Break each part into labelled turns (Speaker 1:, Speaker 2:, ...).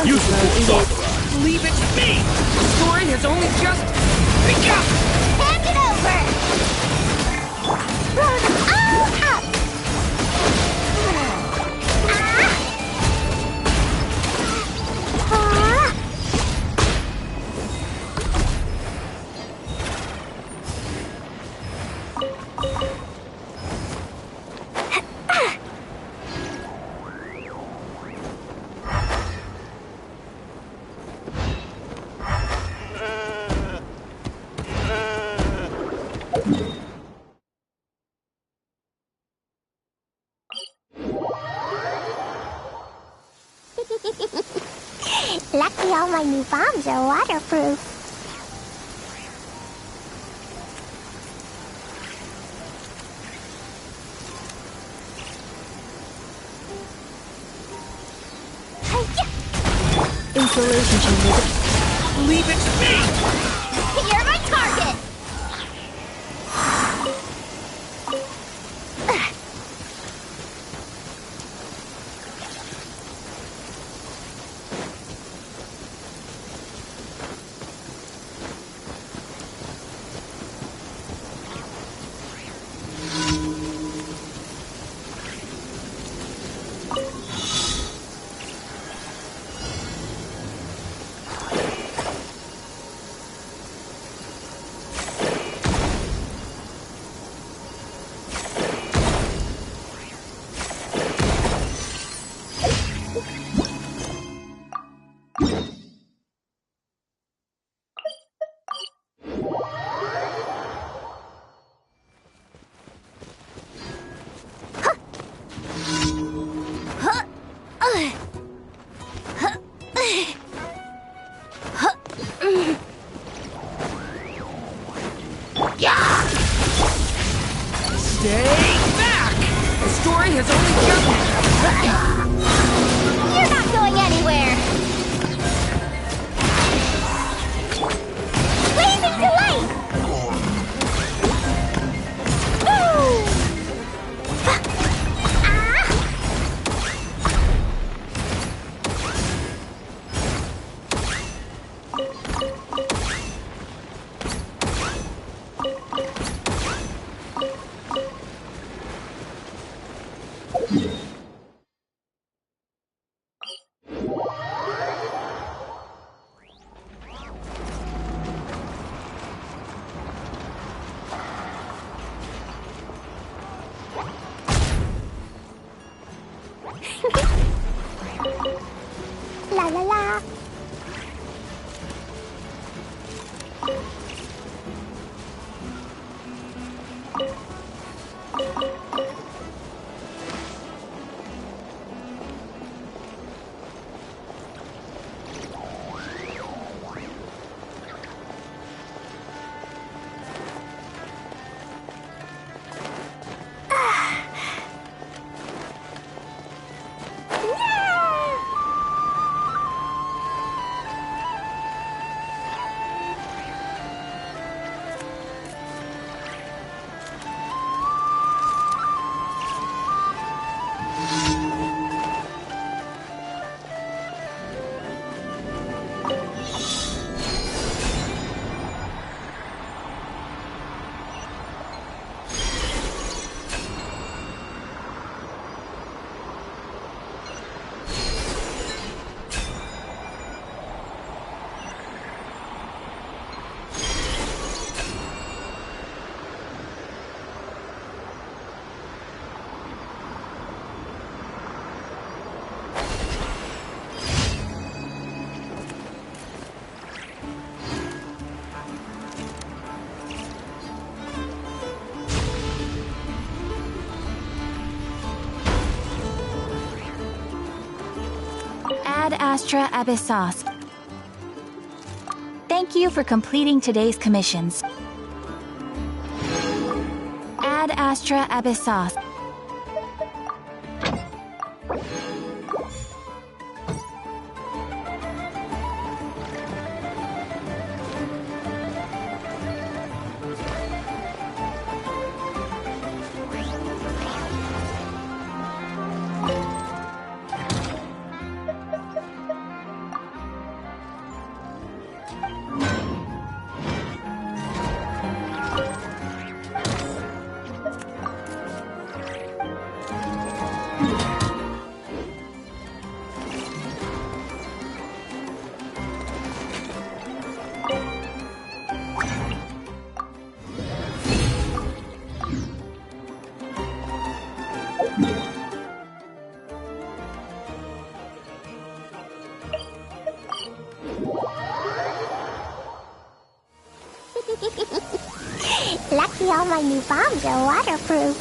Speaker 1: You leave it to me! The story has only just begun!
Speaker 2: Hand it over! Blow them all up! Lucky all my new bombs are waterproof.
Speaker 1: Installation chamber. Leave it to me!
Speaker 2: You're my target!
Speaker 1: Stay back! The story has only just...
Speaker 2: You're not going anywhere! Blazing delight!
Speaker 3: Ad Astra Abyssos. Thank you for completing today's commissions. Ad Astra Abyssos.
Speaker 2: Lucky all my new bombs are waterproof.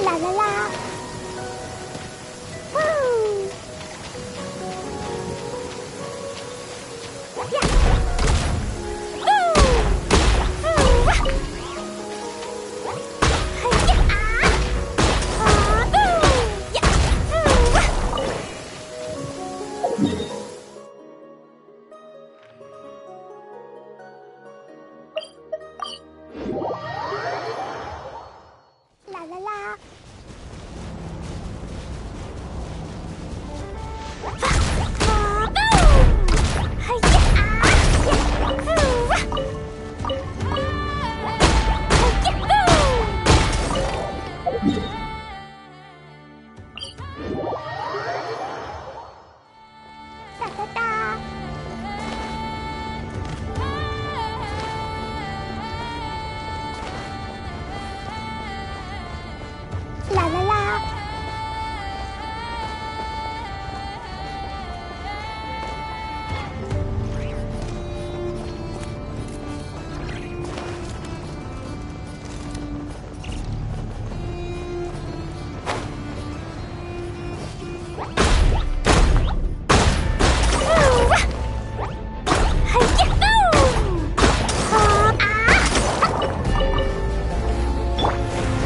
Speaker 2: La la la. Woo! Yeah. Woo! Woo! La la la. La la la.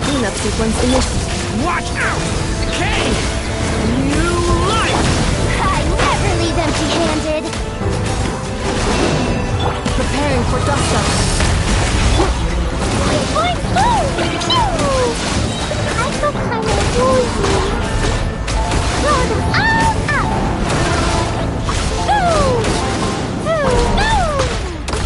Speaker 3: Cleanup sequence initiated.
Speaker 1: Watch out! Decay! New life!
Speaker 2: I never leave empty-handed.
Speaker 3: Preparing for dust up.
Speaker 2: Boing, boing, boom! I feel kind of woozy. Blow them all up. Boom! Boom! Boom!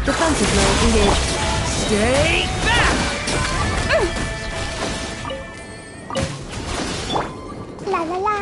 Speaker 3: Defensive mode engaged.
Speaker 1: Stay back!
Speaker 2: La la la.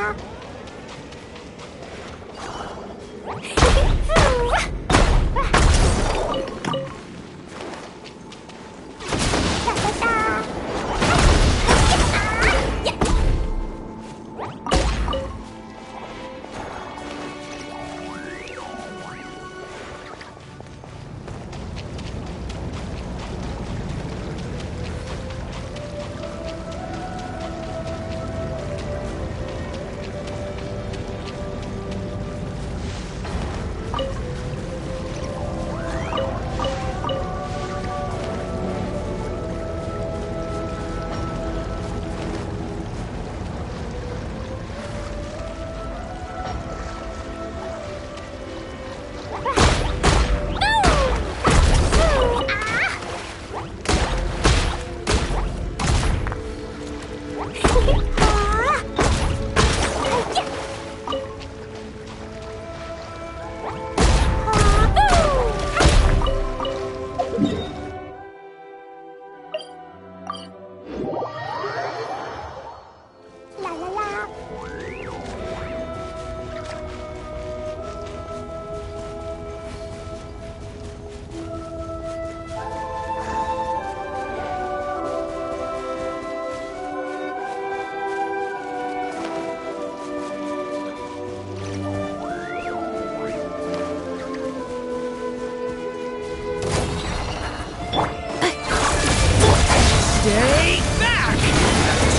Speaker 1: Stay back!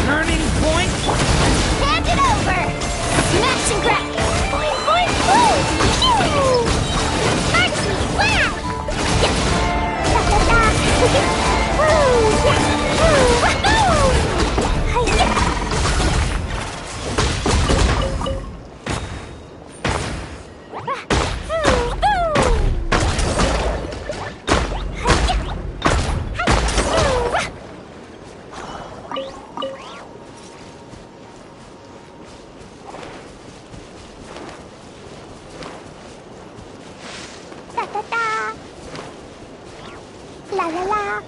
Speaker 1: Turning point!
Speaker 2: Hand it over! Smash and grab! Boing, boing, boing! Pew! March me, wow! Yeah! Da-da-da! Woo! Yeah! Woo! Wahoo! Hi-ya! La la la.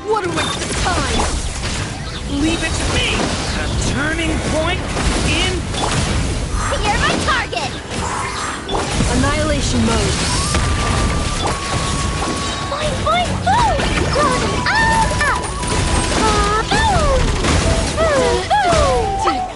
Speaker 1: What a waste of time! Leave it to me! A turning point in...
Speaker 2: You're my target!
Speaker 3: Annihilation mode.
Speaker 2: Boing, boing, boom! Rolling all up! Boom! Boom, boom! Boom!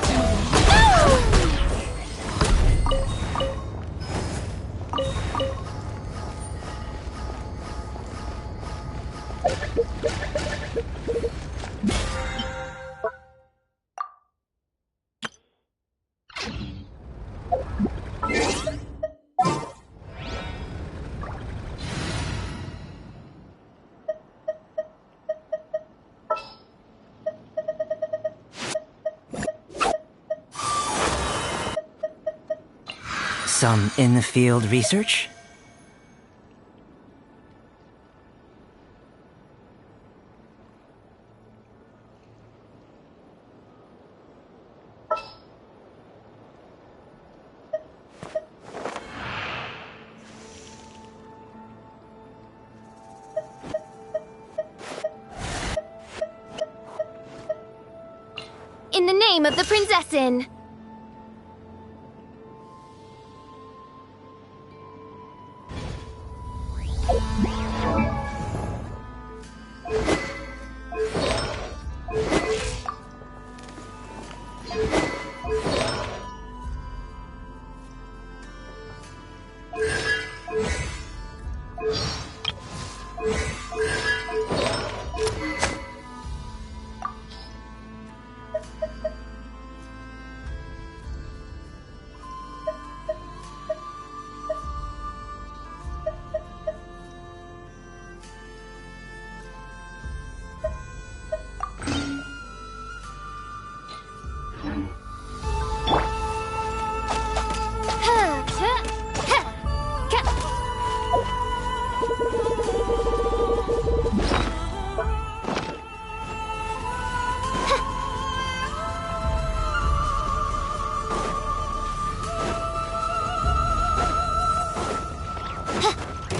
Speaker 4: Some in-the-field research?
Speaker 2: In the name of the Prinzessin!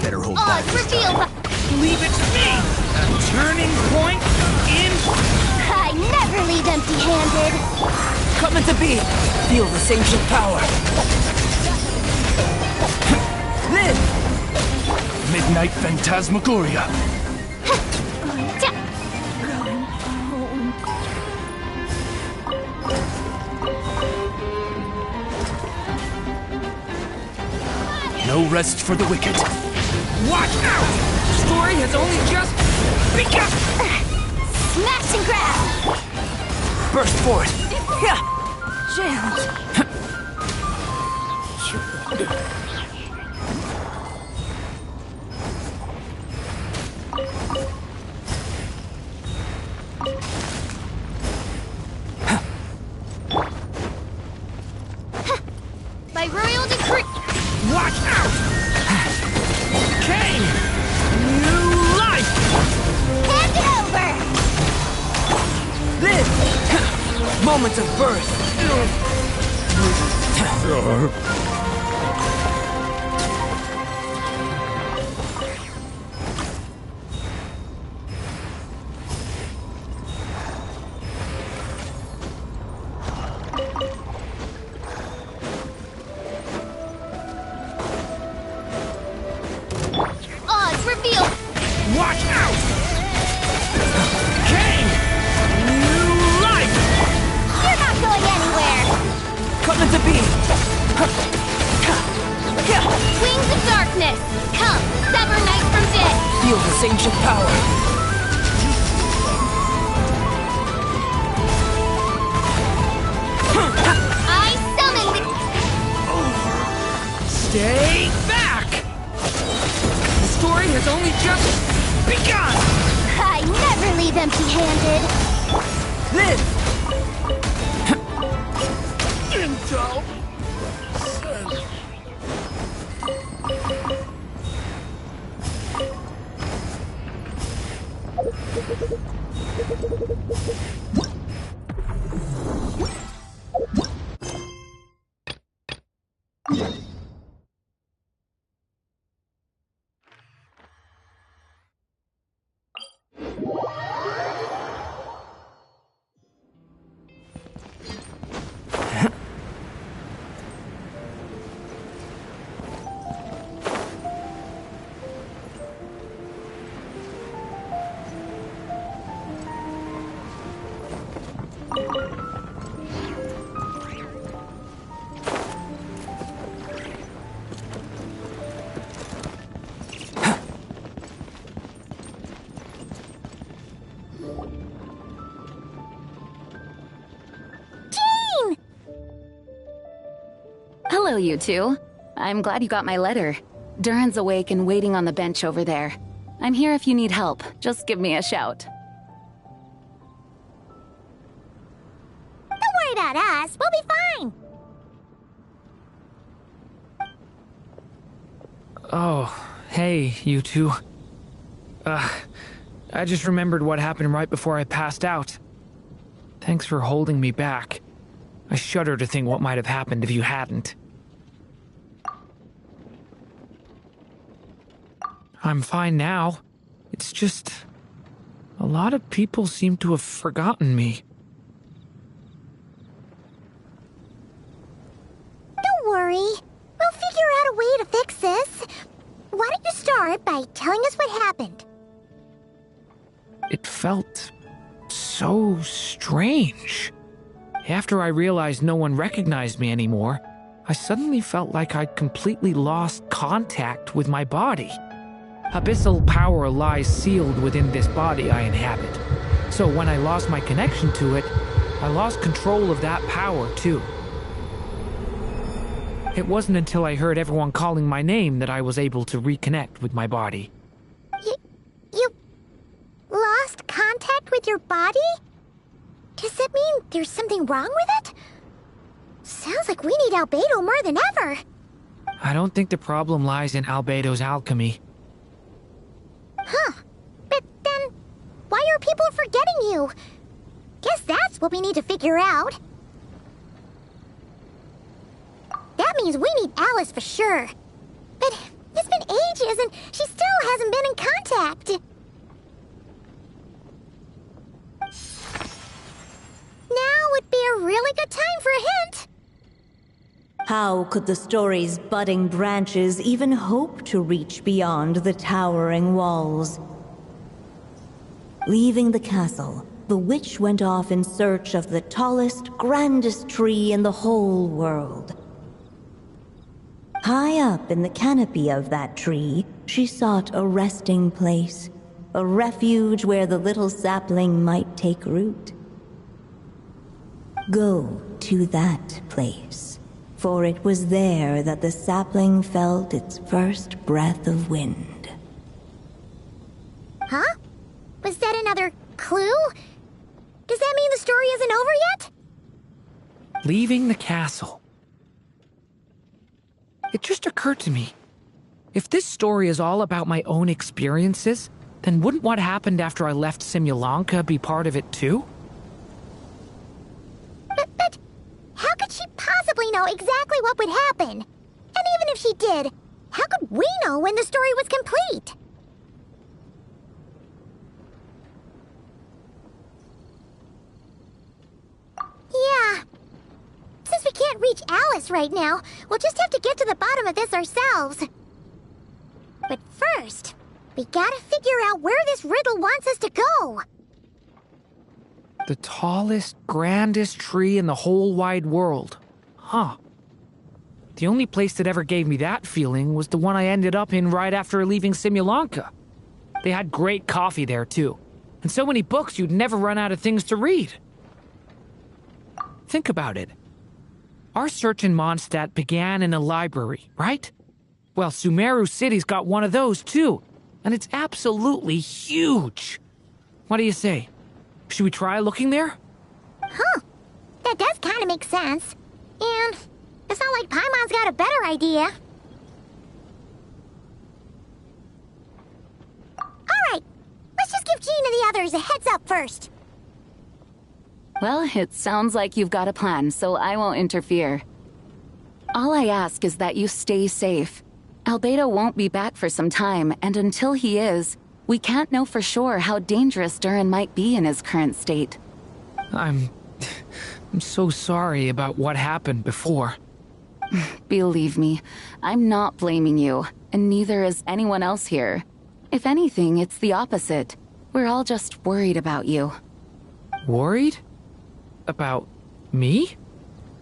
Speaker 4: Better hold
Speaker 2: Odds
Speaker 4: back this
Speaker 2: revealed
Speaker 4: time.
Speaker 2: by...
Speaker 1: Leave it to me! A turning point in...
Speaker 2: I never leave empty-handed!
Speaker 3: Coming to be. Feel this ancient power. Live!
Speaker 5: Midnight Phantasmagoria. No rest for the wicked.
Speaker 1: Watch out! The story has only just begun!
Speaker 2: Smash and grab!
Speaker 3: Burst forth. Yeah. Challenge.
Speaker 2: By royal decree...
Speaker 1: Watch out! Kane! New life!
Speaker 2: Hand it over!
Speaker 3: Live. Moments of birth.
Speaker 1: Watch out! King! New life!
Speaker 2: You're not going anywhere!
Speaker 3: Coming to be!
Speaker 2: Wings of darkness! Come, sever night from day!
Speaker 3: Feel this ancient power!
Speaker 2: I summon the...
Speaker 1: Stay back! The story has only just begun!
Speaker 2: I never leave empty-handed!
Speaker 3: This!
Speaker 5: Intel!
Speaker 6: Hello, you two. I'm glad you got my letter. Durin's awake and waiting on the bench over there. I'm here if you need help. Just give me a shout.
Speaker 2: Don't worry about us. We'll be fine.
Speaker 1: Oh, hey, you two. I just remembered what happened right before I passed out. Thanks for holding me back. I shudder to think what might have happened if you hadn't. I'm fine now. It's just... a lot of people seem to have forgotten me.
Speaker 2: Don't worry. We'll figure out a way to fix this. Why don't you start by telling us what happened?
Speaker 1: It felt... so strange. After I realized no one recognized me anymore, I suddenly felt like I'd completely lost contact with my body. Abyssal power lies sealed within this body I inhabit. So when I lost my connection to it, I lost control of that power too. It wasn't until I heard everyone calling my name that I was able to reconnect with my body.
Speaker 2: You lost contact with your body? Does that mean there's something wrong with it? Sounds like we need Albedo more than ever.
Speaker 1: I don't think the problem lies in Albedo's alchemy.
Speaker 2: Huh. But then, why are people forgetting you? Guess that's what we need to figure out. That means we need Alice for sure. But it's been ages and she still hasn't been in contact. Now would be a really good time for a hint.
Speaker 7: How could the story's budding branches even hope to reach beyond the towering walls? Leaving the castle, the witch went off in search of the tallest, grandest tree in the whole world. High up in the canopy of that tree, she sought a resting place, a refuge where the little sapling might take root. Go to that place, for it was there that the sapling felt its first breath of wind.
Speaker 2: Huh? Was that another clue? Does that mean the story isn't over yet?
Speaker 1: Leaving the castle. It just occurred to me. If this story is all about my own experiences, then wouldn't what happened after I left Simulanka be part of it too?
Speaker 2: But how could she possibly know exactly what would happen? And even if she did, how could we know when the story was complete? Yeah. Since we can't reach Alice right now, we'll just have to get to the bottom of this ourselves. But first, We gotta figure out where this riddle wants us to go.
Speaker 1: The tallest, grandest tree in the whole wide world. Huh. The only place that ever gave me that feeling was the one I ended up in right after leaving Simulanka. They had great coffee there, too. And so many books you'd never run out of things to read. Think about it. Our search in Mondstadt began in a library, right? Well, Sumeru City's got one of those, too. And it's absolutely huge. What do you say? Should we try looking there?
Speaker 2: Huh. That does kind of make sense. And it's not like Paimon's got a better idea. Alright, let's just give Jean and the others a heads up first.
Speaker 6: Well, it sounds like you've got a plan, so I won't interfere. All I ask is that you stay safe. Albedo won't be back for some time, and until he is, we can't know for sure how dangerous Durin might be in his current state.
Speaker 1: I'm so sorry about what happened before.
Speaker 6: Believe me, I'm not blaming you, and neither is anyone else here. If anything, it's the opposite. We're all just worried about you.
Speaker 1: Worried? About me?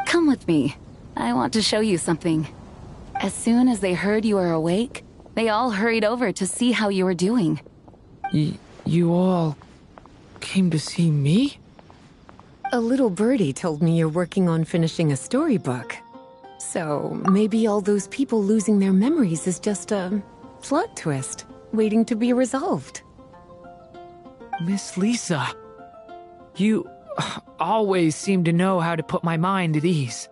Speaker 6: Come with me. I want to show you something. As soon as they heard you were awake, they all hurried over to see how you were doing.
Speaker 1: You all came to see me?
Speaker 8: A little birdie told me you're working on finishing a storybook. So maybe all those people losing their memories is just a plot twist, waiting to be resolved.
Speaker 1: Miss Lisa, you always seem to know how to put my mind at ease.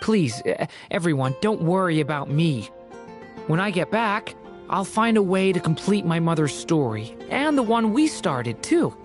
Speaker 1: Please, everyone, don't worry about me. When I get back, I'll find a way to complete my mother's story, and the one we started, too.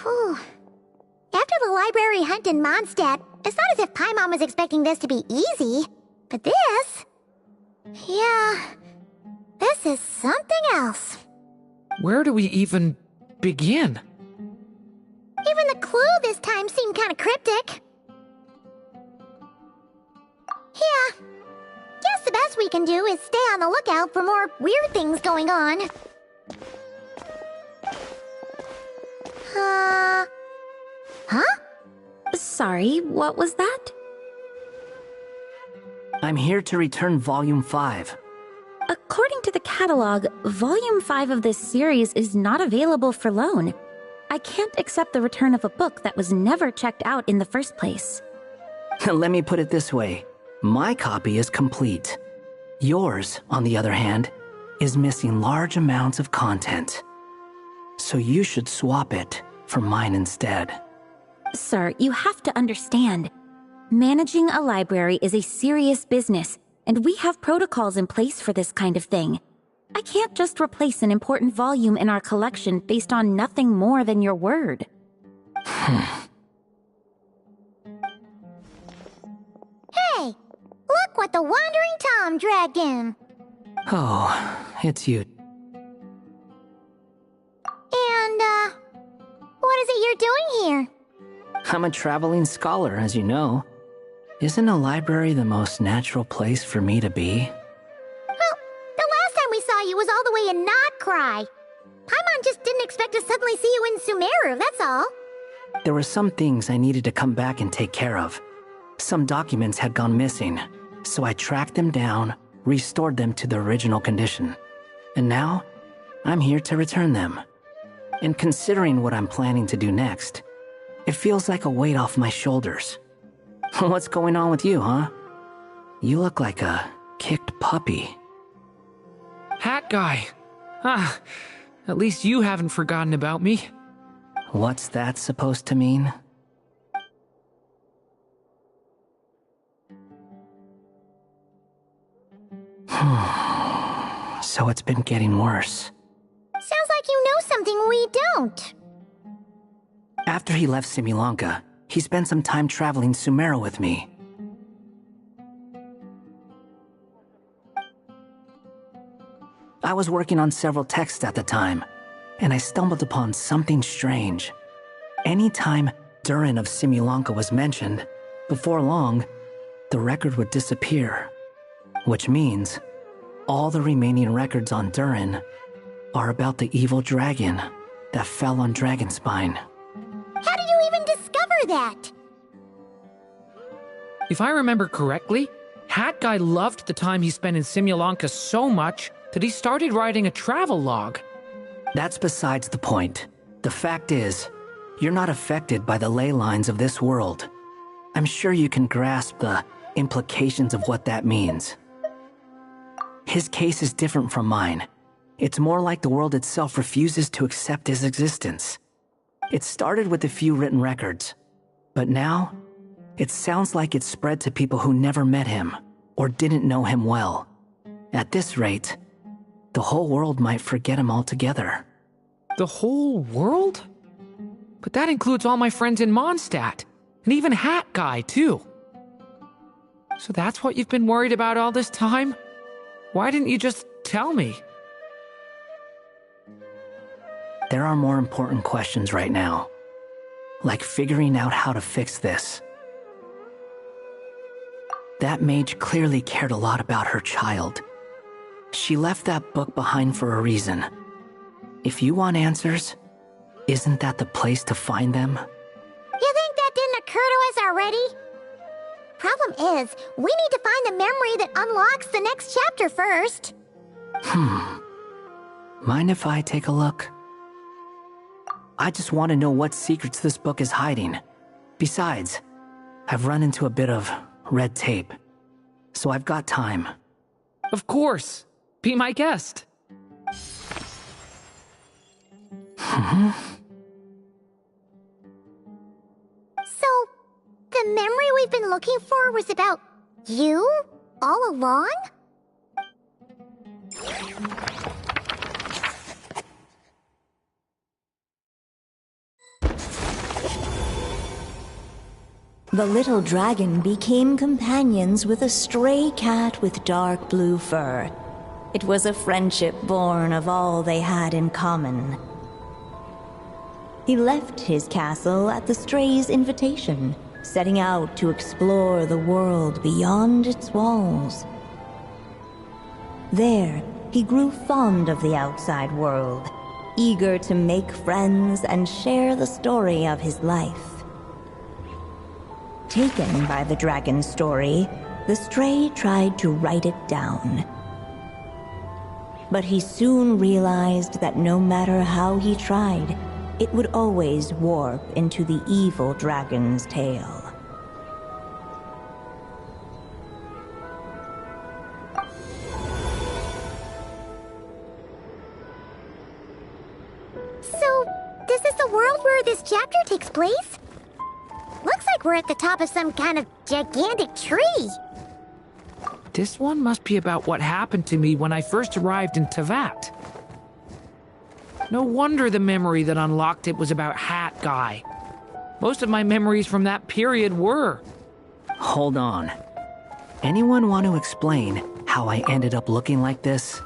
Speaker 2: Whew. After the library hunt in Mondstadt, it's not as if Paimon was expecting this to be easy. But this... yeah... this is something else.
Speaker 1: Where do we even begin?
Speaker 2: Even the clue this time seemed kind of cryptic. Yeah. Guess the best we can do is stay on the lookout for more weird things going on. Huh?
Speaker 9: Sorry, what was that?
Speaker 4: I'm here to return Volume 5.
Speaker 9: According to the catalog, Volume 5 of this series is not available for loan. I can't accept the return of a book that was never checked out in the first place.
Speaker 4: Let me put it this way. My copy is complete. Yours, on the other hand, is missing large amounts of content. So you should swap it for mine instead.
Speaker 9: Sir, you have to understand. Managing a library is a serious business, and we have protocols in place for this kind of thing. I can't just replace an important volume in our collection based on nothing more than your word.
Speaker 2: Hey! Look what the Wandering Tom dragged in!
Speaker 4: Oh, it's you.
Speaker 2: And, what is it you're doing here?
Speaker 4: I'm a traveling scholar, as you know. Isn't a library the most natural place for me to be?
Speaker 2: Well, the last time we saw you was all the way in Not Cry. Paimon just didn't expect to suddenly see you in Sumeru, that's all.
Speaker 4: There were some things I needed to come back and take care of. Some documents had gone missing, so I tracked them down, restored them to the original condition. And now, I'm here to return them. And considering what I'm planning to do next, it feels like a weight off my shoulders. What's going on with you, huh? You look like a kicked puppy.
Speaker 1: Hat guy. Ah, at least you haven't forgotten about me.
Speaker 4: What's that supposed to mean? So it's been getting worse.
Speaker 2: Sounds like you know something we don't.
Speaker 4: After he left Simulanka, he spent some time traveling Sumeru with me. I was working on several texts at the time, and I stumbled upon something strange. Anytime Durin of Simulanka was mentioned, before long, the record would disappear. Which means, all the remaining records on Durin are about the evil dragon that fell on Dragonspine.
Speaker 2: How did you even discover that?
Speaker 1: If I remember correctly, Hat Guy loved the time he spent in Simulanka so much that he started writing a travel log.
Speaker 4: That's besides the point. The fact is, you're not affected by the ley lines of this world. I'm sure you can grasp the implications of what that means. His case is different from mine. It's more like the world itself refuses to accept his existence. It started with a few written records, but now, it sounds like it's spread to people who never met him or didn't know him well. At this rate, the whole world might forget him altogether.
Speaker 1: The whole world? But that includes all my friends in Mondstadt, and even Hat Guy, too. So that's what you've been worried about all this time? Why didn't you just tell me?
Speaker 4: There are more important questions right now, like figuring out how to fix this. That mage clearly cared a lot about her child. She left that book behind for a reason. If you want answers, isn't that the place to find them?
Speaker 2: You think that didn't occur to us already? Problem is, we need to find the memory that unlocks the next chapter first.
Speaker 4: Mind if I take a look? I just want to know what secrets this book is hiding. Besides, I've run into a bit of red tape, so I've got time.
Speaker 1: Of course. Be my guest.
Speaker 2: So, the memory we've been looking for was about you all along?
Speaker 7: The little dragon became companions with a stray cat with dark blue fur. It was a friendship born of all they had in common. He left his castle at the stray's invitation, setting out to explore the world beyond its walls. There, he grew fond of the outside world, eager to make friends and share the story of his life. Taken by the dragon's story, the stray tried to write it down. But he soon realized that no matter how he tried, it would always warp into the evil dragon's tale.
Speaker 2: So, this is the world where this chapter takes place? Looks like we're at the top of some kind of gigantic tree.
Speaker 1: This one must be about what happened to me when I first arrived in Tevat. No wonder the memory that unlocked it was about Hat Guy. Most of my memories from that period were.
Speaker 4: Hold on. Anyone want to explain how I ended up looking like this?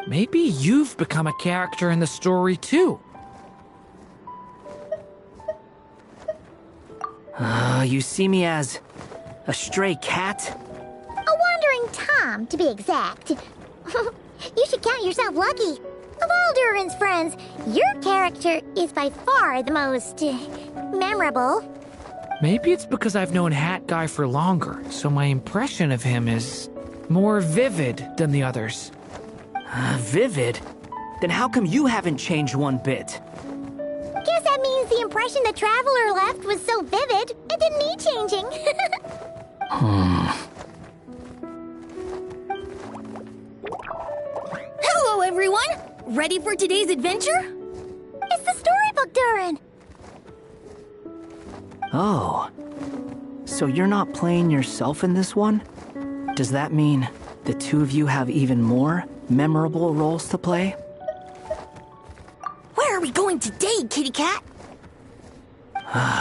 Speaker 1: Maybe you've become a character in the story too.
Speaker 4: You see me as a stray cat?
Speaker 2: A wandering Tom, to be exact. You should count yourself lucky. Of all Durin's friends, your character is by far the most memorable.
Speaker 1: Maybe it's because I've known Hat Guy for longer, so my impression of him is more vivid than the others.
Speaker 4: Vivid? Then how come you haven't changed one bit?
Speaker 2: Guess that means the impression the Traveler left was so vivid, it didn't need changing.
Speaker 9: Hello, everyone! Ready for today's adventure?
Speaker 2: It's the storybook, Durin!
Speaker 4: Oh. So you're not playing yourself in this one? Does that mean the two of you have even more memorable roles to play?
Speaker 9: Where are we going today, kitty cat?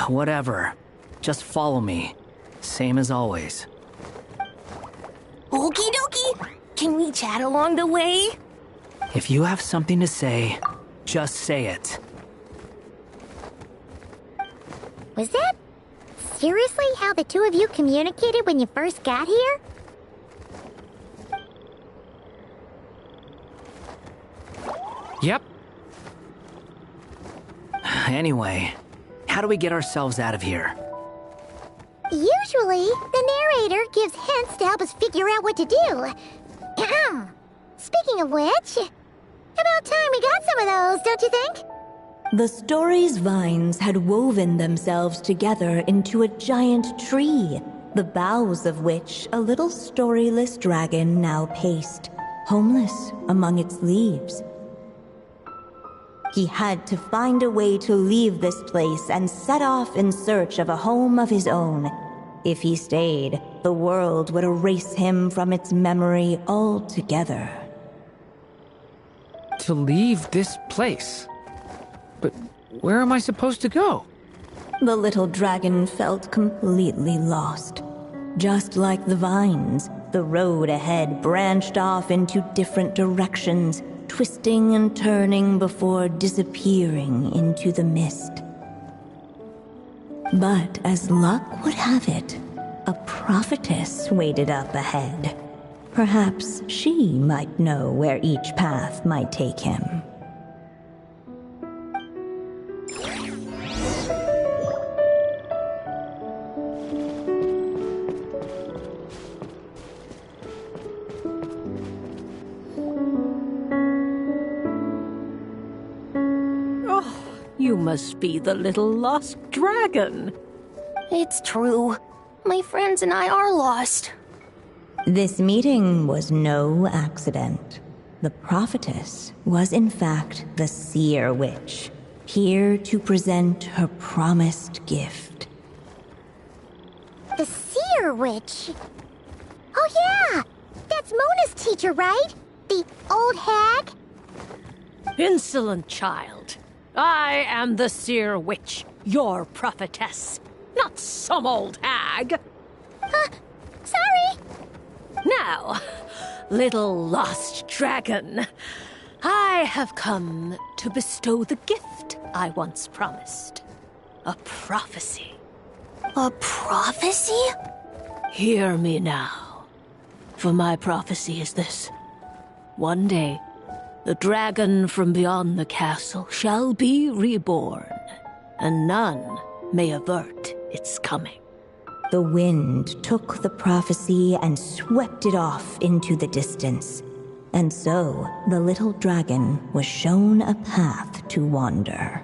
Speaker 4: Whatever. Just follow me. Same as always.
Speaker 9: Okie dokie! Can we chat along the way?
Speaker 4: If you have something to say, just say it.
Speaker 2: Was that seriously how the two of you communicated when you first got here?
Speaker 1: Yep.
Speaker 4: Anyway, how do we get ourselves out of here?
Speaker 2: Usually, the narrator gives hints to help us figure out what to do. Speaking of which, about time we got some of those, don't you think?
Speaker 7: The story's vines had woven themselves together into a giant tree, the boughs of which a little storyless dragon now paced, homeless among its leaves. He had to find a way to leave this place and set off in search of a home of his own. If he stayed, the world would erase him from its memory altogether.
Speaker 1: To leave this place? But where am I supposed to go?
Speaker 7: The little dragon felt completely lost. Just like the vines, the road ahead branched off into different directions, twisting and turning before disappearing into the mist. But as luck would have it, a prophetess waited up ahead. Perhaps she might know where each path might take him.
Speaker 10: You must be the little lost dragon.
Speaker 9: It's true. My friends and I are lost.
Speaker 7: This meeting was no accident. The prophetess was in fact the seer witch, here to present her promised gift.
Speaker 2: The seer witch? Oh yeah! That's Mona's teacher, right? The old hag?
Speaker 10: Insolent child. I am the seer witch, your prophetess, not some old hag.
Speaker 2: Sorry!
Speaker 10: Now, little lost dragon, I have come to bestow the gift I once promised. A prophecy.
Speaker 9: A prophecy?
Speaker 10: Hear me now, for my prophecy is this. One day, the dragon from beyond the castle shall be reborn, and none may avert its coming.
Speaker 7: The wind took the prophecy and swept it off into the distance. And so, the little dragon was shown a path to wander.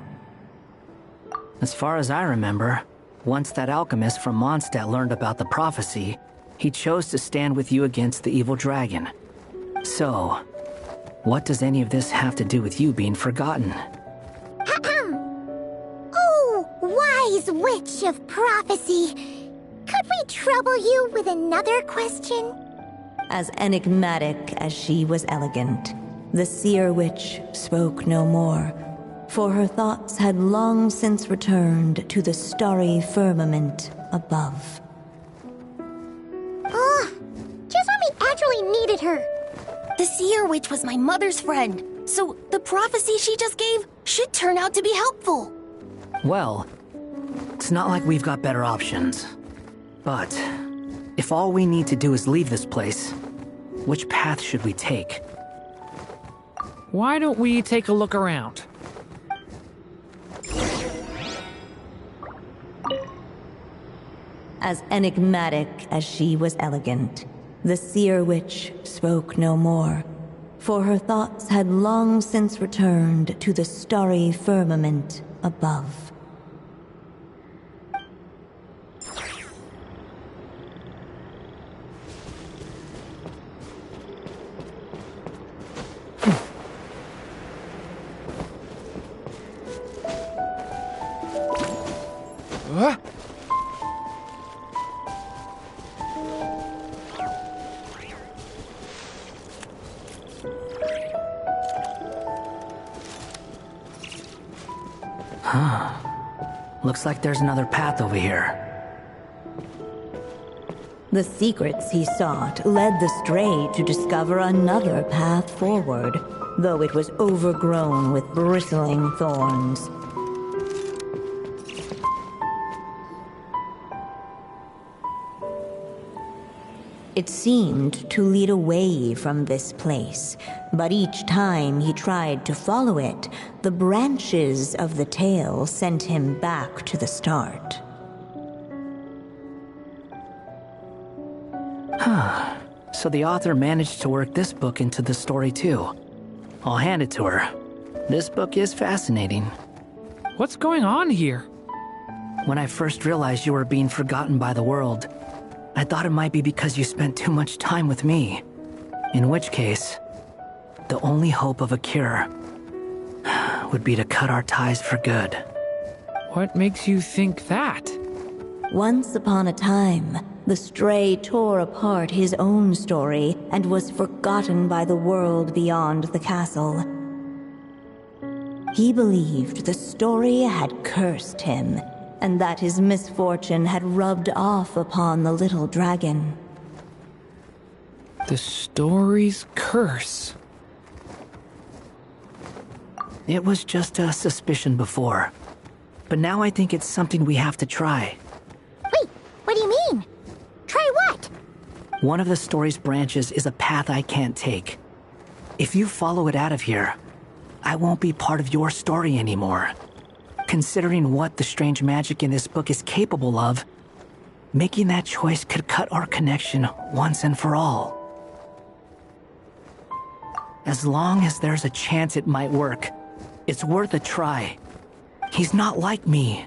Speaker 4: As far as I remember, once that alchemist from Mondstadt learned about the prophecy, he chose to stand with you against the evil dragon. So, what does any of this have to do with you being forgotten?
Speaker 2: Oh, wise witch of prophecy! Could we trouble you with another question?
Speaker 7: As enigmatic as she was elegant, the seer witch spoke no more, for her thoughts had long since returned to the starry firmament above.
Speaker 2: Just when we actually needed her.
Speaker 9: The seer witch was my mother's friend, so the prophecy she just gave should turn out to be helpful.
Speaker 4: Well, It's not like we've got better options. But if all we need to do is leave this place, which path should we take?
Speaker 1: Why don't we take a look around?
Speaker 7: As enigmatic as she was elegant, the seer witch spoke no more, for her thoughts had long since returned to the starry firmament above.
Speaker 4: Looks like there's another path over here.
Speaker 7: The secrets he sought led the stray to discover another path forward, though it was overgrown with bristling thorns. It seemed to lead away from this place, but each time he tried to follow it, the branches of the tail sent him back to the start.
Speaker 4: So the author managed to work this book into the story too. I'll hand it to her. This book is fascinating.
Speaker 1: What's going on here?
Speaker 4: When I first realized you were being forgotten by the world, I thought it might be because you spent too much time with me. In which case, the only hope of a cure would be to cut our ties for good.
Speaker 1: What makes you think that?
Speaker 7: Once upon a time, the stray tore apart his own story and was forgotten by the world beyond the castle. He believed the story had cursed him, and that his misfortune had rubbed off upon the little dragon.
Speaker 1: The story's curse.
Speaker 4: It was just a suspicion before, but now I think it's something we have to try.
Speaker 2: Wait, what do you mean? Try what?
Speaker 4: One of the story's branches is a path I can't take. If you follow it out of here, I won't be part of your story anymore. Considering what the strange magic in this book is capable of, making that choice could cut our connection once and for all. As long as there's a chance it might work, it's worth a try. He's not like me.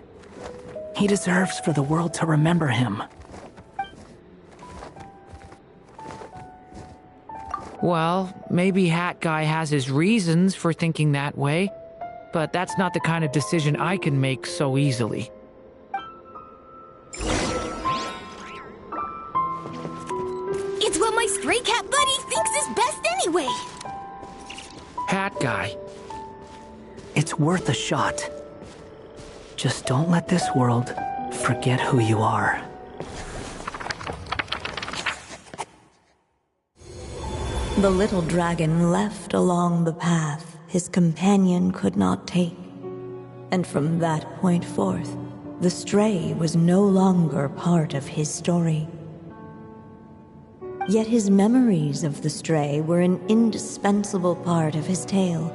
Speaker 4: He deserves for the world to remember him.
Speaker 1: Well, maybe Hat Guy has his reasons for thinking that way, but that's not the kind of decision I can make so easily.
Speaker 9: It's what my stray cat buddy thinks is best anyway!
Speaker 1: Hat Guy.
Speaker 4: It's worth a shot. Just don't let this world forget who you are.
Speaker 7: The little dragon left along the path his companion could not take, and from that point forth, the stray was no longer part of his story. Yet his memories of the stray were an indispensable part of his tale.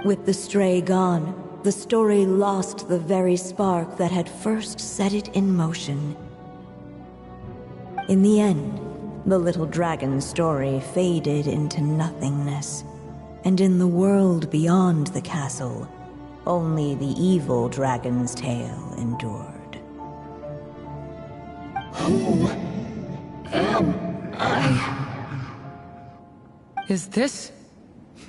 Speaker 7: With the stray gone, the story lost the very spark that had first set it in motion. In the end, the little dragon's story faded into nothingness, and in the world beyond the castle, only the evil dragon's tale endured.
Speaker 5: Who am I?
Speaker 1: Is this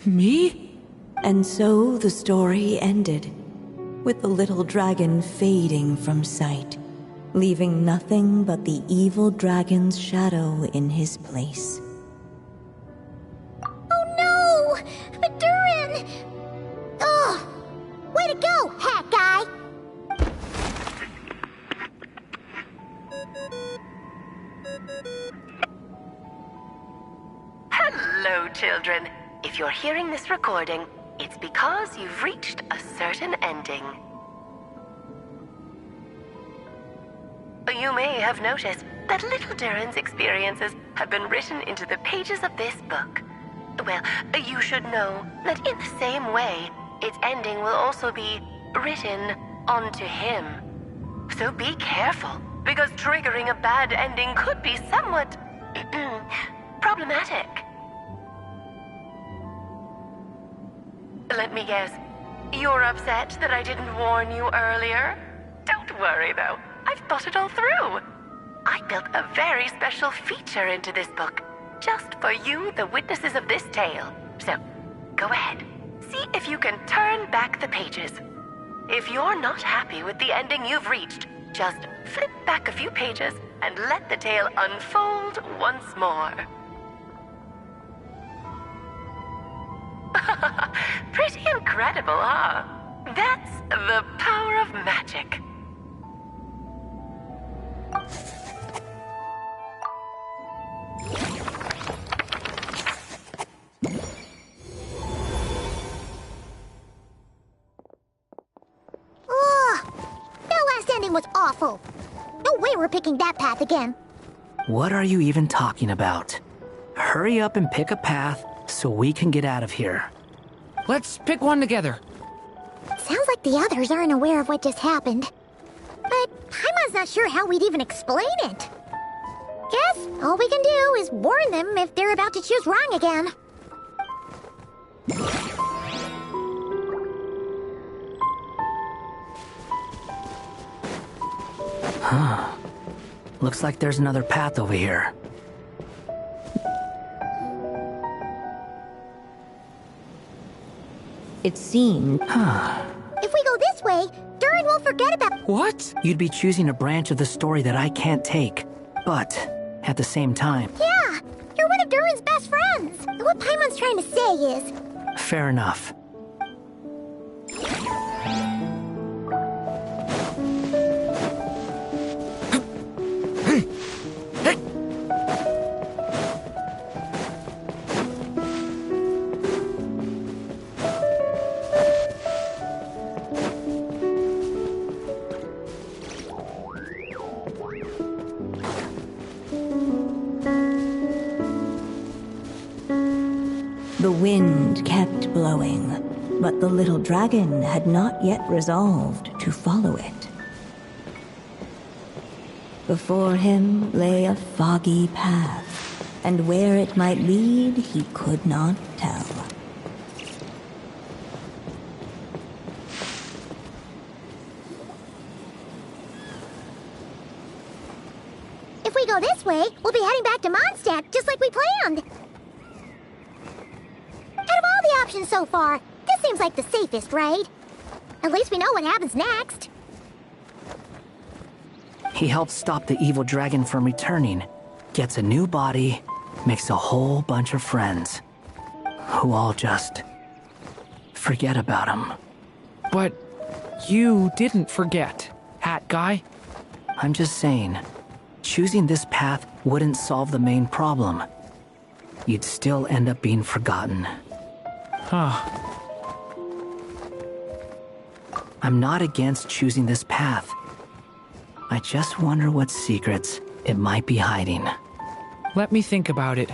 Speaker 1: me?
Speaker 7: And so the story ended, with the little dragon fading from sight, leaving nothing but the evil dragon's shadow in his place.
Speaker 2: Oh no! Durin! Ugh! Way to go, Hat Guy!
Speaker 11: Hello, children. If you're hearing this recording, it's because you've reached a certain ending. You may have noticed that little Durin's experiences have been written into the pages of this book. Well, you should know that in the same way, its ending will also be written onto him. So be careful, because triggering a bad ending could be somewhat problematic. Let me guess, you're upset that I didn't warn you earlier? Don't worry though, I've thought it all through. I built a very special feature into this book, just for you, the witnesses of this tale. So, go ahead, see if you can turn back the pages. If you're not happy with the ending you've reached, just flip back a few pages and let the tale unfold once more. Pretty incredible, huh? That's the power of magic.
Speaker 2: Was awful. No way we're picking that path again.
Speaker 4: What are you even talking about? Hurry up and pick a path so we can get out of here.
Speaker 1: Let's pick one together.
Speaker 2: Sounds like the others aren't aware of what just happened. But Paimon's not sure how we'd even explain it. Guess all we can do is warn them if they're about to choose wrong again.
Speaker 4: Huh. Looks like there's another path over here.
Speaker 7: It seemed...
Speaker 2: If we go this way, Durin will forget about...
Speaker 1: What?
Speaker 4: You'd be choosing a branch of the story that I can't take. But, at the same time...
Speaker 2: Yeah! You're one of Durin's best friends! And what Paimon's trying to say is...
Speaker 4: Fair enough.
Speaker 7: The wind kept blowing, but the little dragon had not yet resolved to follow it. Before him lay a foggy path, and where it might lead he could not tell.
Speaker 2: If we go this way, we'll be heading back to Mondstadt, just like we planned. Out of all the options so far, this seems like the safest, right? At least we know what happens next.
Speaker 4: He helps stop the evil dragon from returning, gets a new body, makes a whole bunch of friends, who all just forget about him.
Speaker 1: But you didn't forget, Hat Guy.
Speaker 4: I'm just saying, choosing this path wouldn't solve the main problem. You'd still end up being forgotten. I'm not against choosing this path. I just wonder what secrets it might be hiding.
Speaker 1: Let me think about it.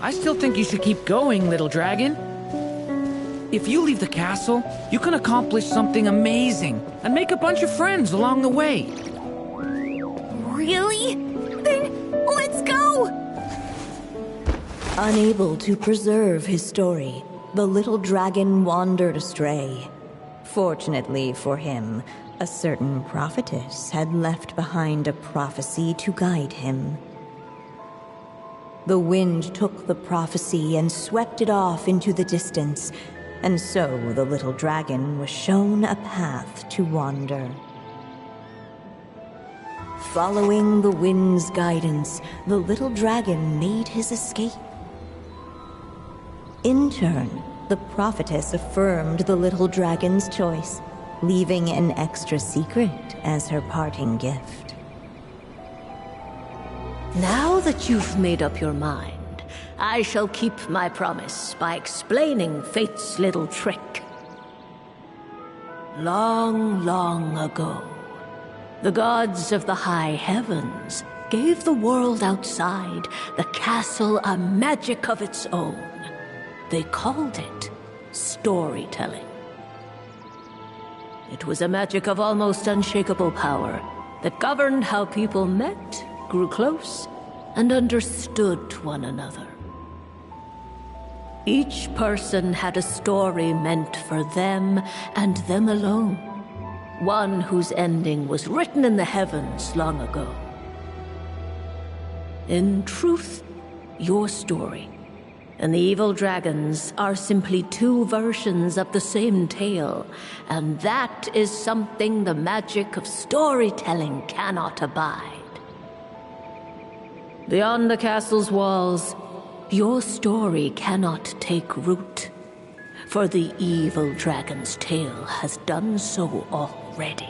Speaker 1: I still think you should keep going, little dragon. If you leave the castle, you can accomplish something amazing and make a bunch of friends along the way.
Speaker 9: Really? Then let's go!
Speaker 7: Unable to preserve his story, the little dragon wandered astray. Fortunately for him, a certain prophetess had left behind a prophecy to guide him. The wind took the prophecy and swept it off into the distance, and so the little dragon was shown a path to wander. Following the wind's guidance, the little dragon made his escape. In turn, the prophetess affirmed the little dragon's choice, leaving an extra secret as her parting gift.
Speaker 10: Now that you've made up your mind, I shall keep my promise by explaining fate's little trick. Long, long ago, the gods of the high heavens gave the world outside the castle a magic of its own. They called it storytelling. It was a magic of almost unshakable power that governed how people met, grew close, and understood one another. Each person had a story meant for them and them alone, one whose ending was written in the heavens long ago. In truth, your story and the evil dragons are simply two versions of the same tale, and that is something the magic of storytelling cannot abide. Beyond the castle's walls, your story cannot take root, for the evil dragon's tale has done so already.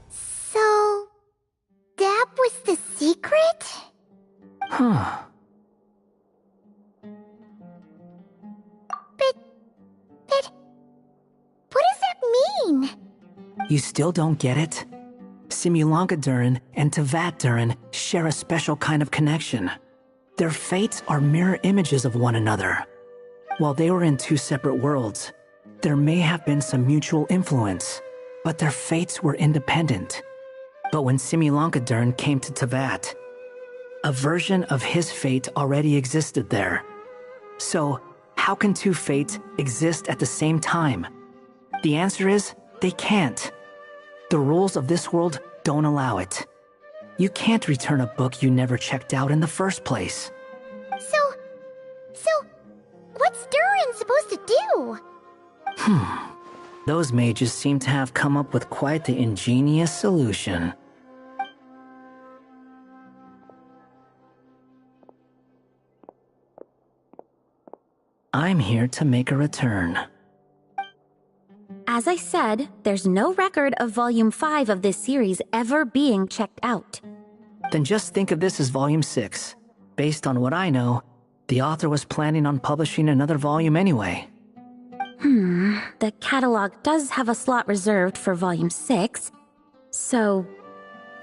Speaker 2: So, that was the secret?
Speaker 4: Huh.
Speaker 2: But what does that mean?
Speaker 4: You still don't get it? Simulanka Durin and Tevat Durin share a special kind of connection. Their fates are mirror images of one another. While they were in two separate worlds, there may have been some mutual influence, but their fates were independent. But when Simulanka Durin came to Tevat, a version of his fate already existed there. So, how can two fates exist at the same time? The answer is, they can't. The rules of this world don't allow it. You can't return a book you never checked out in the first place.
Speaker 2: So, what's Durin supposed to do?
Speaker 4: Those mages seem to have come up with quite the ingenious solution. I'm here to make a return.
Speaker 9: As I said, there's no record of Volume 5 of this series ever being checked out.
Speaker 4: Then just think of this as Volume 6. Based on what I know, the author was planning on publishing another volume anyway.
Speaker 9: The catalog does have a slot reserved for Volume 6. So,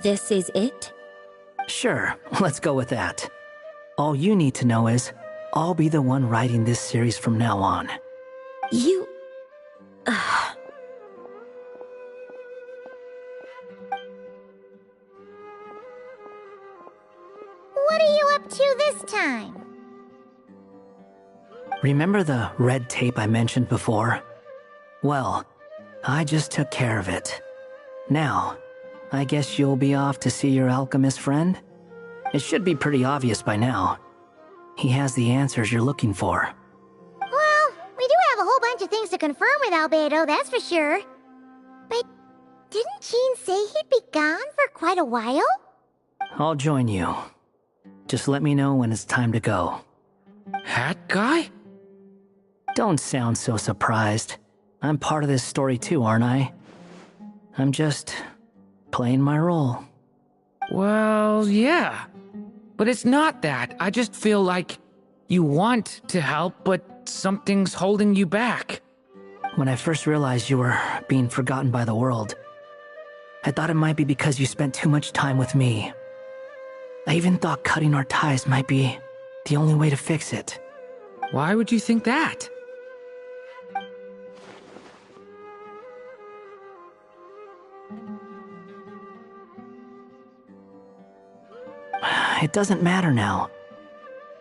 Speaker 9: this is it?
Speaker 4: Sure, let's go with that. All you need to know is, I'll be the one writing this series from now on.
Speaker 9: You...
Speaker 2: What are you up to this time?
Speaker 4: Remember the red tape I mentioned before? Well, I just took care of it. Now, I guess you'll be off to see your alchemist friend? It should be pretty obvious by now. He has the answers you're looking for.
Speaker 2: Well, we do have a whole bunch of things to confirm with Albedo, that's for sure. But didn't Jean say he'd be gone for quite a while?
Speaker 4: I'll join you. Just let me know when it's time to go.
Speaker 1: Hat guy?
Speaker 4: Don't sound so surprised. I'm part of this story too, aren't I? I'm just playing my role.
Speaker 1: Well, yeah. But it's not that. I just feel like you want to help, but something's holding you back.
Speaker 4: When I first realized you were being forgotten by the world, I thought it might be because you spent too much time with me. I even thought cutting our ties might be the only way to fix it.
Speaker 1: Why would you think that?
Speaker 4: It doesn't matter now.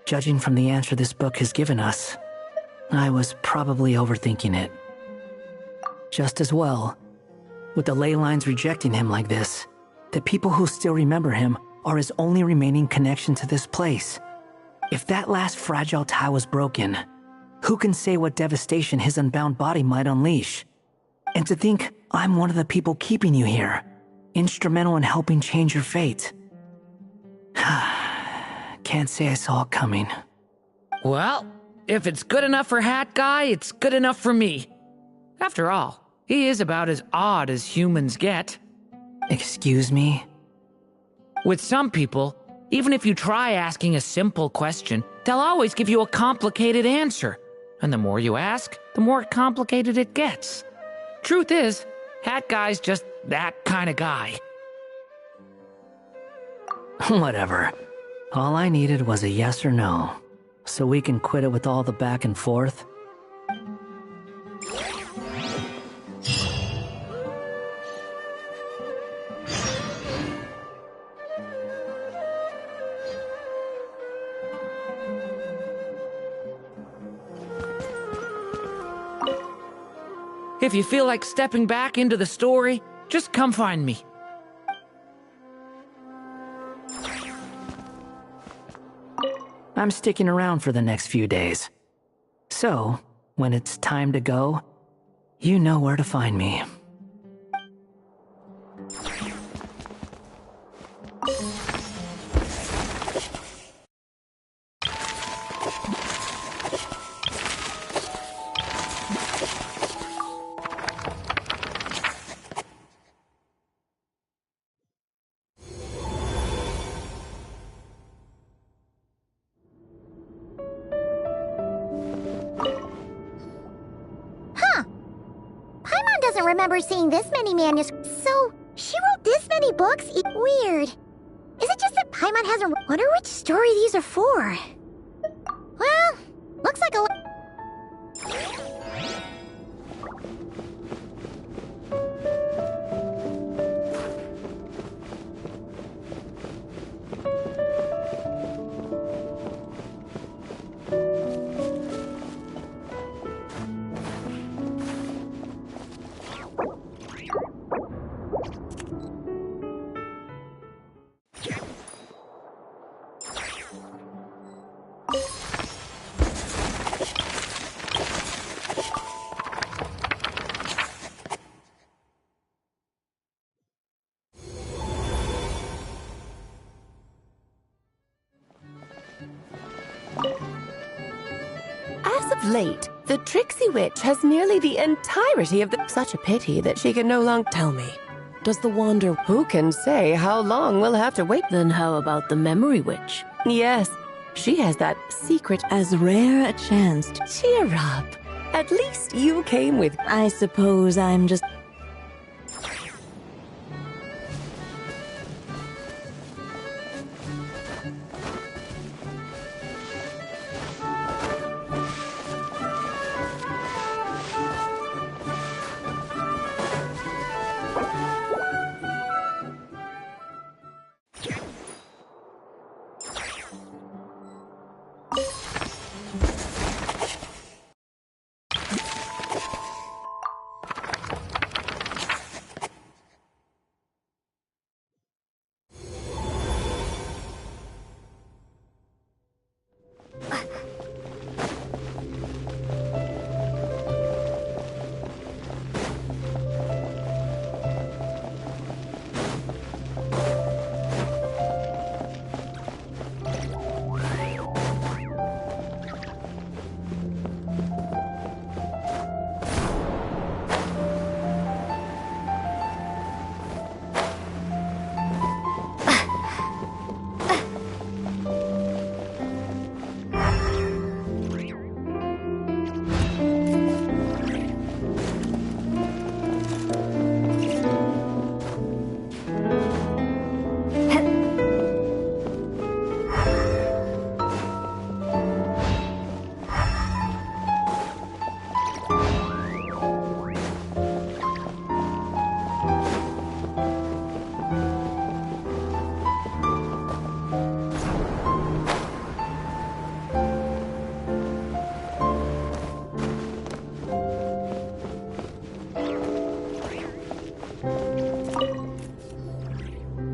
Speaker 4: Judging from the answer this book has given us, I was probably overthinking it. Just as well, with the ley lines rejecting him like this, the people who still remember him are his only remaining connection to this place. If that last fragile tie was broken, who can say what devastation his unbound body might unleash? And to think I'm one of the people keeping you here, instrumental in helping change your fate.
Speaker 1: Well, if it's good enough for Hat Guy, it's good enough for me. After all, he is about as odd as humans get.
Speaker 4: Excuse me?
Speaker 1: With some people, even if you try asking a simple question, they'll always give you a complicated answer. And the more you ask, the more complicated it gets. Truth is, Hat Guy's just that kind of guy.
Speaker 4: Whatever. All I needed was a yes or no, so we can quit it with all the back and forth.
Speaker 1: If you feel like stepping back into the story, just come find me.
Speaker 4: I'm sticking around for the next few days. So, when it's time to go, you know where to find me.
Speaker 2: Doesn't remember seeing this many manuscripts. So, she wrote this many books? Weird. Is it just that Paimon hasn't... Wonder which story these are for? Well, looks like a...
Speaker 12: As of late, the Tricksy Witch has nearly the entirety of the... Such a pity that she can no longer... Tell me, does the Wander... Who can say how long we'll have to wait?
Speaker 10: Then how about the Memory Witch?
Speaker 12: Yes, she has that secret...
Speaker 7: As rare a chance to...
Speaker 12: Cheer up. At least you came with...
Speaker 7: I suppose I'm just...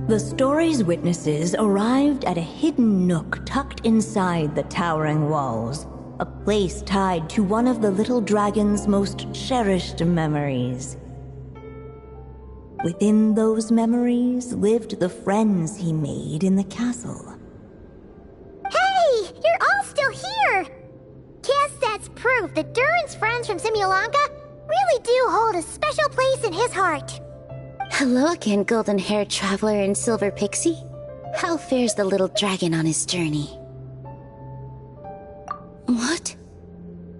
Speaker 7: The story's witnesses arrived at a hidden nook tucked inside the towering walls, a place tied to one of the little dragon's most cherished memories. Within those memories lived the friends he made in the castle.
Speaker 2: Hey! You're all still here! Cass proof that Durin's friends from Simulanka really do hold a special place in his heart.
Speaker 13: Hello again, golden-haired traveler and silver pixie. How fares the little dragon on his journey? What?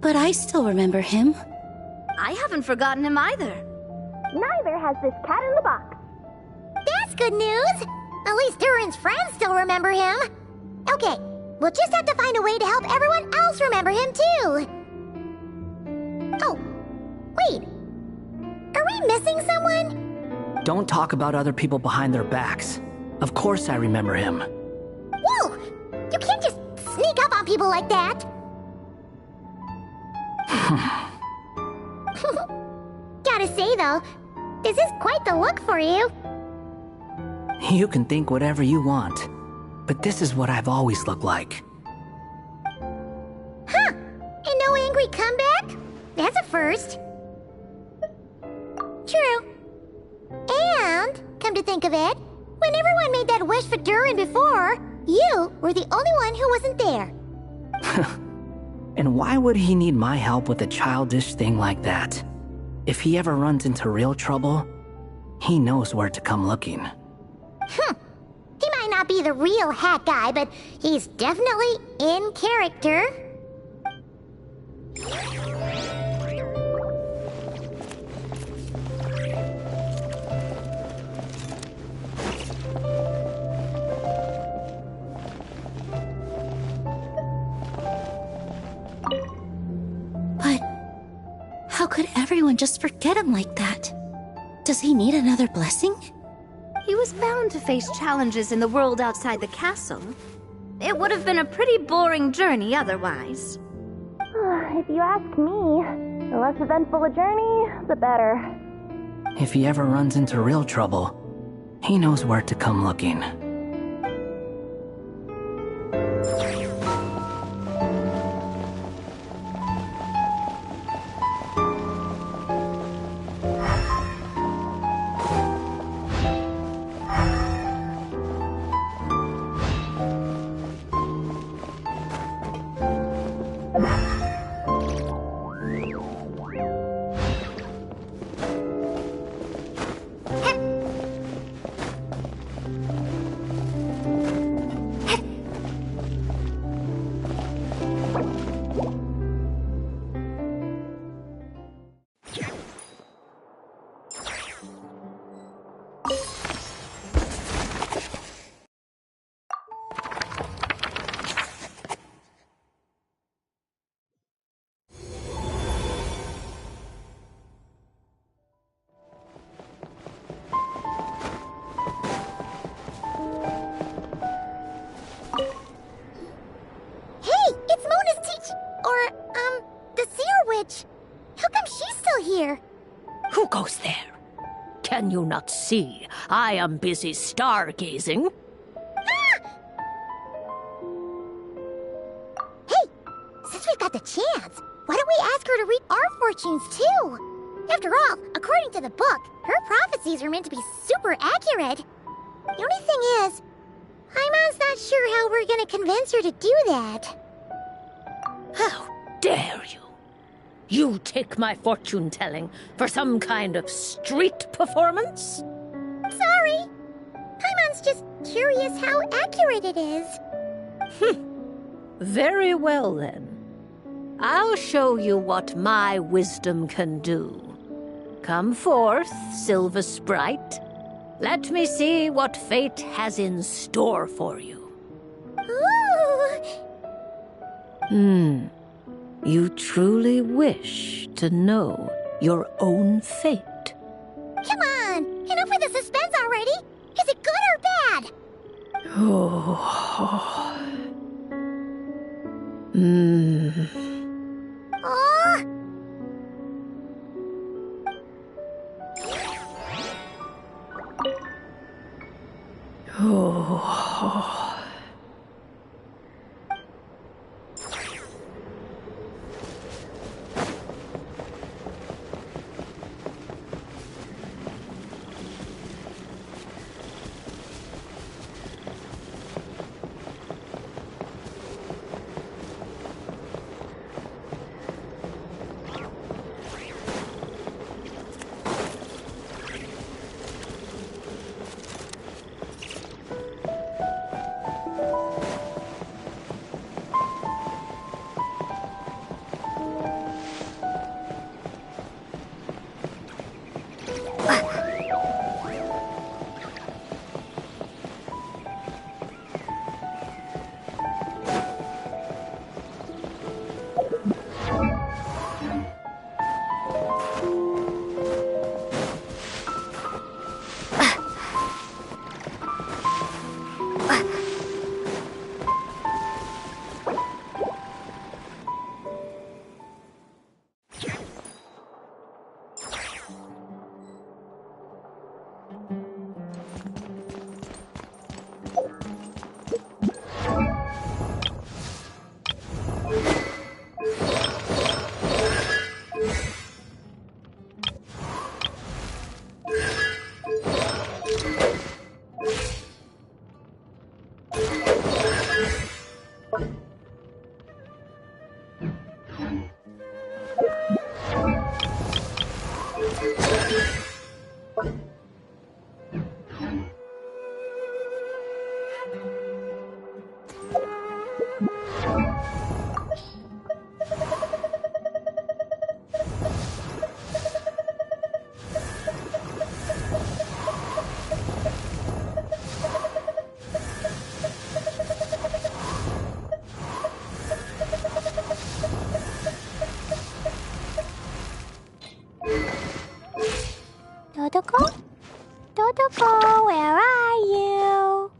Speaker 13: But I still remember him.
Speaker 9: I haven't forgotten him either.
Speaker 2: Neither has this cat in the box. That's good news! At least Durin's friends still remember him. Okay, we'll just have to find a way to help everyone else remember him too. Oh, wait. Are we missing someone?
Speaker 4: Don't talk about other people behind their backs. Of course I remember him.
Speaker 2: Whoa! You can't just sneak up on people like that. Gotta say though, this is quite the look for you.
Speaker 4: You can think whatever you want, but this is what I've always looked like.
Speaker 2: Huh, and no angry comeback? That's a first. True. And, come to think of it, when everyone made that wish for Durin before, you were the only one who wasn't there.
Speaker 4: And why would he need my help with a childish thing like that? If he ever runs into real trouble, he knows where to come looking.
Speaker 2: He might not be the real hat guy, but he's definitely in character.
Speaker 13: But how could everyone just forget him like that? Does he need another blessing?
Speaker 9: He was bound to face challenges in the world outside the castle. It would have been a pretty boring journey otherwise.
Speaker 2: If you ask me, the less eventful a journey, the better.
Speaker 4: If he ever runs into real trouble, he knows where to come looking.
Speaker 10: Who goes there? Can you not see? I am busy stargazing.
Speaker 2: Hey, since we've got the chance, why don't we ask her to read our fortunes too? After all, according to the book, her prophecies are meant to be super accurate. The only thing is, Paimon's not sure how we're gonna convince her to do that.
Speaker 10: How dare you? You take my fortune-telling for some kind of street performance?
Speaker 2: Sorry. Paimon's just curious how accurate it is.
Speaker 10: Very well, then. I'll show you what my wisdom can do. Come forth, Silver Sprite. Let me see what fate has in store for you.
Speaker 2: Ooh.
Speaker 10: You truly wish to know your own fate.
Speaker 2: Come on! Enough with the suspense already! Is it good or bad?
Speaker 10: Oh. Oh.
Speaker 2: Protocol, where are you?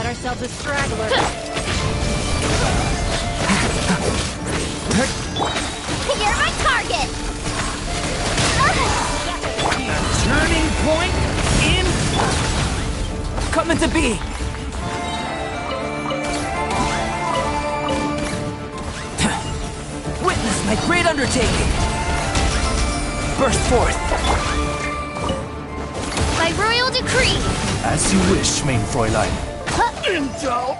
Speaker 14: Ourselves a straggler.
Speaker 2: You're my target!
Speaker 3: Turning point in... Coming to be! Witness my great undertaking! Burst forth!
Speaker 2: By royal decree!
Speaker 5: As you wish, main Fräulein.
Speaker 3: Intel!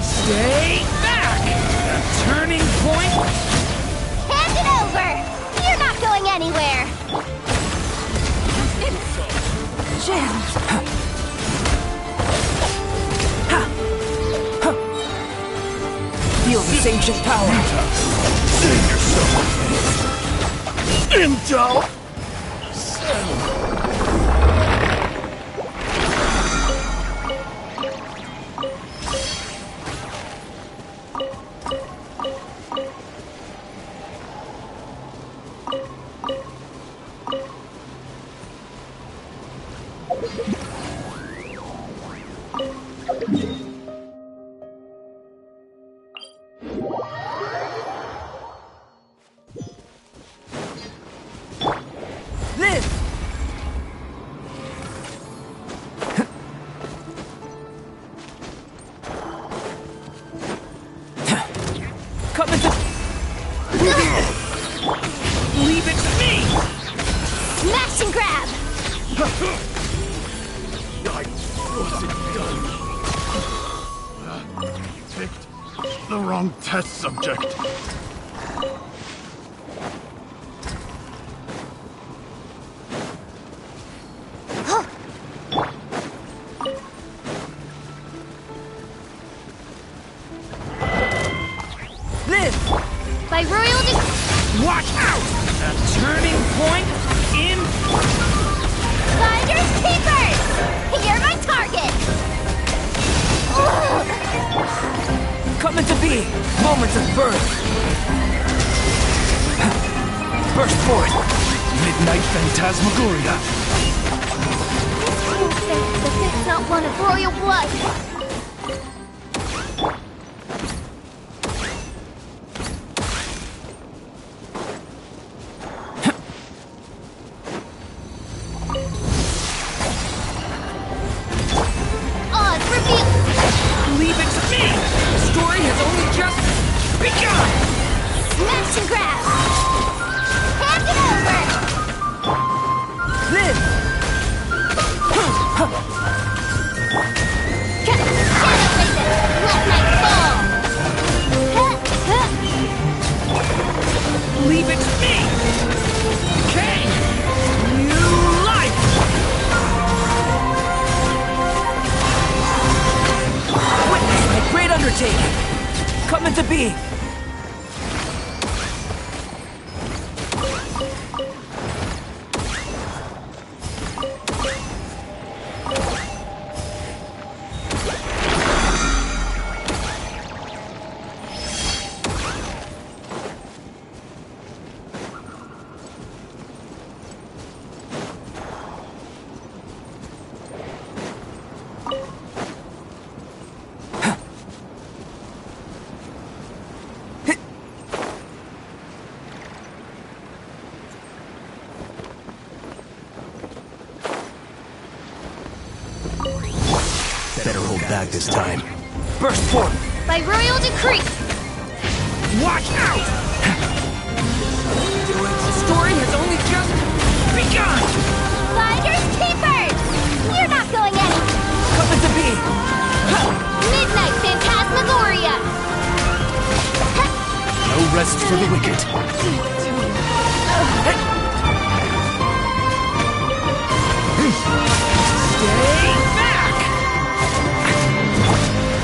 Speaker 3: Stay back! A turning point?
Speaker 2: Hand it over! You're not going anywhere!
Speaker 3: Gems! Feel this ancient power!
Speaker 5: Save yourself! Intel!
Speaker 3: Leave it to me!
Speaker 2: Smash and grab!
Speaker 5: I wasn't done. Picked the wrong test subject.
Speaker 2: By royal
Speaker 3: Watch out! A turning point in...
Speaker 2: Finders Keepers! You're my target!
Speaker 3: Coming to be! Moments of birth! Burst forth!
Speaker 5: Midnight Phantasmagoria.
Speaker 2: But it's not one of royal blood!
Speaker 3: Leave it to me! The story has only just begun!
Speaker 2: Smash and grab! Hand it over!
Speaker 3: Live!
Speaker 2: Generate it! Let night fall!
Speaker 3: Leave it to me! Okay! New life! Witness my great undertaking! Coming to be! Better hold back this time.
Speaker 1: Burst forth!
Speaker 13: By royal decree!
Speaker 1: Watch out! The story has only just begun!
Speaker 2: Finders Keepers! You're not going anywhere!
Speaker 1: Coming to be!
Speaker 2: Midnight Phantasmagoria!
Speaker 3: No rest for the wicked.
Speaker 1: Stay back!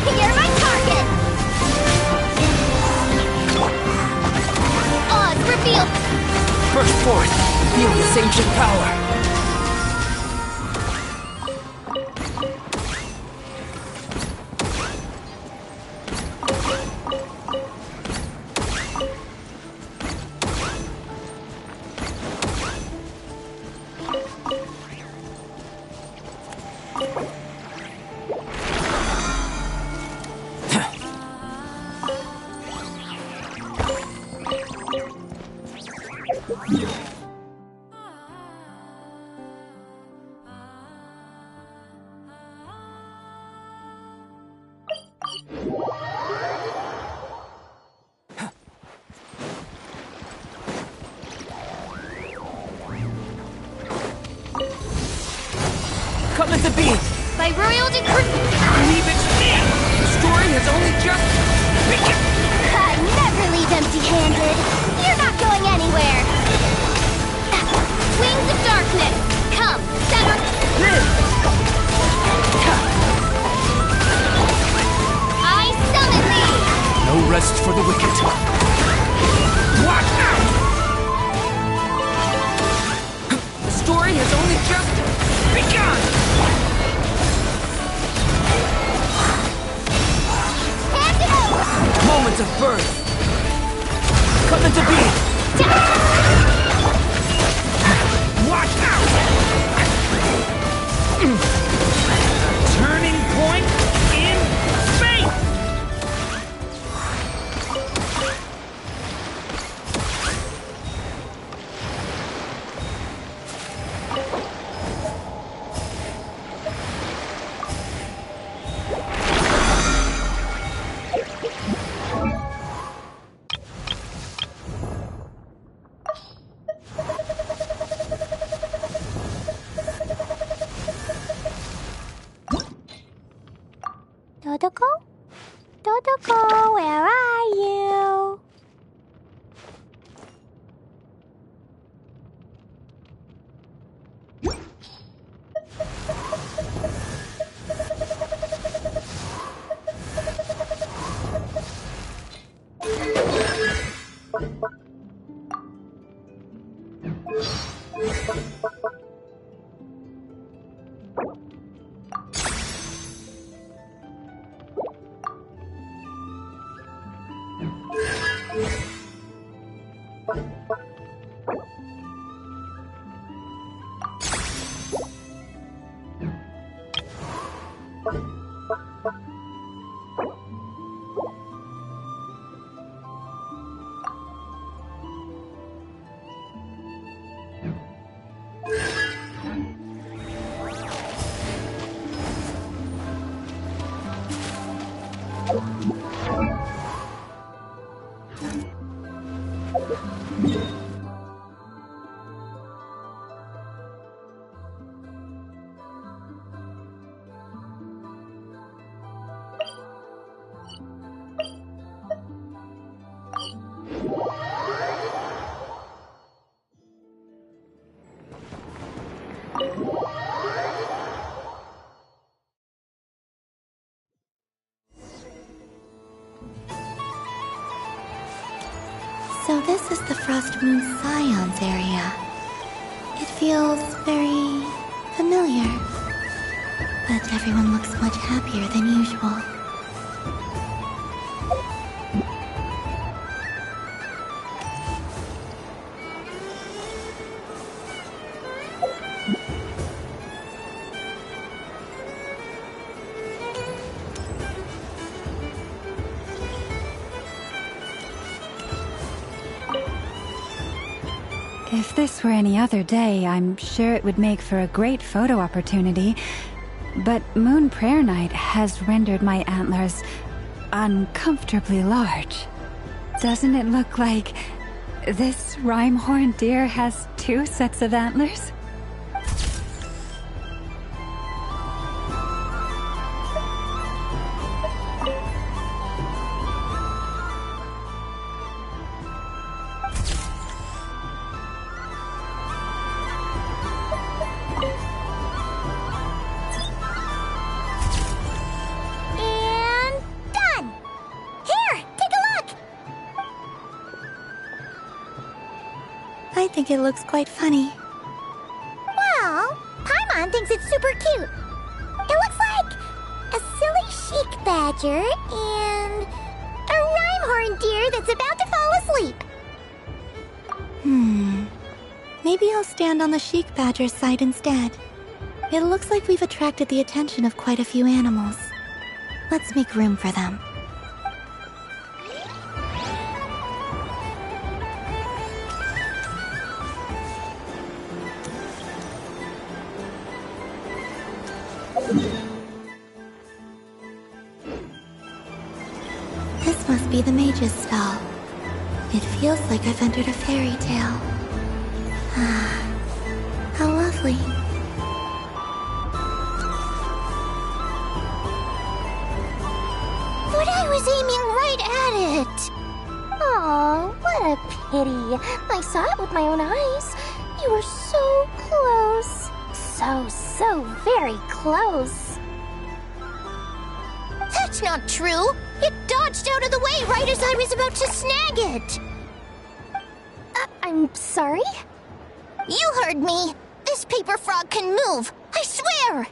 Speaker 2: You're my target! Odds revealed!
Speaker 1: Burst forth! Feel this ancient power! Coming to be!
Speaker 13: By royal decree!
Speaker 1: Leave it to me! The story has only just begun!
Speaker 2: I never leave empty-handed! You're not going anywhere!
Speaker 13: Wings of darkness! Come, sever... I summon thee!
Speaker 3: No rest for the wicked.
Speaker 1: Watch out! The story has only just begun!
Speaker 2: Hand it over!
Speaker 1: Moments of birth! Coming to be! Watch out! Turning point in fate!
Speaker 2: Dodoko? Dodoko, where are you?
Speaker 13: So this is the Frost Moon Scions area. It feels very familiar. But everyone looks much happier than usual.
Speaker 14: If this were any other day, I'm sure it would make for a great photo opportunity. but Moon Prayer Night has rendered my antlers uncomfortably large. Doesn't it look like this rhyme-horned deer has 2 sets of antlers?
Speaker 13: I think it looks quite funny.
Speaker 2: Well, Paimon thinks it's super cute. It looks like a silly chic badger and a rhyme-horned deer that's about to fall asleep.
Speaker 13: Maybe I'll stand on the chic badger's side instead. It looks like we've attracted the attention of quite a few animals. Let's make room for them. This must be the mage's stall. It feels like I've entered a fairy tale. Ah, how lovely.
Speaker 2: But I was aiming right at it. Aw, what a pity. I saw it with my own eyes. You were so close. So very close. That's not true. It dodged out of the way right as I was about to snag it. I'm sorry? You heard me. This paper frog can move. I swear.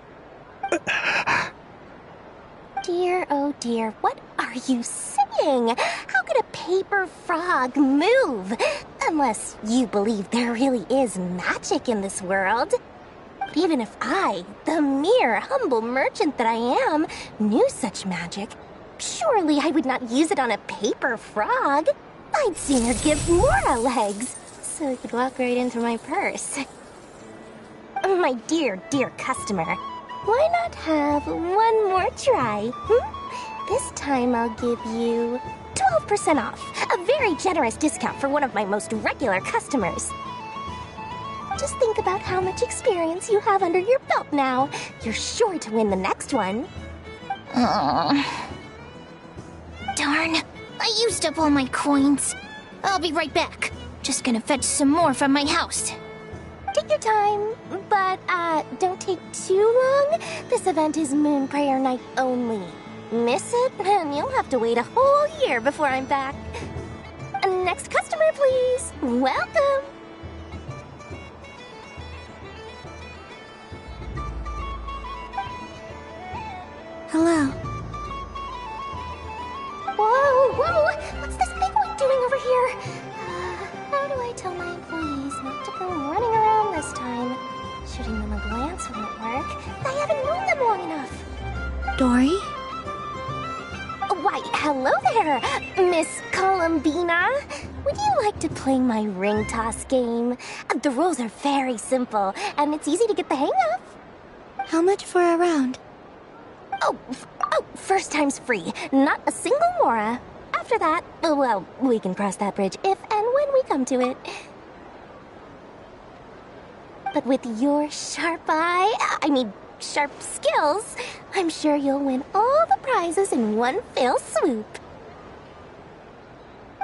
Speaker 2: Dear, oh dear, what are you saying? How could a paper frog move? Unless you believe there really is magic in this world. But even if I, the mere humble merchant that I am, knew such magic, surely I would not use it on a paper frog. I'd sooner give Mora legs, so it could walk right into my purse. My dear, dear customer, why not have one more try? This time I'll give you 12% off, a very generous discount for one of my most regular customers. Just think about how much experience you have under your belt now. You're sure to win the next one. Darn, I used up all my coins. I'll be right back. Just gonna fetch some more from my house. Take your time, but don't take too long. This event is Moon Prayer Night only. Miss it, and you'll have to wait a whole year before I'm back. Next customer, please. Welcome.
Speaker 13: Hello.
Speaker 2: Whoa! What's this big one doing over here? How do I tell my employees not to go running around this time? Shooting them a glance won't work. I haven't known them long enough.
Speaker 13: Dory?
Speaker 2: Why, hello there, Miss Columbina. Would you like to play my ring toss game? The rules are very simple, and it's easy to get the hang of.
Speaker 13: How much for a round?
Speaker 2: Oh, first time's free. Not a single mora. After that, well, we can cross that bridge if and when we come to it. But with your sharp skills, I'm sure you'll win all the prizes in one fell swoop.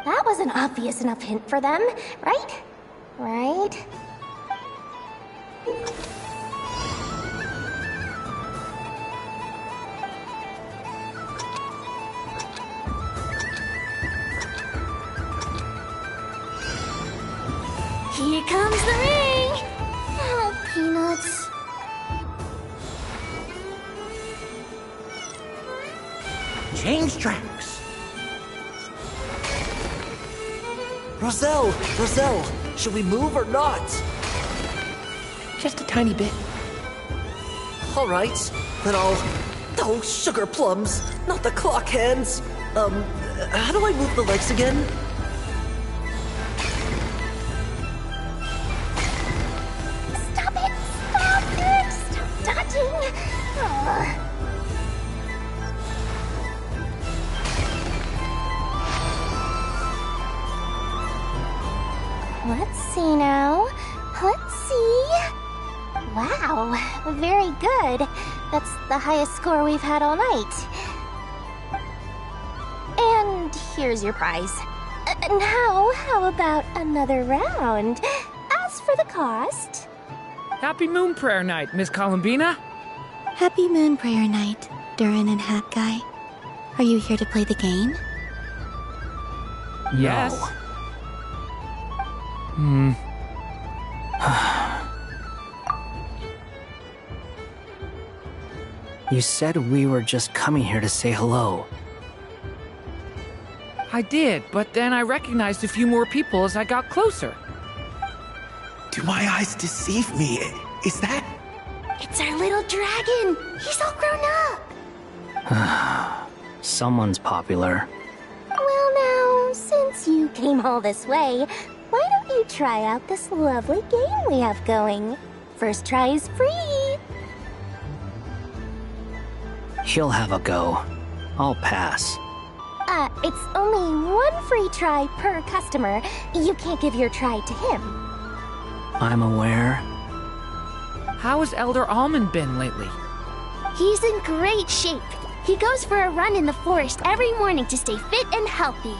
Speaker 2: That was an obvious enough hint for them, right? Right? Here comes the ring! Oh, peanuts.
Speaker 3: Change tracks. Roselle, should we move or not?
Speaker 12: Just a tiny bit.
Speaker 3: All right, then Oh, sugar plums, not the clock hands. How do I move the legs again?
Speaker 2: Stop dodging! see now. Let's see. Wow, very good. That's the highest score we've had all night. And here's your prize. Now, how about another round? As for the cost...
Speaker 1: Happy Moon Prayer Night, Miss Columbina.
Speaker 13: Happy Moon Prayer Night, Durin and Hat Guy. Are you here to play the game?
Speaker 1: Yes.
Speaker 4: You said we were just coming here to say hello.
Speaker 1: I did, but then I recognized a few more people as I got closer.
Speaker 15: Do my eyes deceive me? Is that...
Speaker 2: It's our little dragon! He's all grown up!
Speaker 4: Someone's popular.
Speaker 2: Well now, since you came all this way, why don't you try out this lovely game we have going? First try is free!
Speaker 4: He'll have a go. I'll pass.
Speaker 2: It's only one free try per customer. You can't give your try to him.
Speaker 4: I'm aware.
Speaker 1: How has Elder Almond been lately?
Speaker 2: He's in great shape. He goes for a run in the forest every morning to stay fit and healthy.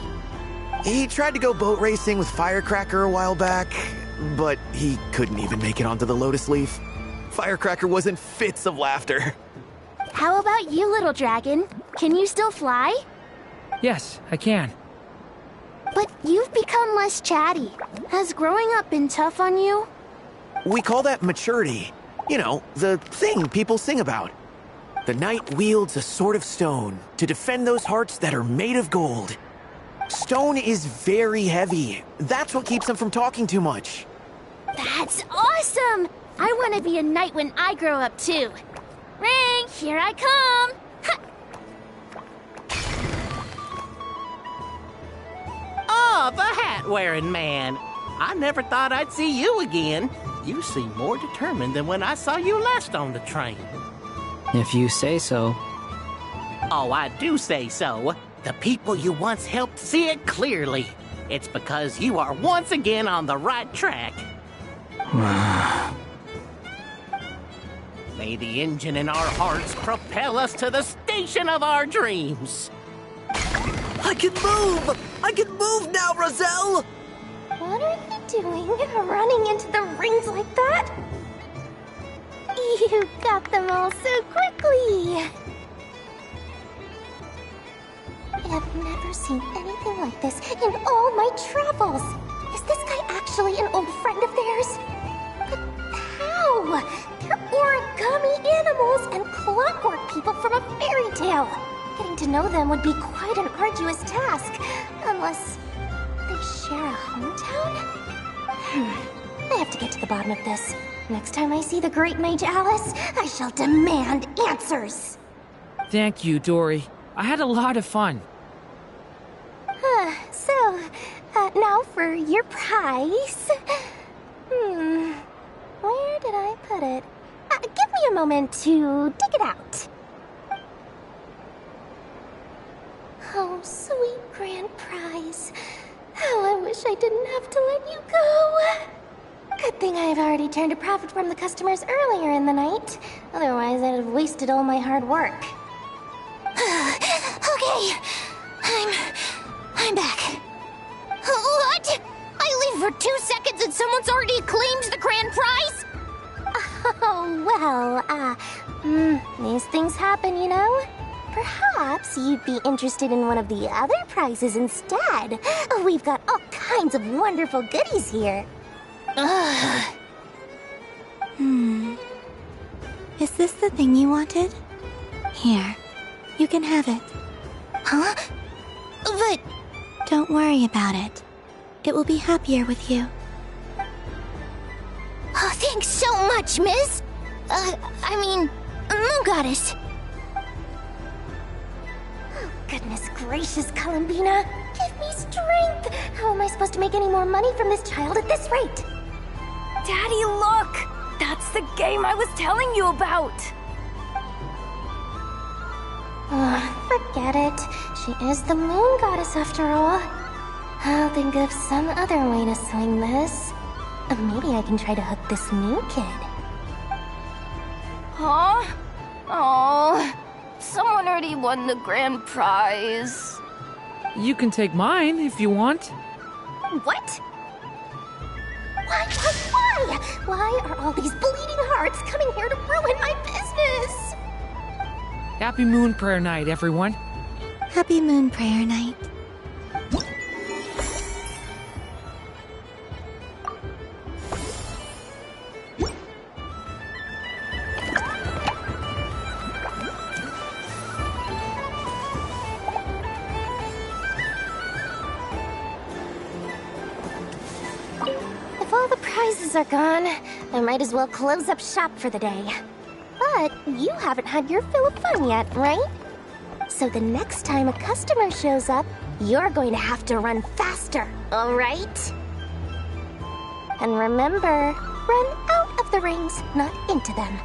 Speaker 15: He tried to go boat racing with Firecracker a while back, but he couldn't even make it onto the Lotus Leaf. Firecracker was in fits of laughter.
Speaker 2: How about you, little dragon? Can you still fly?
Speaker 1: Yes, I can.
Speaker 2: But you've become less chatty. Has growing up been tough on you?
Speaker 15: We call that maturity. You know, the thing people sing about. The knight wields a sword of stone to defend those hearts that are made of gold. Stone is very heavy. That's what keeps him from talking too much.
Speaker 2: That's awesome! I want to be a knight when I grow up too. Ring, here I come!
Speaker 16: Oh, the hat-wearing man. I never thought I'd see you again. You seem more determined than when I saw you last on the train.
Speaker 4: If you say so.
Speaker 16: Oh, I do say so. The people you once helped see it clearly. It's because you are once again on the right track. May the engine in our hearts propel us to the station of our dreams.
Speaker 3: I can move! I can move now, Roselle!
Speaker 2: What are you doing, running into the rings like that? You got them all so quickly! I have never seen anything like this in all my travels! Is this guy actually an old friend of theirs? But how? They're origami animals and clockwork people from a fairy tale! Getting to know them would be quite an arduous task, unless they share a hometown? I have to get to the bottom of this. Next time I see the Great Mage Alice, I shall demand answers!
Speaker 1: Thank you, Dory. I had a lot of fun.
Speaker 2: So, now for your prize. Where did I put it? Give me a moment to dig it out. Oh, sweet grand prize. How I wish I didn't have to let you go. Good thing I've already turned a profit from the customers earlier in the night. Otherwise, I'd have wasted all my hard work. Okay, I'm back. What? I leave for 2 seconds and someone's already claimed the grand prize? Oh, well, these things happen, you know? Perhaps you'd be interested in one of the other prizes instead. We've got all kinds of wonderful goodies here.
Speaker 13: Is this the thing you wanted? Here, you can have it.
Speaker 2: Huh? But...
Speaker 13: Don't worry about it. It will be happier with you.
Speaker 2: Oh, thanks so much, miss! Moon Goddess. Oh, goodness gracious, Columbina. Give me strength! How am I supposed to make any more money from this child at this rate?
Speaker 17: Daddy, look! That's the game I was telling you about!
Speaker 2: Forget it. She is the Moon Goddess after all. I'll think of some other way to swing this.
Speaker 17: Maybe I can try to hook this new kid. Huh? Oh, someone already won the grand prize.
Speaker 1: You can take mine if you want.
Speaker 17: What? Why? Why are all these bleeding hearts coming here to ruin my business?
Speaker 1: Happy Moon Prayer Night, everyone.
Speaker 13: Happy Moon Prayer Night.
Speaker 17: If all the prizes are gone, I might as well close up shop for the day. But you haven't had your fill of fun yet, right? So the next time a customer shows up, you're going to have to run faster, alright? And remember, run out of the rings, not into them.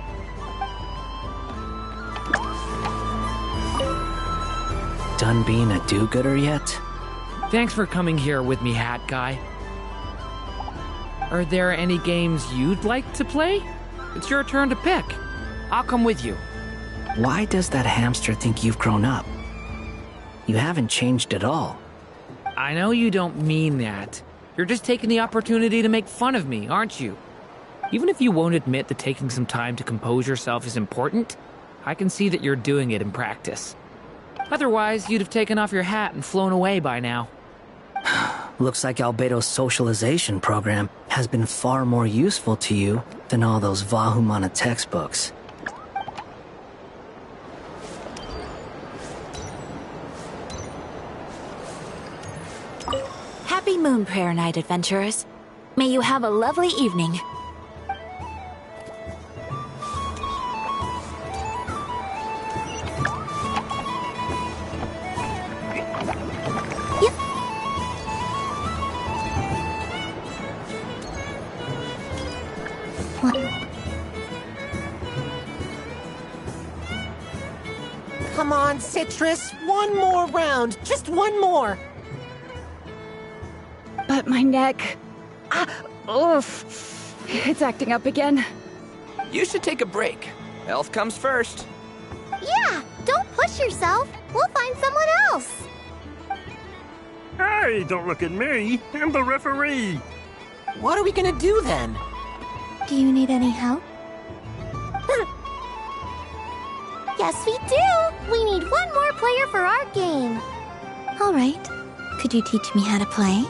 Speaker 4: Done being a do-gooder yet?
Speaker 1: Thanks for coming here with me, Hat Guy. Are there any games you'd like to play? It's your turn to pick. I'll come with you.
Speaker 4: Why does that hamster think you've grown up? You haven't changed at all.
Speaker 1: I know you don't mean that. You're just taking the opportunity to make fun of me, aren't you? Even if you won't admit that taking some time to compose yourself is important, I can see that you're doing it in practice. Otherwise, you'd have taken off your hat and flown away by now.
Speaker 4: Looks like Albedo's socialization program has been far more useful to you than all those Vahumana textbooks.
Speaker 9: Happy Moon Prayer Night, adventurers. May you have a lovely evening.
Speaker 3: Come on, Citrus. One more round. Just one more.
Speaker 14: But my neck... oof. It's acting up again.
Speaker 18: You should take a break. Health comes first.
Speaker 2: Yeah, don't push yourself. We'll find someone else.
Speaker 5: Hey, don't look at me. I'm the referee.
Speaker 3: What are we gonna do then?
Speaker 13: Do you need any help?
Speaker 2: Yes, we do. We need one more player for our game.
Speaker 13: All right. Could you teach me how to play?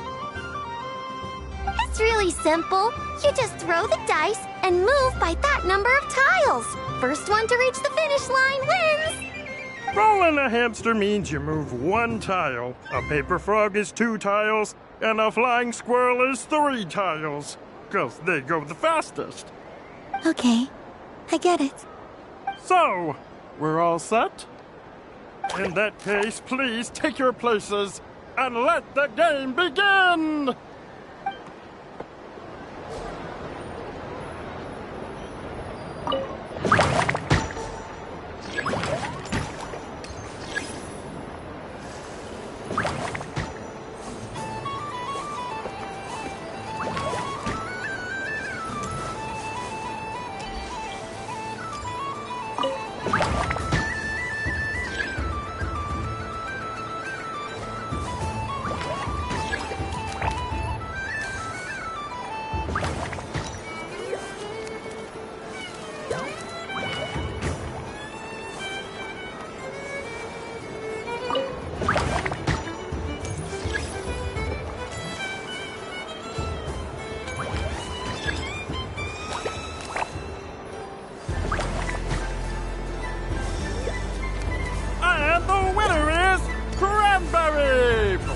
Speaker 2: It's really simple. You just throw the dice and move by that number of tiles. First one to reach the finish line wins.
Speaker 5: Rolling a hamster means you move one tile. A paper frog is 2 tiles, and a flying squirrel is 3 tiles. 'Cause they go the fastest.
Speaker 13: Okay. I get it.
Speaker 5: So, we're all set? In that case, please take your places and let the game begin!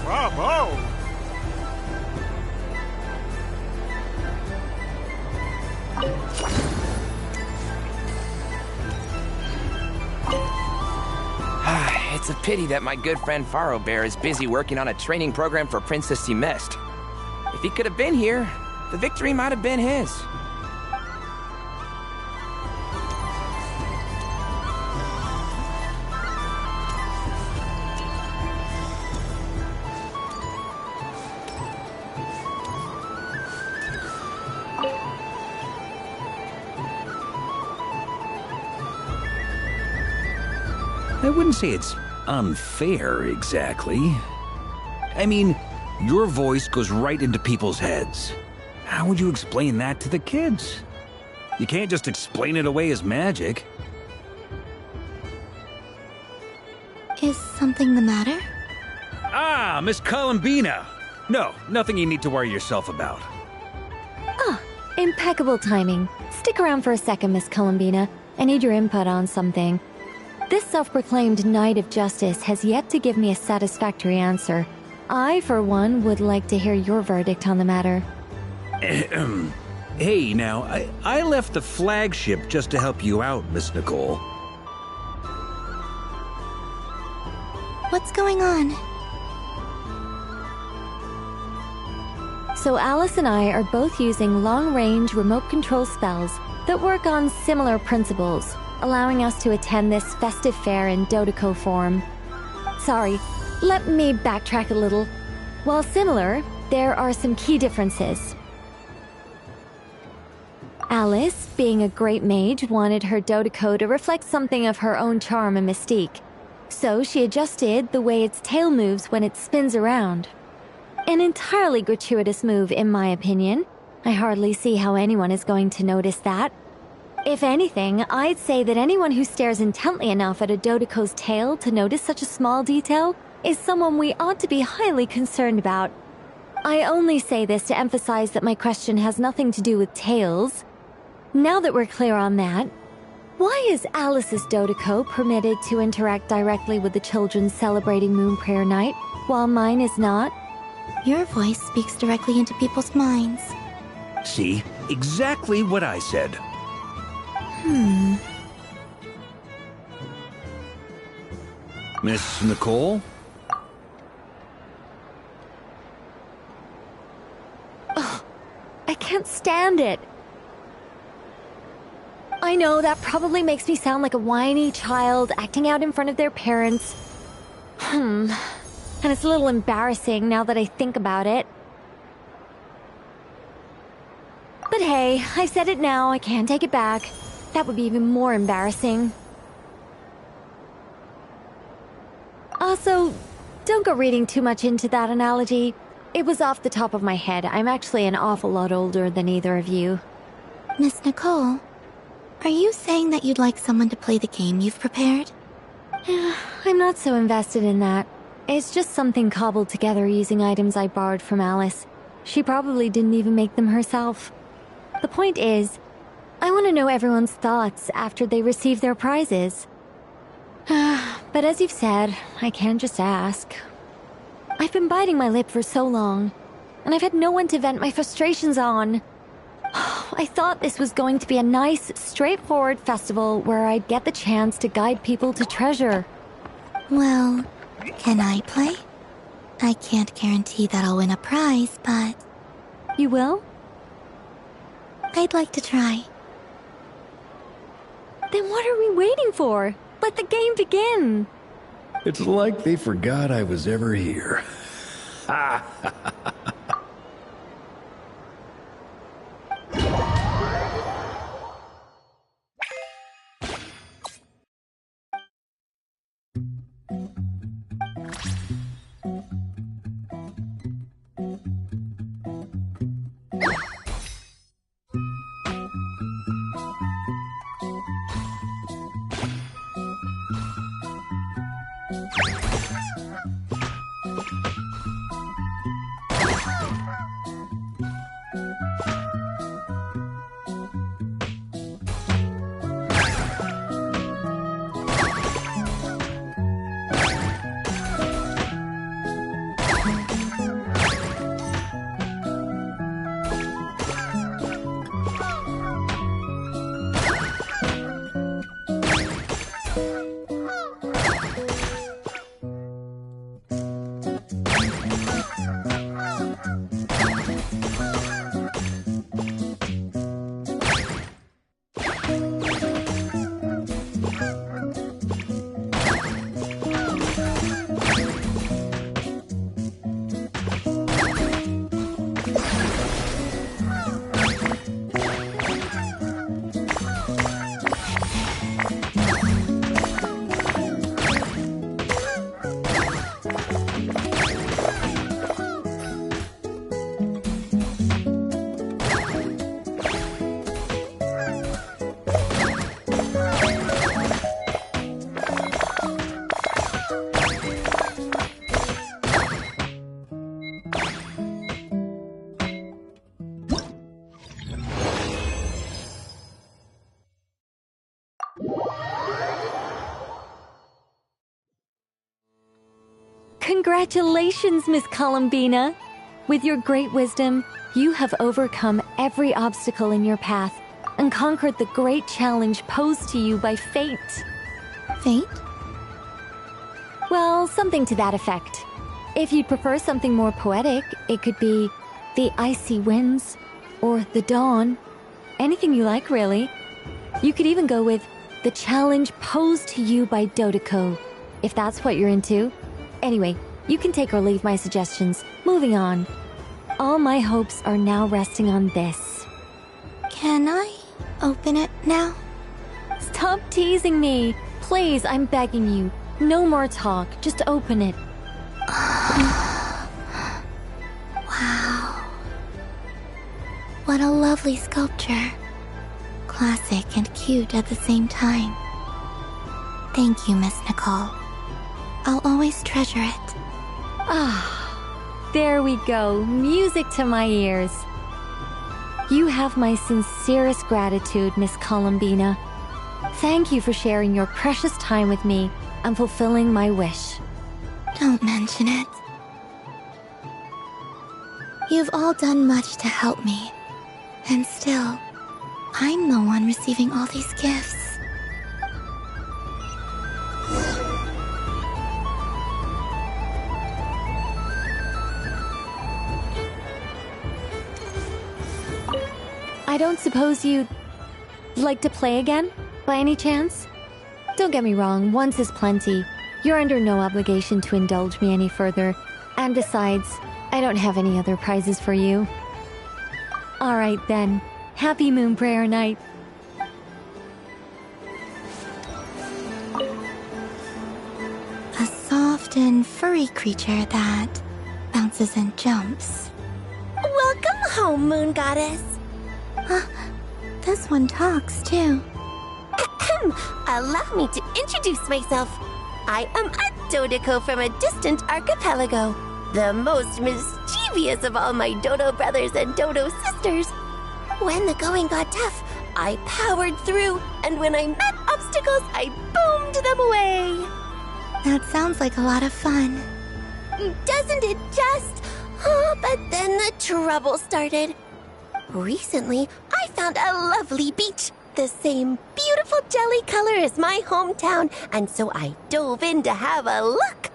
Speaker 5: Bravo!
Speaker 18: It's a pity that my good friend Faro Bear is busy working on a training program for Princess Semest. If he could have been here, the victory might have been his.
Speaker 19: I wouldn't say it's unfair exactly. I mean, your voice goes right into people's heads. How would you explain that to the kids? You can't just explain it away as magic.
Speaker 13: Is something the matter?
Speaker 19: Ah, Miss Columbina! No, nothing you need to worry yourself about.
Speaker 9: Ah, impeccable timing. Stick around for a second, Miss Columbina. I need your input on something. This self-proclaimed Knight of Justice has yet to give me a satisfactory answer. I, for one, would like to hear your verdict on the matter.
Speaker 19: Hey, now, I left the flagship just to help you out, Miss Nicole.
Speaker 13: What's going on?
Speaker 9: So Alice and I are both using long-range remote control spells that work on similar principles, allowing us to attend this festive fair in Dodeco form. Sorry, let me backtrack a little. While similar, there are some key differences. Alice, being a great mage, wanted her Dodeco to reflect something of her own charm and mystique. So she adjusted the way its tail moves when it spins around. An entirely gratuitous move, in my opinion. I hardly see how anyone is going to notice that. If anything, I'd say that anyone who stares intently enough at a Dodeco's tail to notice such a small detail is someone we ought to be highly concerned about. I only say this to emphasize that my question has nothing to do with tails. Now that we're clear on that, why is Alice's Dodeco permitted to interact directly with the children celebrating Moon Prayer Night, while mine is not?
Speaker 13: Your voice speaks directly into people's minds.
Speaker 19: See? Exactly what I said. Miss Nicole?
Speaker 9: Ugh, I can't stand it. I know that probably makes me sound like a whiny child acting out in front of their parents. And it's a little embarrassing now that I think about it. But hey, I said it now, I can't take it back. That would be even more embarrassing. Also, don't go reading too much into that analogy. It was off the top of my head. I'm actually an awful lot older than either of you.
Speaker 13: Miss Nicole, are you saying that you'd like someone to play the game you've prepared?
Speaker 9: I'm not so invested in that. It's just something cobbled together using items I borrowed from Alice. She probably didn't even make them herself. The point is, I want to know everyone's thoughts after they receive their prizes. But as you've said, I can't just ask. I've been biting my lip for so long, and I've had no one to vent my frustrations on. I thought this was going to be a nice, straightforward festival where I'd get the chance to guide people to treasure.
Speaker 13: Well, can I play? I can't guarantee that I'll win a prize, but...
Speaker 9: You will?
Speaker 13: I'd like to try.
Speaker 9: Then what are we waiting for? Let the game begin!
Speaker 20: It's like they forgot I was ever here.
Speaker 9: Congratulations, Miss Columbina! With your great wisdom, you have overcome every obstacle in your path and conquered the great challenge posed to you by fate.
Speaker 13: Fate?
Speaker 9: Well, something to that effect. If you'd prefer something more poetic, it could be the icy winds or the dawn. Anything you like, really. You could even go with the challenge posed to you by Dodeko, if that's what you're into. Anyway, you can take or leave my suggestions. Moving on. All my hopes are now resting on this.
Speaker 13: Can I open it now?
Speaker 9: Stop teasing me. Please, I'm begging you. No more talk. Just open it.
Speaker 13: Wow. What a lovely sculpture. Classic and cute at the same time. Thank you, Miss Nicole. I'll always treasure it.
Speaker 9: There we go. Music to my ears. You have my sincerest gratitude, Miss Columbina. Thank you for sharing your precious time with me and fulfilling my wish.
Speaker 13: Don't mention it. You've all done much to help me. And still, I'm the one receiving all these gifts.
Speaker 9: I don't suppose you'd like to play again, by any chance? Don't get me wrong, once is plenty. You're under no obligation to indulge me any further. And besides, I don't have any other prizes for you. Alright then, happy Moon Prayer Night.
Speaker 13: A soft and furry creature that bounces and jumps.
Speaker 17: Welcome home, Moon Goddess.
Speaker 13: This one talks, too.
Speaker 17: Allow me to introduce myself. I am a Dodeko from a distant archipelago, the most mischievous of all my Dodo brothers and Dodo sisters. When the going got tough, I powered through, and when I met obstacles, I boomed them away.
Speaker 13: That sounds like a lot of fun.
Speaker 17: Doesn't it just? Oh, but then the trouble started. Recently, I found a lovely beach, the same beautiful jelly color as my hometown, and so I dove in to have a look.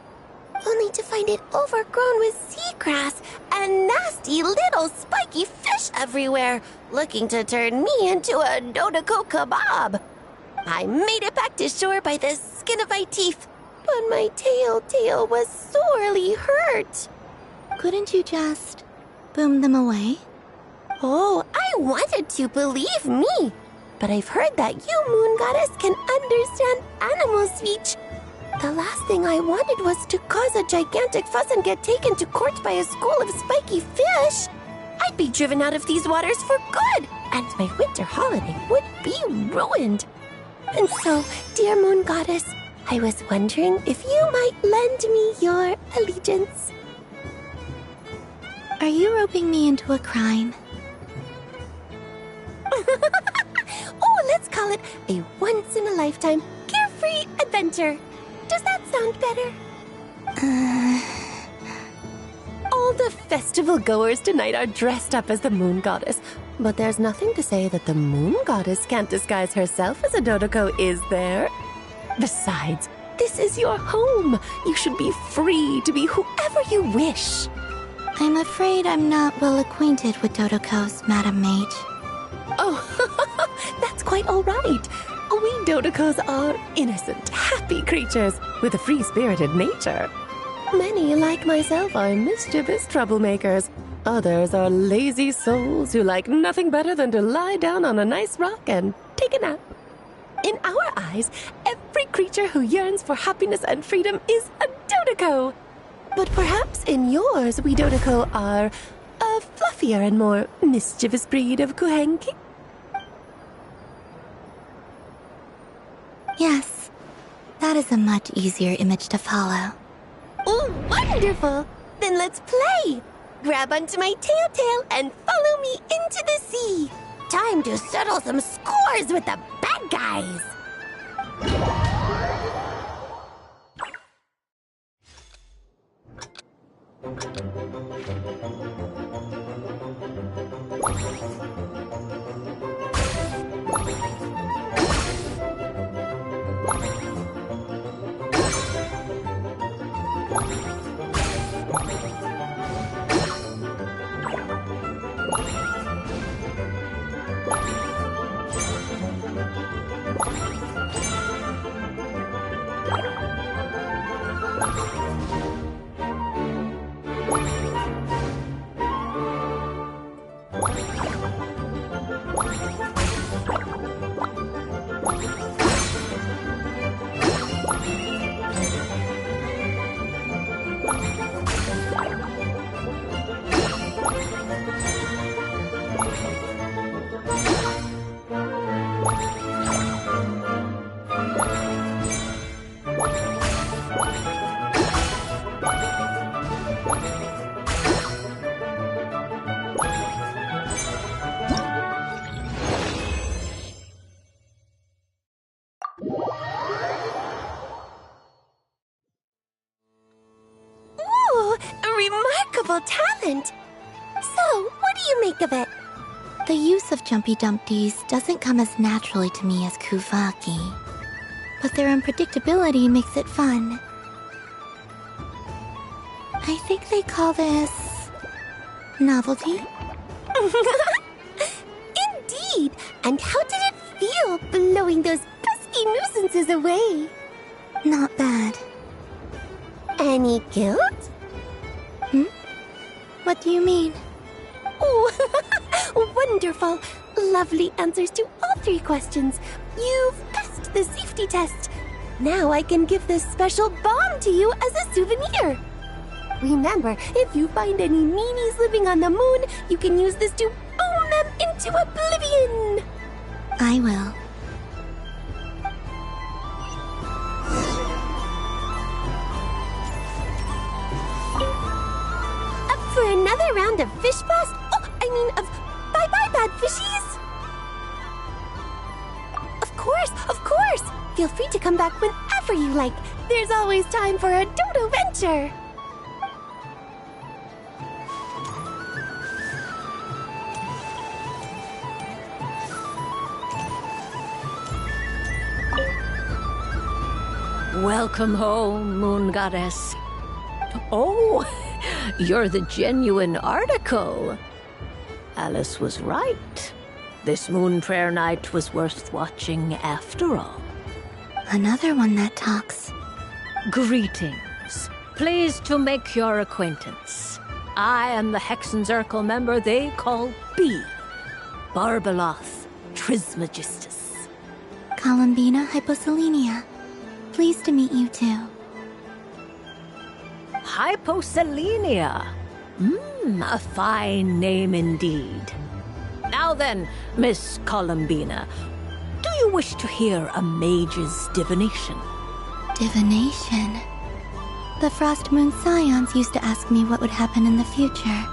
Speaker 17: Only to find it overgrown with seagrass and nasty little spiky fish everywhere, looking to turn me into a Dodeko kebab. I made it back to shore by the skin of my teeth, but my tail was sorely hurt.
Speaker 13: Couldn't you just boom them away?
Speaker 17: Oh, I wanted to, believe me. But I've heard that you, Moon Goddess, can understand animal speech. The last thing I wanted was to cause a gigantic fuss and get taken to court by a school of spiky fish. I'd be driven out of these waters for good, and my winter holiday would be ruined. And so, dear Moon Goddess, I was wondering if you might lend me your allegiance.
Speaker 13: Are you roping me into a crime?
Speaker 17: Oh, let's call it a once-in-a-lifetime carefree adventure. Does that sound better? All the festival goers tonight are dressed up as the Moon Goddess, but there's nothing to say that the Moon Goddess can't disguise herself as a Dodeko, is there? Besides, this is your home. You should be free to be whoever you wish.
Speaker 13: I'm afraid I'm not well acquainted with Dodekos, Madam Mage.
Speaker 17: Oh, that's quite all right. We Dodekos are innocent, happy creatures with a free-spirited nature. Many, like myself, are mischievous troublemakers. Others are lazy souls who like nothing better than to lie down on a nice rock and take a nap. In our eyes, every creature who yearns for happiness and freedom is a Dodeko. But perhaps in yours, we Dodeko are a fluffier and more mischievous breed of Kuhenki.
Speaker 13: Yes, that is a much easier image to follow.
Speaker 17: Oh, wonderful! Then let's play! Grab onto my tail and follow me into the sea! Time to settle some scores with the bad guys! Talent! So, what do you make of it?
Speaker 13: The use of Jumpy Dumpties doesn't come as naturally to me as Kuvaki, but their unpredictability makes it fun. I think they call this... novelty?
Speaker 17: Indeed! And how did it feel blowing those pesky nuisances away?
Speaker 13: Not bad.
Speaker 17: Any guilt?
Speaker 13: What do you mean?
Speaker 17: Oh, wonderful! Lovely answers to all 3 questions. You've passed the safety test. Now I can give this special bomb to you as a souvenir. Remember, if you find any meanies living on the moon, you can use this to boom them into oblivion.
Speaker 13: I will.
Speaker 17: For another round of fish blast? Of bye-bye bad fishies? Of course! Feel free to come back whenever you like. There's always time for a dodo venture.
Speaker 10: Welcome home, Moon Goddess. Oh, you're the genuine article. Alice was right. This moon prayer night was worth watching after all.
Speaker 13: Another one that talks.
Speaker 10: Greetings. Pleased to make your acquaintance. I am the Hexenzirkel member they call B. Barbeloth Trismegistus.
Speaker 13: Columbina Hyposelenia. Pleased to meet you too.
Speaker 10: Hyposelenia. A fine name indeed. Now then, Miss Columbina, do you wish to hear a mage's divination?
Speaker 13: Divination? The Frost Moon Scions used to ask me what would happen in the future.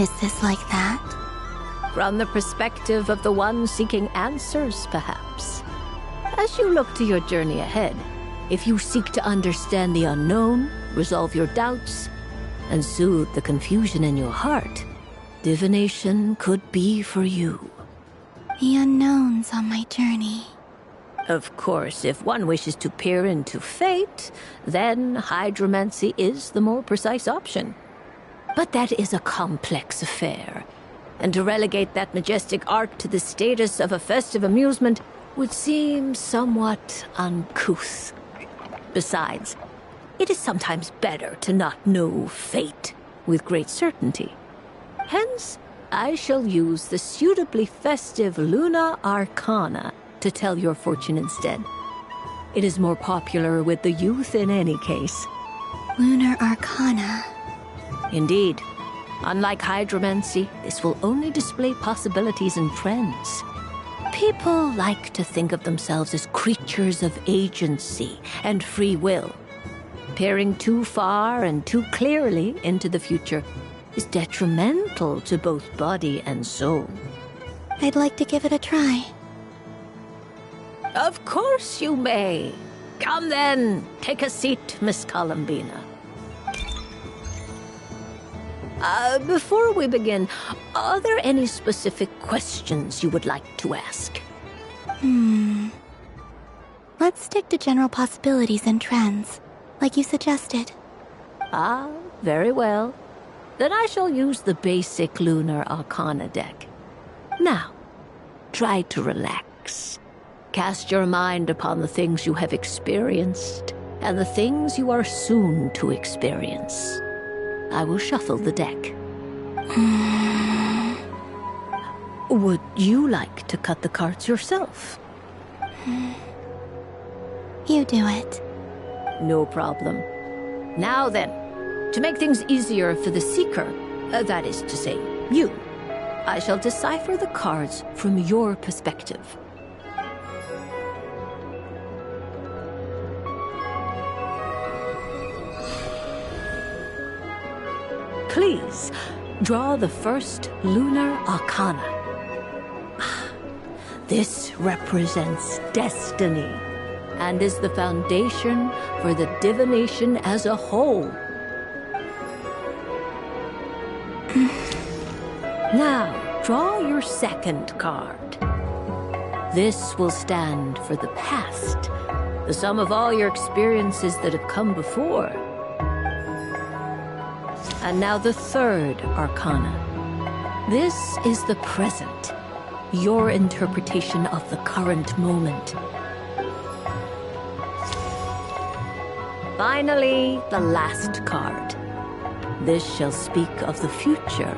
Speaker 13: Is this like that?
Speaker 10: From the perspective of the one seeking answers, perhaps. As you look to your journey ahead, if you seek to understand the unknown, resolve your doubts, and soothe the confusion in your heart, divination could be for you.
Speaker 13: The unknowns on my journey.
Speaker 10: Of course, if one wishes to peer into fate, then hydromancy is the more precise option. But that is a complex affair, and to relegate that majestic art to the status of a festive amusement would seem somewhat uncouth. Besides, it is sometimes better to not know fate with great certainty. Hence, I shall use the suitably festive Luna Arcana to tell your fortune instead. It is more popular with the youth in any case.
Speaker 13: Lunar Arcana.
Speaker 10: Indeed. Unlike hydromancy, this will only display possibilities and trends. People like to think of themselves as creatures of agency and free will. Peering too far and too clearly into the future is detrimental to both body and soul.
Speaker 13: I'd like to give it a try.
Speaker 10: Of course you may. Come then, take a seat, Miss Columbina. Before we begin, are there any specific questions you would like to ask?
Speaker 13: Let's stick to general possibilities and trends, like you suggested.
Speaker 10: Very well. Then I shall use the basic Lunar Arcana deck. Now, try to relax. Cast your mind upon the things you have experienced and the things you are soon to experience. I will shuffle the deck. Would you like to cut the cards yourself?
Speaker 13: You do it.
Speaker 10: No problem. Now then, to make things easier for the seeker, that is to say, you, I shall decipher the cards from your perspective. Please, draw the first Lunar Arcana. This represents destiny and is the foundation for the divination as a whole. Now, draw your second card. This will stand for the past, the sum of all your experiences that have come before. And now the third Arcana. This is the present, your interpretation of the current moment. Finally, the last card. This shall speak of the future,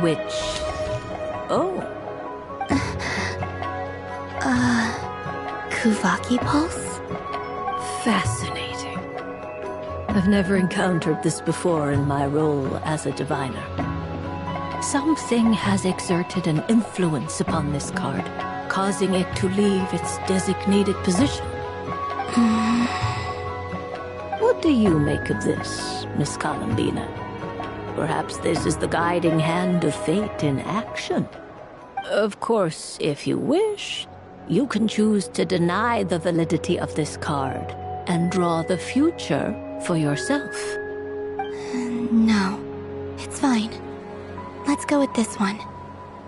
Speaker 10: which... Oh.
Speaker 13: Kuvaki Pulse?
Speaker 10: Fascinating. I've never encountered this before in my role as a diviner. Something has exerted an influence upon this card, causing it to leave its designated position. What do you make of this, Miss Columbina? Perhaps this is the guiding hand of fate in action. Of course, if you wish, you can choose to deny the validity of this card and draw the future for yourself.
Speaker 13: No, it's fine. Let's go with this one.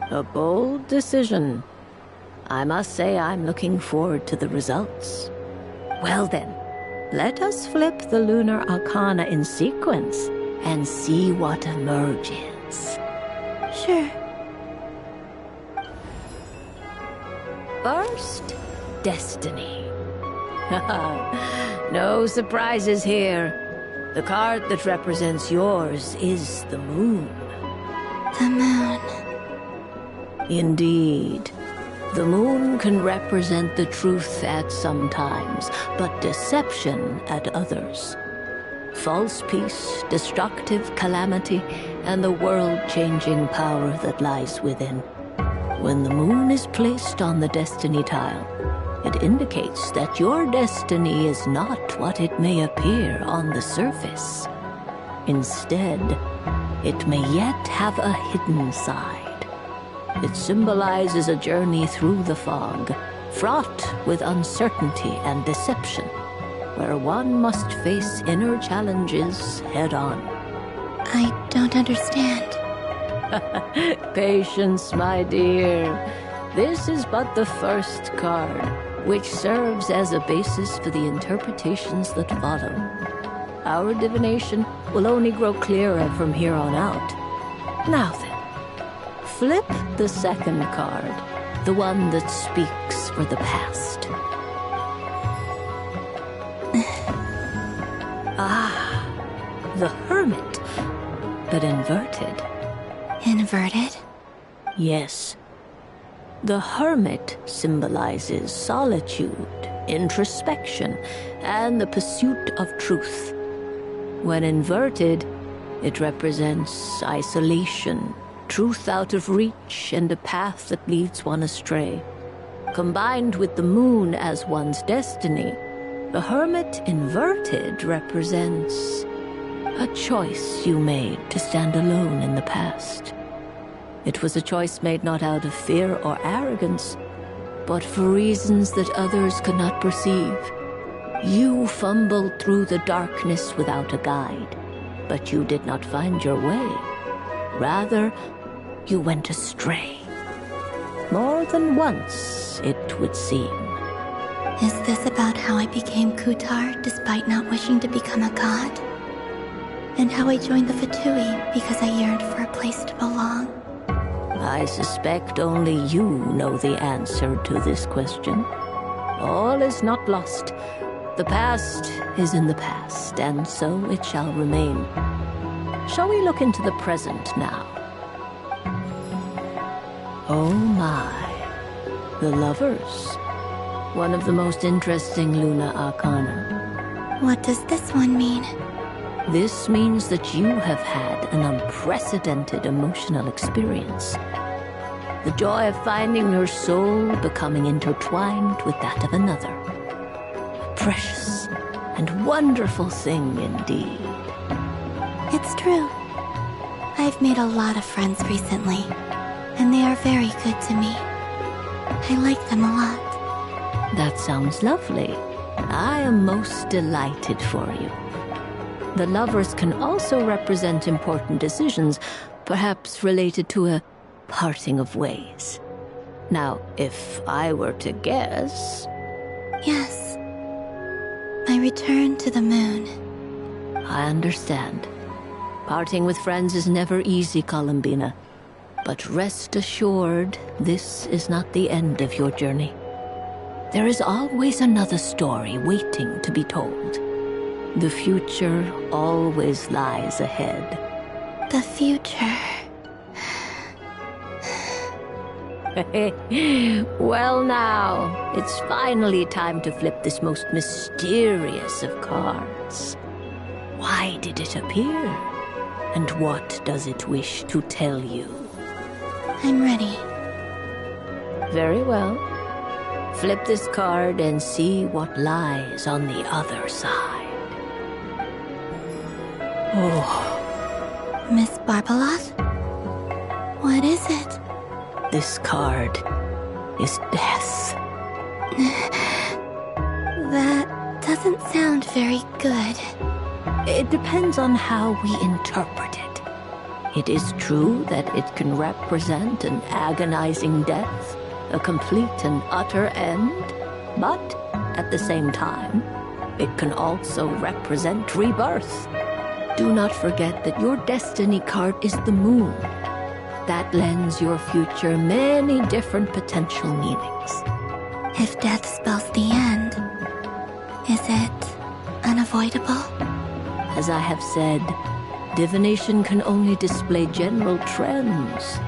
Speaker 10: A bold decision. I must say I'm looking forward to the results. Well then, let us flip the Lunar Arcana in sequence and see what emerges.
Speaker 13: Sure.
Speaker 10: First, Destiny. No surprises here. The card that represents yours is the moon.
Speaker 13: The moon.
Speaker 10: Indeed. The moon can represent the truth at some times, but deception at others. False peace, destructive calamity, and the world-changing power that lies within. When the moon is placed on the destiny tile, it indicates that your destiny is not what it may appear on the surface. Instead, it may yet have a hidden side. It symbolizes a journey through the fog, fraught with uncertainty and deception, where one must face inner challenges head-on.
Speaker 13: I don't understand.
Speaker 10: Patience, my dear. This is but the first card, which serves as a basis for the interpretations that follow. Our divination will only grow clearer from here on out. Now then, flip the second card, the one that speaks for the past. The Hermit, but inverted.
Speaker 13: Inverted?
Speaker 10: Yes. The Hermit symbolizes solitude, introspection, and the pursuit of truth. When inverted, it represents isolation, truth out of reach, and a path that leads one astray. Combined with the moon as one's destiny, the Hermit inverted represents a choice you made to stand alone in the past. It was a choice made not out of fear or arrogance, but for reasons that others could not perceive. You fumbled through the darkness without a guide, but you did not find your way. Rather, you went astray. More than once, it would seem.
Speaker 13: Is this about how I became Kutar despite not wishing to become a god? And how I joined the Fatui because I yearned for a place to belong?
Speaker 10: I suspect only you know the answer to this question. All is not lost. The past is in the past, and so it shall remain. Shall we look into the present now? Oh my. The lovers. One of the most interesting Luna Arcana.
Speaker 13: What does this one mean?
Speaker 10: This means that you have had an unprecedented emotional experience. The joy of finding your soul becoming intertwined with that of another. A precious and wonderful thing indeed.
Speaker 13: It's true. I've made a lot of friends recently, and they are very good to me. I like them a lot.
Speaker 10: That sounds lovely. I am most delighted for you. The lovers can also represent important decisions, perhaps related to a parting of ways. Now, if I were to guess...
Speaker 13: Yes. My return to the moon.
Speaker 10: I understand. Parting with friends is never easy, Columbina. But rest assured, this is not the end of your journey. There is always another story waiting to be told. The future always lies ahead.
Speaker 13: The future.
Speaker 10: Well now, it's finally time to flip this most mysterious of cards. Why did it appear? And what does it wish to tell you?
Speaker 13: I'm ready.
Speaker 10: Very well. Flip this card and see what lies on the other side.
Speaker 13: Oh. Miss Barbaroth? What is it?
Speaker 10: This card is death.
Speaker 13: That doesn't sound very good.
Speaker 10: It depends on how we interpret it. It is true that it can represent an agonizing death, a complete and utter end, but at the same time, it can also represent rebirth. Do not forget that your destiny card is the moon. That lends your future many different potential meanings.
Speaker 13: If death spells the end, is it unavoidable?
Speaker 10: As I have said, divination can only display general trends.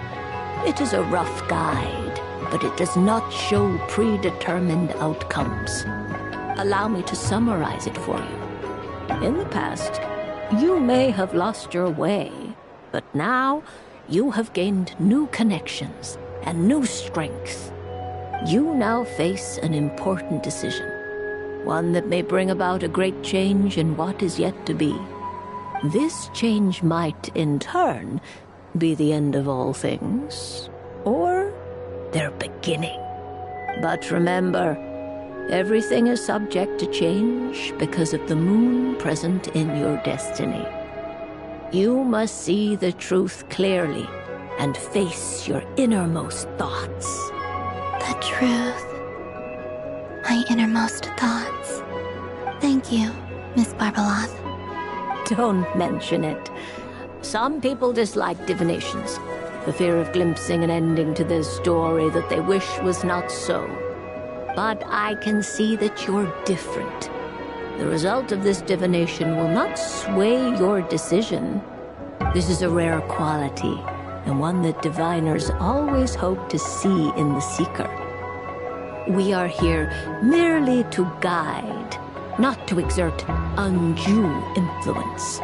Speaker 10: It is a rough guide, but it does not show predetermined outcomes. Allow me to summarize it for you. In the past, you may have lost your way, but now you have gained new connections and new strength. You now face an important decision, one that may bring about a great change in what is yet to be. This change might, in turn, be the end of all things, or their beginning. But remember, everything is subject to change because of the moon present in your destiny. You must see the truth clearly and face your innermost thoughts.
Speaker 13: The truth. My innermost thoughts. Thank you, Miss Barbaroth.
Speaker 10: Don't mention it. Some people dislike divinations, the fear of glimpsing an ending to their story that they wish was not so. But I can see that you're different. The result of this divination will not sway your decision. This is a rare quality, and one that diviners always hope to see in the seeker. We are here merely to guide, not to exert undue influence.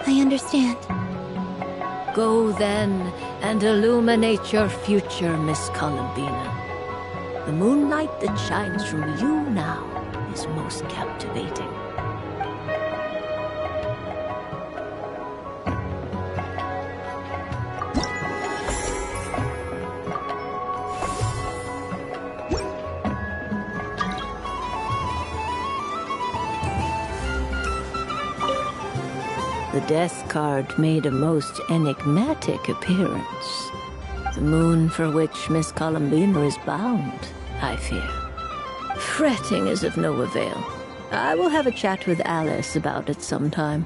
Speaker 13: I understand.
Speaker 10: Go then and illuminate your future, Miss Columbina. The moonlight that shines from you now is most captivating. The death card made a most enigmatic appearance. The moon for which Miss Columbina is bound, I fear. Fretting is of no avail. I will have a chat with Alice about it sometime.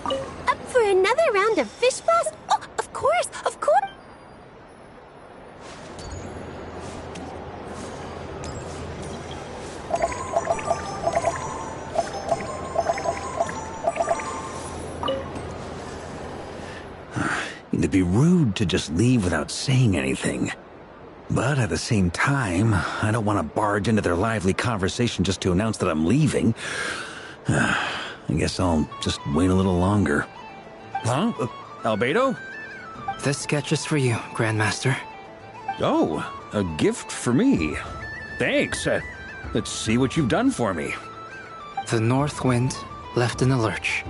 Speaker 17: Up for another round of fish blast? Oh, of course, of course!
Speaker 19: It'd be rude to just leave without saying anything. But at the same time, I don't want to barge into their lively conversation just to announce that I'm leaving. I guess I'll just wait a little longer. Huh? Albedo?
Speaker 21: This sketch is for you, Grandmaster.
Speaker 19: Oh, a gift for me. Thanks. Let's see what you've done for me.
Speaker 21: The North Wind left in the lurch.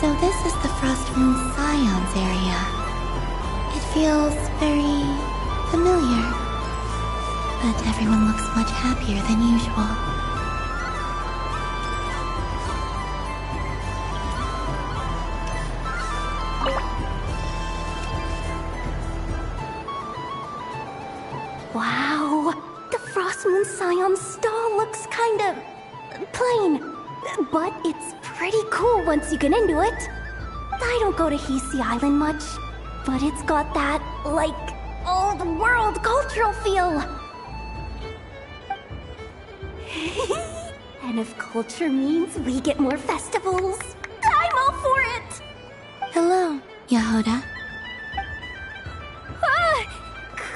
Speaker 13: So this is the Frost Moon Scions area. It feels very familiar. But everyone looks much happier than usual.
Speaker 17: Wow! The Frost Moon Scion stall looks kinda plain. But it's pretty cool once you get into it. I don't go to Hisi Island much, but it's got that, like, old world cultural feel. And if culture means we get more festivals, I'm all for it!
Speaker 13: Hello, Yahoda.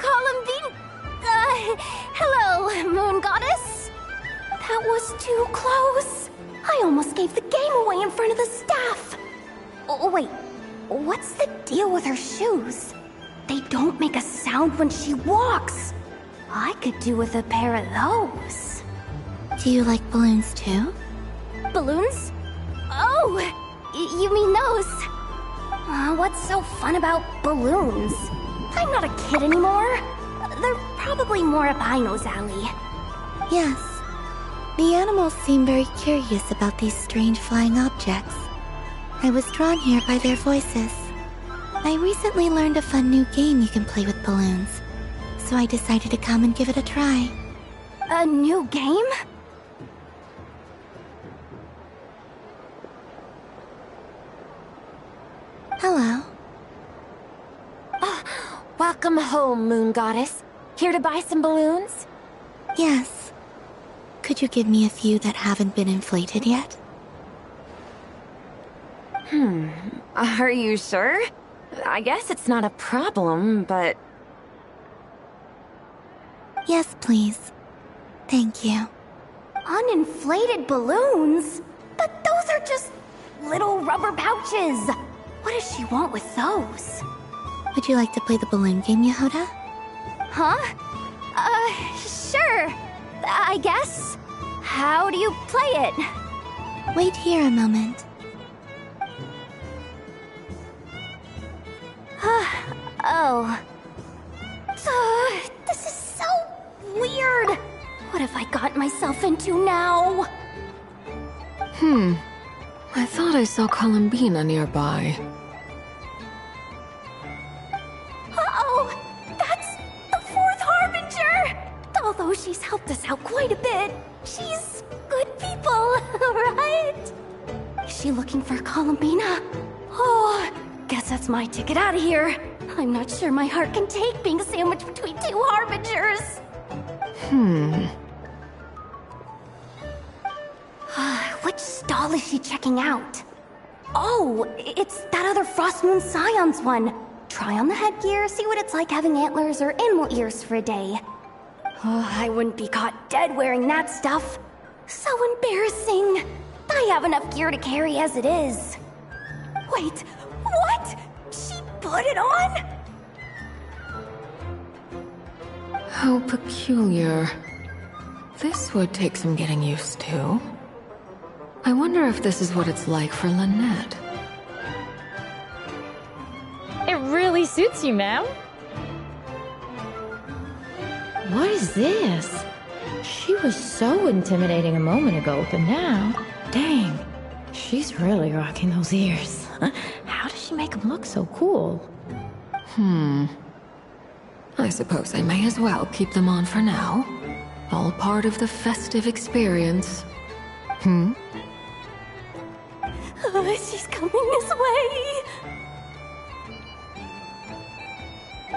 Speaker 17: Columbine... hello, Moon Goddess. That was too close. I almost gave the game away in front of the staff. Oh, wait. What's the deal with her shoes? They don't make a sound when she walks. I could do with a pair of those.
Speaker 13: Do you like balloons too?
Speaker 17: Balloons? Oh, you mean those? What's so fun about balloons? I'm not a kid anymore. They're probably more up Aino's alley.
Speaker 13: Yes. The animals seem very curious about these strange flying objects. I was drawn here by their voices. I recently learned a fun new game you can play with balloons, so I decided to come and give it a try.
Speaker 17: A new game?
Speaker 13: Hello.
Speaker 22: Welcome home, Moon Goddess. Here to buy some balloons?
Speaker 13: Yes. Could you give me a few that haven't been inflated yet?
Speaker 22: Are you sure? I guess it's not a problem, but...
Speaker 13: Yes, please. Thank you.
Speaker 17: Uninflated balloons? But those are just little rubber pouches. What does she want with those?
Speaker 13: Would you like to play the balloon game, Yahoda?
Speaker 17: Huh? Sure. I guess. How do you play it?
Speaker 13: Wait here a moment.
Speaker 17: Oh. This is so weird. What have I got myself into now?
Speaker 8: I thought I saw Columbina nearby.
Speaker 17: Uh-oh! That's the fourth Harbinger! Although she's helped us out quite a bit, she's good people, right? Is she looking for Columbina? Oh, guess that's my ticket out of here. I'm not sure my heart can take being sandwiched between two Harbingers. Which stall is she checking out? Oh, it's that other Frost Moon Scions one. try on the headgear, see what it's like having antlers or animal ears for a day. Oh, I wouldn't be caught dead wearing that stuff. So embarrassing. I have enough gear to carry as it is. Wait, what? She put it on?
Speaker 22: How peculiar. This would take some getting used to. I wonder if this is what it's like for Lynette.
Speaker 6: It really suits you, ma'am. What is this? She was so intimidating a moment ago, but now, dang, she's really rocking those ears. How does she make them look so cool?
Speaker 22: I suppose I may as well keep them on for now. All part of the festive experience.
Speaker 17: She's coming this way.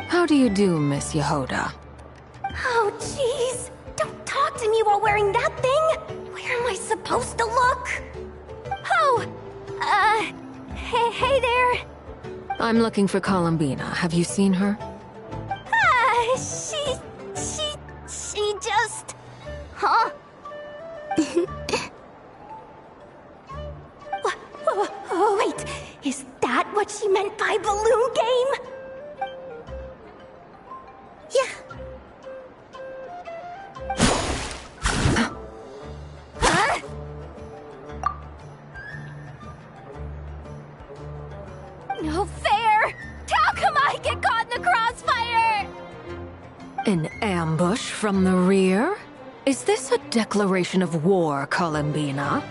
Speaker 22: How do you do, Miss Yehoda?
Speaker 17: Oh, jeez. Don't talk to me while wearing that thing. Where am I supposed to look? Oh, hey there.
Speaker 22: I'm looking for Columbina. Have you seen her?
Speaker 17: She just... Huh? Wait, is that what she meant by balloon game? Yeah. Huh? No fair! How come I get caught in the crossfire?
Speaker 22: An ambush from the rear? Is this a declaration of war, Columbina?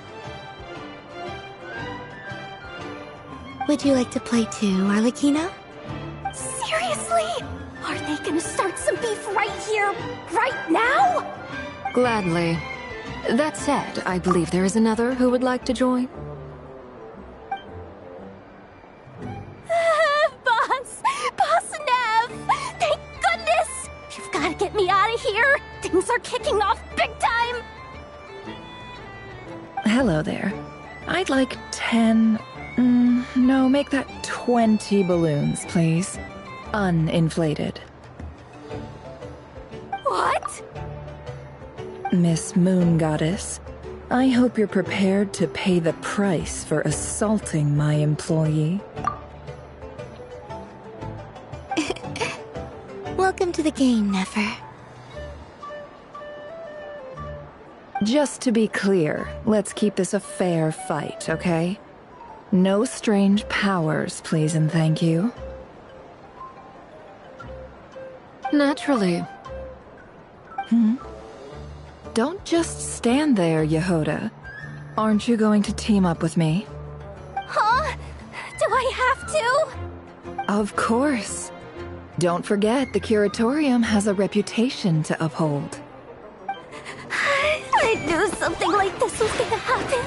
Speaker 13: Would you like to play too, Arlecchino?
Speaker 17: Seriously? Are they gonna start some beef right here, right now?
Speaker 22: Gladly. That said, I believe there is another who would like to join.
Speaker 17: Boss Nev! Thank goodness! You've gotta get me out of here! Things are kicking off big time!
Speaker 11: Hello there. I'd like 10... no, make that 20 balloons, please. Uninflated.
Speaker 17: What?
Speaker 11: Miss Moon Goddess, I hope you're prepared to pay the price for assaulting my employee.
Speaker 13: Welcome to the game, Nefer.
Speaker 11: Just to be clear, let's keep this a fair fight, okay? No strange powers, please and thank you.
Speaker 22: Naturally.
Speaker 11: Don't just stand there, Yehoda. Aren't you going to team up with me?
Speaker 17: Huh? Do I have to?
Speaker 11: Of course. Don't forget, the Curatorium has a reputation to uphold.
Speaker 17: I knew something like this was gonna happen.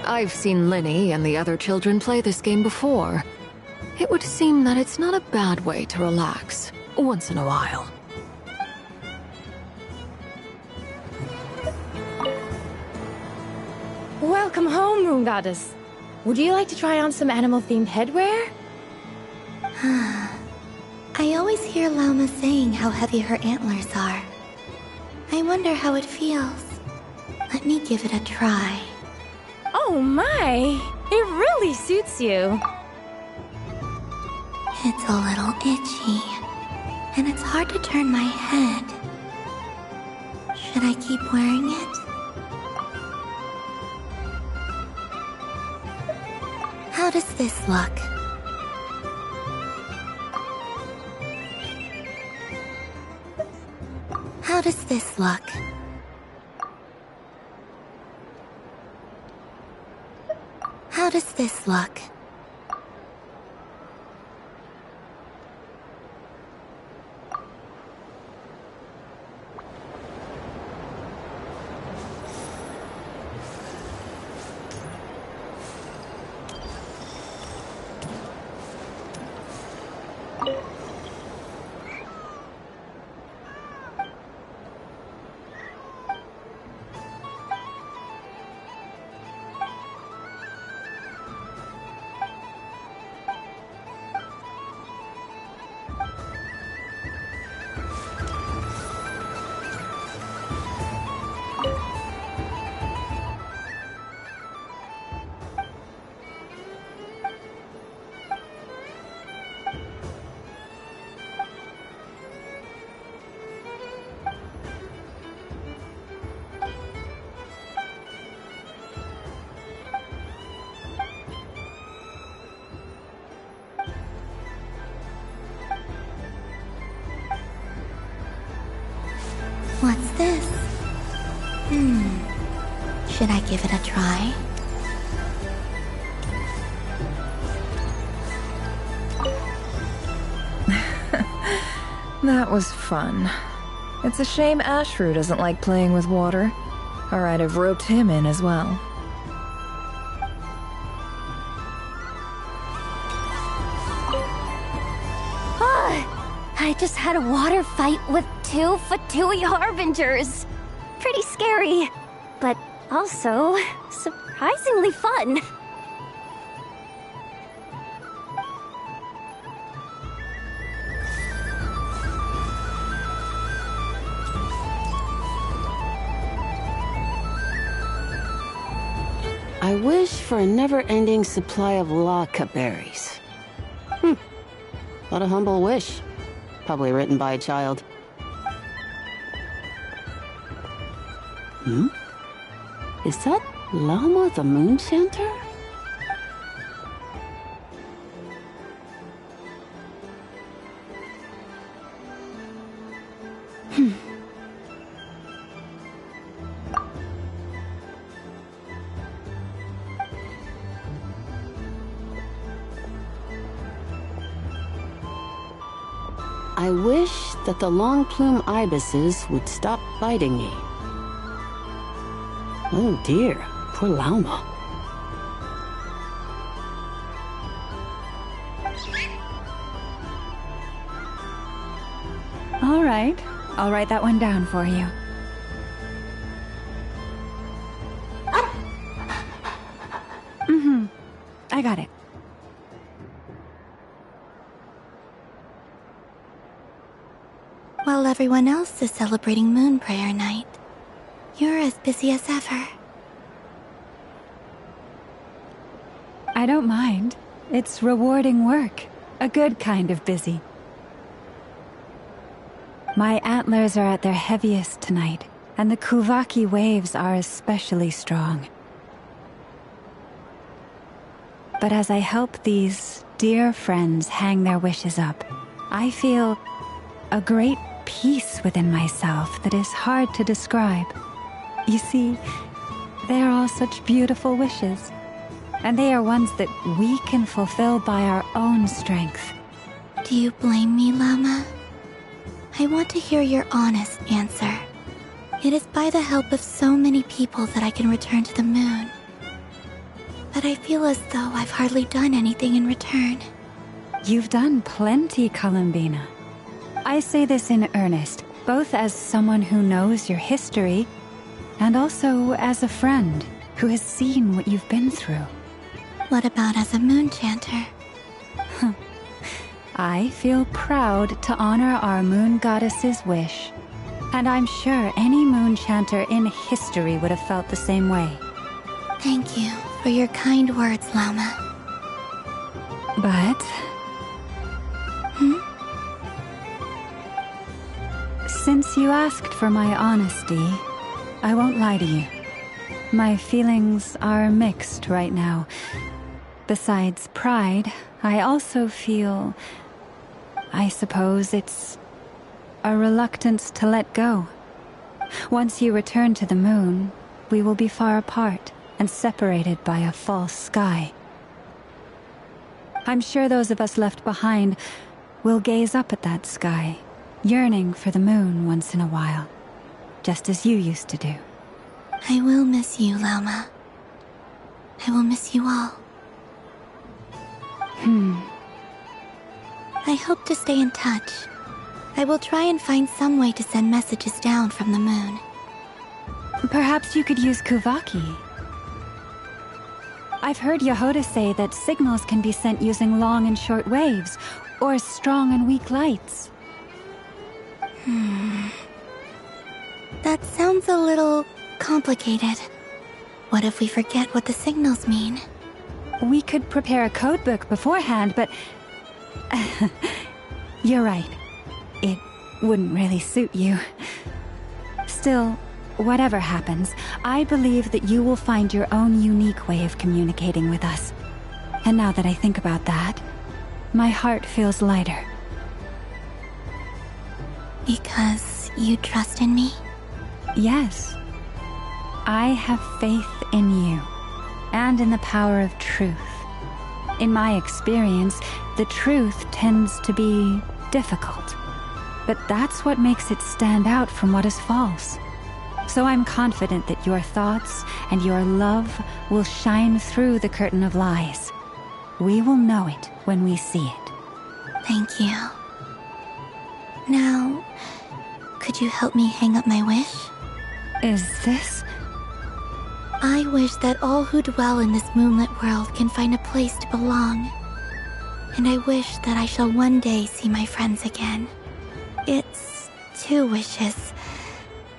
Speaker 22: I've seen Linny and the other children play this game before. It would seem that it's not a bad way to relax, once in a while.
Speaker 6: Welcome home, Moon Goddess. Would you like to try on some animal-themed headwear?
Speaker 13: I always hear Llama saying how heavy her antlers are. I wonder how it feels. Let me give it a try.
Speaker 6: Oh my! It really suits you.
Speaker 13: It's a little itchy, and it's hard to turn my head. Should I keep wearing it? How does this look? How does this look? How does this look? What's this? Should I give it a try?
Speaker 11: That was fun. It's a shame Ashru doesn't like playing with water, or I'd have roped him in as well.
Speaker 17: I just had a water fight with 2 Fatui Harbingers. Pretty scary, but also surprisingly fun.
Speaker 7: I wish for a never-ending supply of laka berries. What a humble wish. Probably written by a child. Is that Llama the Moon Chanter? I wish that the long plume ibises would stop biting me. Oh dear, poor llama.
Speaker 14: All right, I'll write that one down for you. I got it.
Speaker 13: While everyone else is celebrating Moon Prayer Night, you're as busy as ever.
Speaker 14: I don't mind. It's rewarding work. A good kind of busy. My antlers are at their heaviest tonight, and the Kuvaki waves are especially strong. But as I help these dear friends hang their wishes up, I feel a great peace within myself that is hard to describe. You see, they are all such beautiful wishes, and they are ones that we can fulfill by our own strength.
Speaker 13: Do you blame me, Llama? I want to hear your honest answer. It is by the help of so many people that I can return to the moon. But I feel as though I've hardly done anything in return.
Speaker 14: You've done plenty, Columbina. I say this in earnest, both as someone who knows your history, and also as a friend who has seen what you've been through.
Speaker 13: What about as a moon chanter?
Speaker 14: I feel proud to honor our moon goddess's wish, and I'm sure any moon chanter in history would have felt the same way.
Speaker 13: Thank you for your kind words, Llama.
Speaker 14: But... Since you asked for my honesty, I won't lie to you. My feelings are mixed right now. Besides pride, I also feel... I suppose it's a reluctance to let go. Once you return to the moon, we will be far apart. and separated by a false sky. I'm sure those of us left behind will gaze up at that sky, yearning for the moon once in a while, just as you used to do.
Speaker 13: I will miss you, Lauma. I will miss you all. I hope to stay in touch. I will try and find some way to send messages down from the moon.
Speaker 14: Perhaps you could use Kuvaki. I've heard Yehoda say that signals can be sent using long and short waves, or strong and weak lights.
Speaker 13: That sounds a little complicated. What if we forget what the signals mean?
Speaker 14: We could prepare a codebook beforehand, but... You're right. It wouldn't really suit you. Still, whatever happens, I believe that you will find your own unique way of communicating with us. And now that I think about that, my heart feels lighter.
Speaker 13: Because you trust in me?
Speaker 14: Yes. I have faith in you, and in the power of truth. In my experience, the truth tends to be difficult. But that's what makes it stand out from what is false. So I'm confident that your thoughts and your love will shine through the curtain of lies. We will know it when we see it.
Speaker 13: Thank you. Now, could you help me hang up my wish?
Speaker 14: Is this?
Speaker 13: I wish that all who dwell in this moonlit world can find a place to belong. And I wish that I shall one day see my friends again. It's 2 wishes.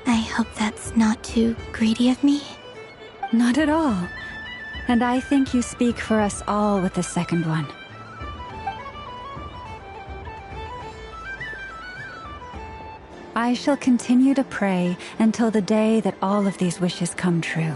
Speaker 13: I hope that's not too greedy of me.
Speaker 14: Not at all. And I think you speak for us all with the second one. I shall continue to pray until the day that all of these wishes come true.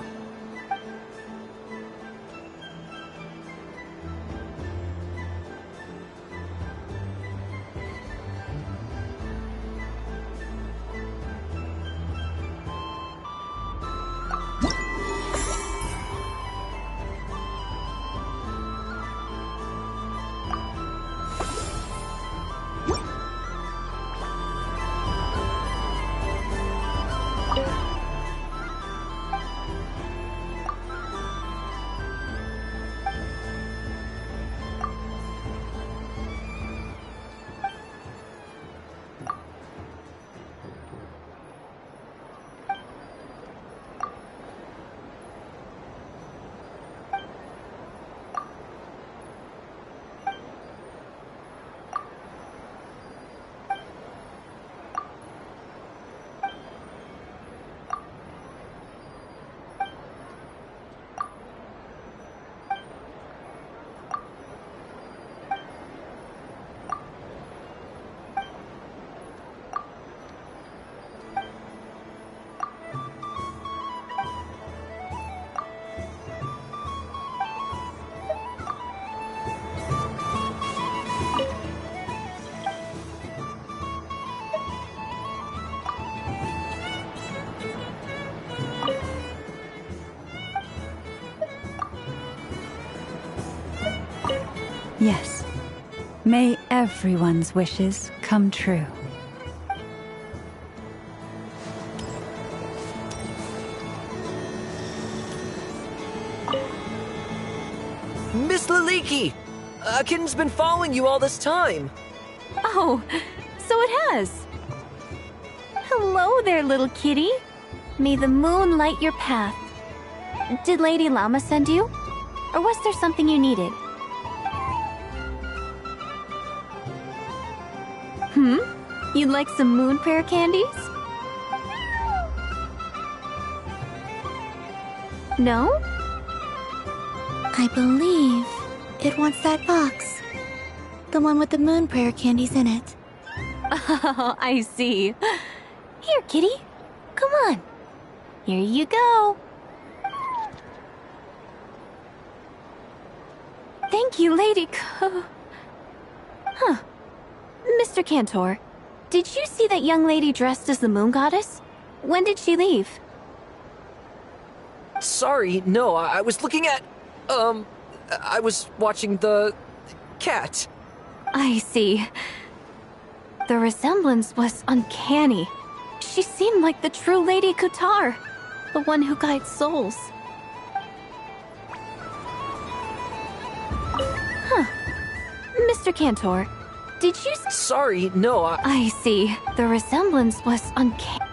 Speaker 14: Yes. May everyone's wishes come true.
Speaker 3: Miss Liliki! Kitten's been following you all this time.
Speaker 9: Oh, so it has. Hello there, little kitty. May the moon light your path. Did Lady Llama send you? Or was there something you needed? You'd like some moon prayer candies? No?
Speaker 13: I believe it wants that box. The one with the moon prayer candies in it.
Speaker 9: Oh, I see. Here, kitty. Come on. Here you go. Thank you, Lady Huh. Mr. Cantor, did you see that young lady dressed as the moon goddess? When did she leave?
Speaker 3: Sorry, no, I was looking at... I was watching the... cat.
Speaker 6: I see. The resemblance was uncanny. She seemed like the true Lady Kutar, the one who guides souls. Huh. Mr. Cantor, did you...
Speaker 3: Sorry, no,
Speaker 6: I see. The resemblance was uncanny.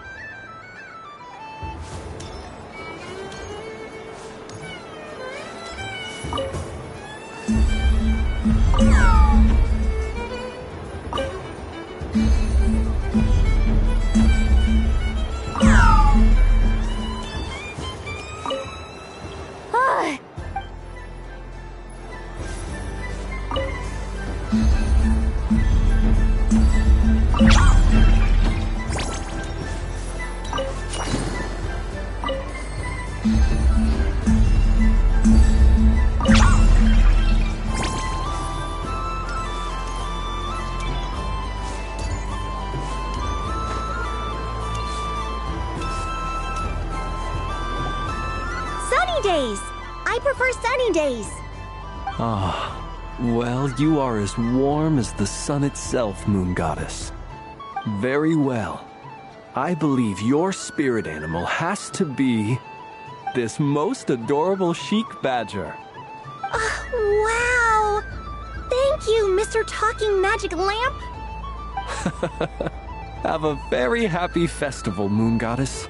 Speaker 2: Days. I prefer sunny days.
Speaker 12: Ah, well, you are as warm as the sun itself, Moon Goddess. Very well. I believe your spirit animal has to be this most adorable chic badger.
Speaker 2: Wow! Thank you, Mr. Talking Magic Lamp.
Speaker 12: Have a very happy festival, Moon Goddess.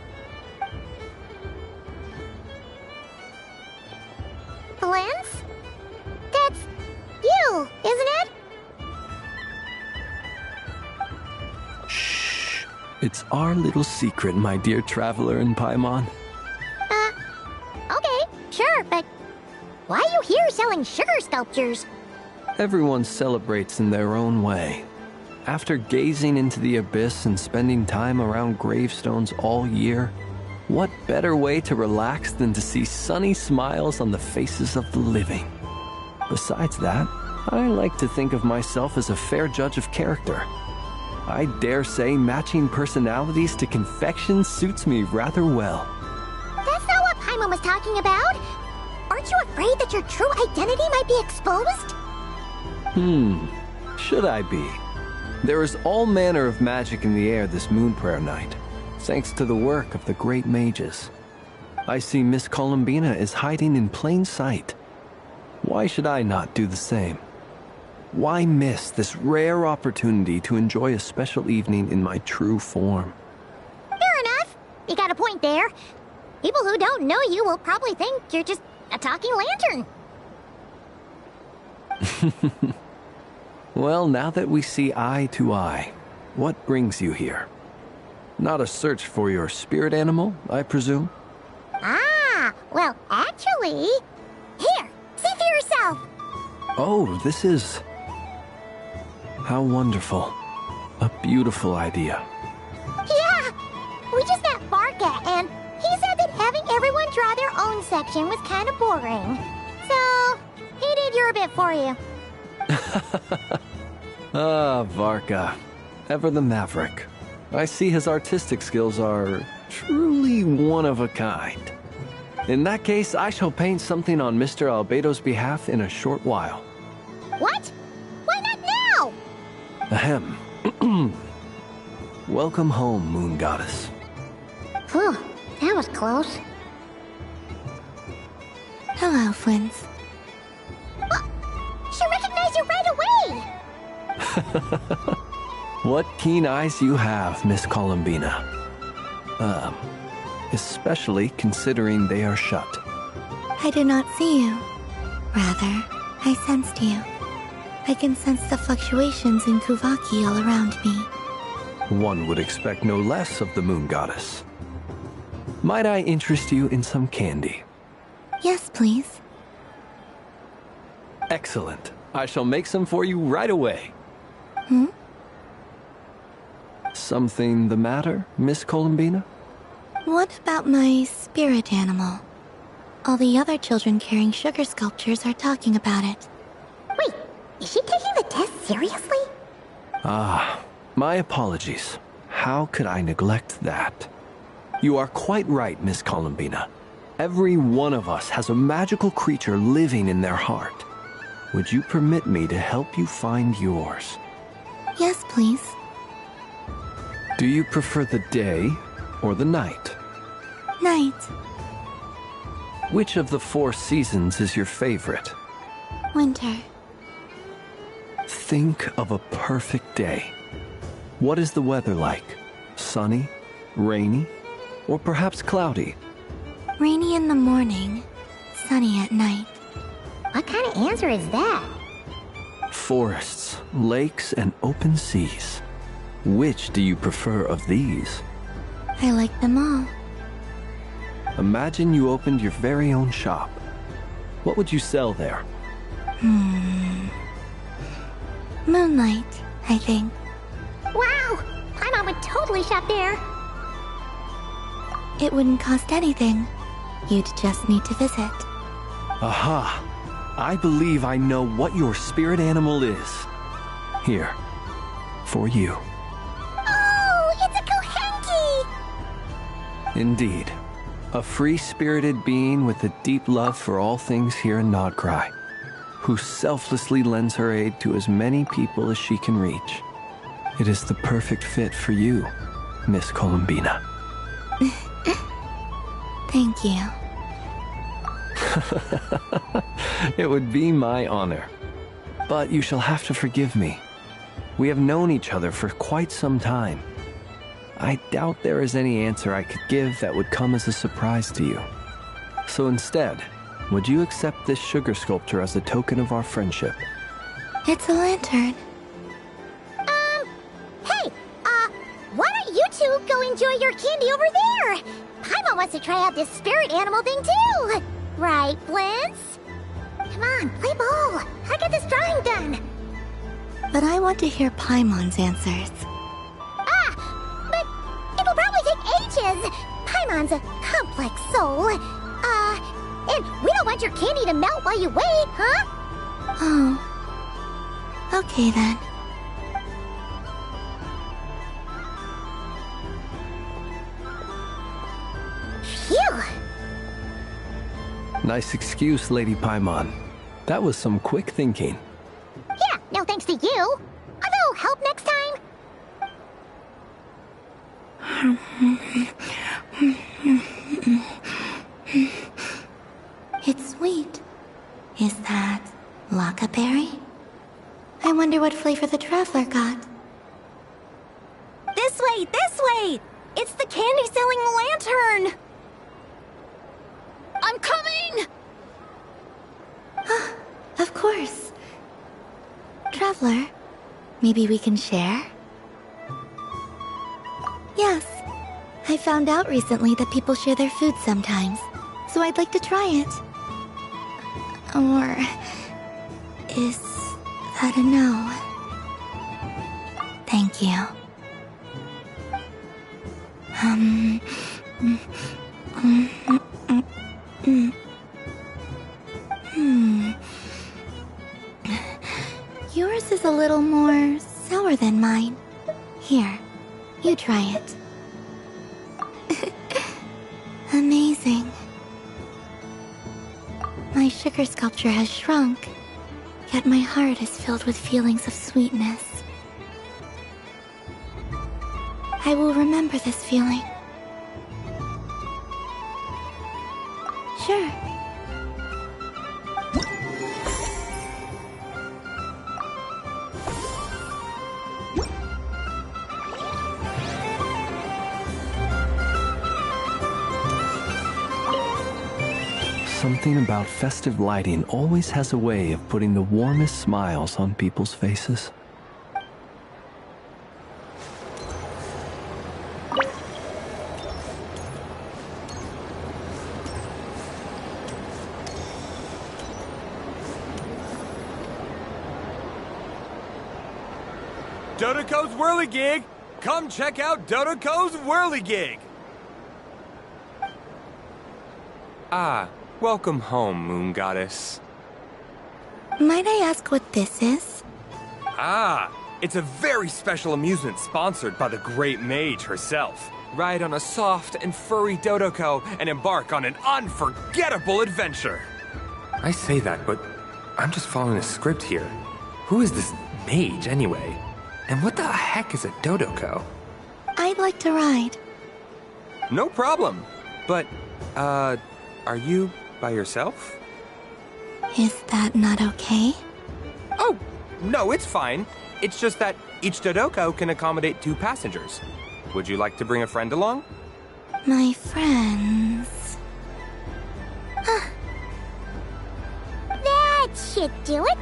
Speaker 2: Lance? That's you, isn't it?
Speaker 12: Shh. It's our little secret, my dear traveler in Paimon.
Speaker 2: Okay, sure, but why are you here selling sugar sculptures?
Speaker 12: Everyone celebrates in their own way. After gazing into the abyss and spending time around gravestones all year, what better way to relax than to see sunny smiles on the faces of the living? Besides that, I like to think of myself as a fair judge of character. I dare say matching personalities to confection suits me rather well.
Speaker 2: That's not what Paimon was talking about. Aren't you afraid that your true identity might be exposed?
Speaker 12: Should I be? There is all manner of magic in the air this moon prayer night, thanks to the work of the great mages. I see Miss Columbina is hiding in plain sight. Why should I not do the same? Why miss this rare opportunity to enjoy a special evening in my true form?
Speaker 2: Fair enough. You got a point there. People who don't know you will probably think you're just a talking lantern.
Speaker 12: Well, now that we see eye to eye, what brings you here? Not a search for your spirit animal, I presume?
Speaker 2: Ah, well, actually... Here, see for yourself!
Speaker 12: Oh, this is... How wonderful. A beautiful idea.
Speaker 2: Yeah! We just met Barca, and he said that having everyone draw their own section was kind of boring. So, he did your bit for you.
Speaker 12: Ah, Varka. Ever the maverick. I see his artistic skills are truly one of a kind. In that case, I shall paint something on Mr. Albedo's behalf in a short while.
Speaker 2: What? Why not now?
Speaker 12: Ahem. Welcome home, Moon Goddess.
Speaker 2: Phew, that was close.
Speaker 13: Hello, Flins.
Speaker 2: She recognized you right away!
Speaker 12: What keen eyes you have, Miss Columbina. Especially considering they are shut.
Speaker 13: I did not see you. Rather, I sensed you. I can sense the fluctuations in Kuvaki all around me.
Speaker 12: One would expect no less of the Moon Goddess. Might I interest you in some candy?
Speaker 13: Yes, please.
Speaker 12: Excellent. I shall make some for you right away. Something the matter, Miss Columbina?
Speaker 13: What about my spirit animal? All the other children carrying sugar sculptures are talking about it.
Speaker 2: Wait, is she taking the test seriously?
Speaker 12: Ah, my apologies. How could I neglect that? You are quite right, Miss Columbina. Every one of us has a magical creature living in their heart. Would you permit me to help you find yours?
Speaker 13: Yes, please.
Speaker 12: Do you prefer the day or the night?
Speaker 13: Night.
Speaker 12: Which of the 4 seasons is your favorite?
Speaker 13: Winter.
Speaker 12: Think of a perfect day. What is the weather like? Sunny, rainy, or perhaps cloudy?
Speaker 13: Rainy in the morning, sunny at night.
Speaker 2: What kind of answer is that?
Speaker 12: Forests, lakes, and open seas. Which do you prefer of these?
Speaker 13: I like them all.
Speaker 12: Imagine you opened your very own shop. What would you sell there?
Speaker 13: Moonlight, I think.
Speaker 2: Wow! Paimon would totally shop there.
Speaker 13: It wouldn't cost anything. You'd just need to visit.
Speaker 12: Aha! I believe I know what your spirit animal is. Here, for you.
Speaker 2: Oh, it's a Kohenki!
Speaker 12: Indeed. A free-spirited being with a deep love for all things here in Nodcry, who selflessly lends her aid to as many people as she can reach. It is the perfect fit for you, Miss Columbina.
Speaker 13: Thank you.
Speaker 12: It would be my honor. But you shall have to forgive me. We have known each other for quite some time. I doubt there is any answer I could give that would come as a surprise to you. So instead, would you accept this sugar sculpture as a token of our friendship?
Speaker 13: It's a lantern.
Speaker 2: Hey, why don't you two go enjoy your candy over there? Paimon wants to try out this spirit animal thing too. Right, Blintz? Come on, play ball. I got this drawing done.
Speaker 13: But I want to hear Paimon's answers.
Speaker 2: But it'll probably take ages. Paimon's a complex soul. And we don't want your candy to melt while you wait, huh?
Speaker 13: Oh. Okay then.
Speaker 2: Phew!
Speaker 12: Nice excuse, Lady Paimon. That was some quick thinking.
Speaker 2: Yeah, no thanks to you. A little help next time.
Speaker 13: It's sweet. Is that Lockaberry? I wonder what flavor the traveler got.
Speaker 9: This way! This way! It's the candy-selling lantern! I'm coming!
Speaker 13: Of course. Traveler, maybe we can share? Yes. I found out recently that people share their food sometimes, so I'd like to try it. Or... is that a no? Thank you. Yours is a little more sour than mine. Here, you try it. Amazing. My sugar sculpture has shrunk, yet my heart is filled with feelings of sweetness. I will remember this feeling. Sure.
Speaker 12: Something about festive lighting always has a way of putting the warmest smiles on people's faces.
Speaker 15: Dodoco's Whirligig! Come check out Dodoco's Whirligig! Ah, welcome home, Moon Goddess.
Speaker 13: Might I ask what this is?
Speaker 15: Ah, it's a very special amusement sponsored by the Great Mage herself. ride on a soft and furry Dodoko, and embark on an unforgettable adventure.
Speaker 1: I say that, but I'm just following a script here. Who is this mage, anyway? And what the heck is a Dodoko?
Speaker 13: I'd like to ride.
Speaker 15: No problem. But, are you by yourself?
Speaker 13: Is that not okay?
Speaker 15: Oh, no, it's fine. It's just that each Dodoko can accommodate 2 passengers. Would you like to bring a friend along?
Speaker 13: My friends...
Speaker 2: That should do it.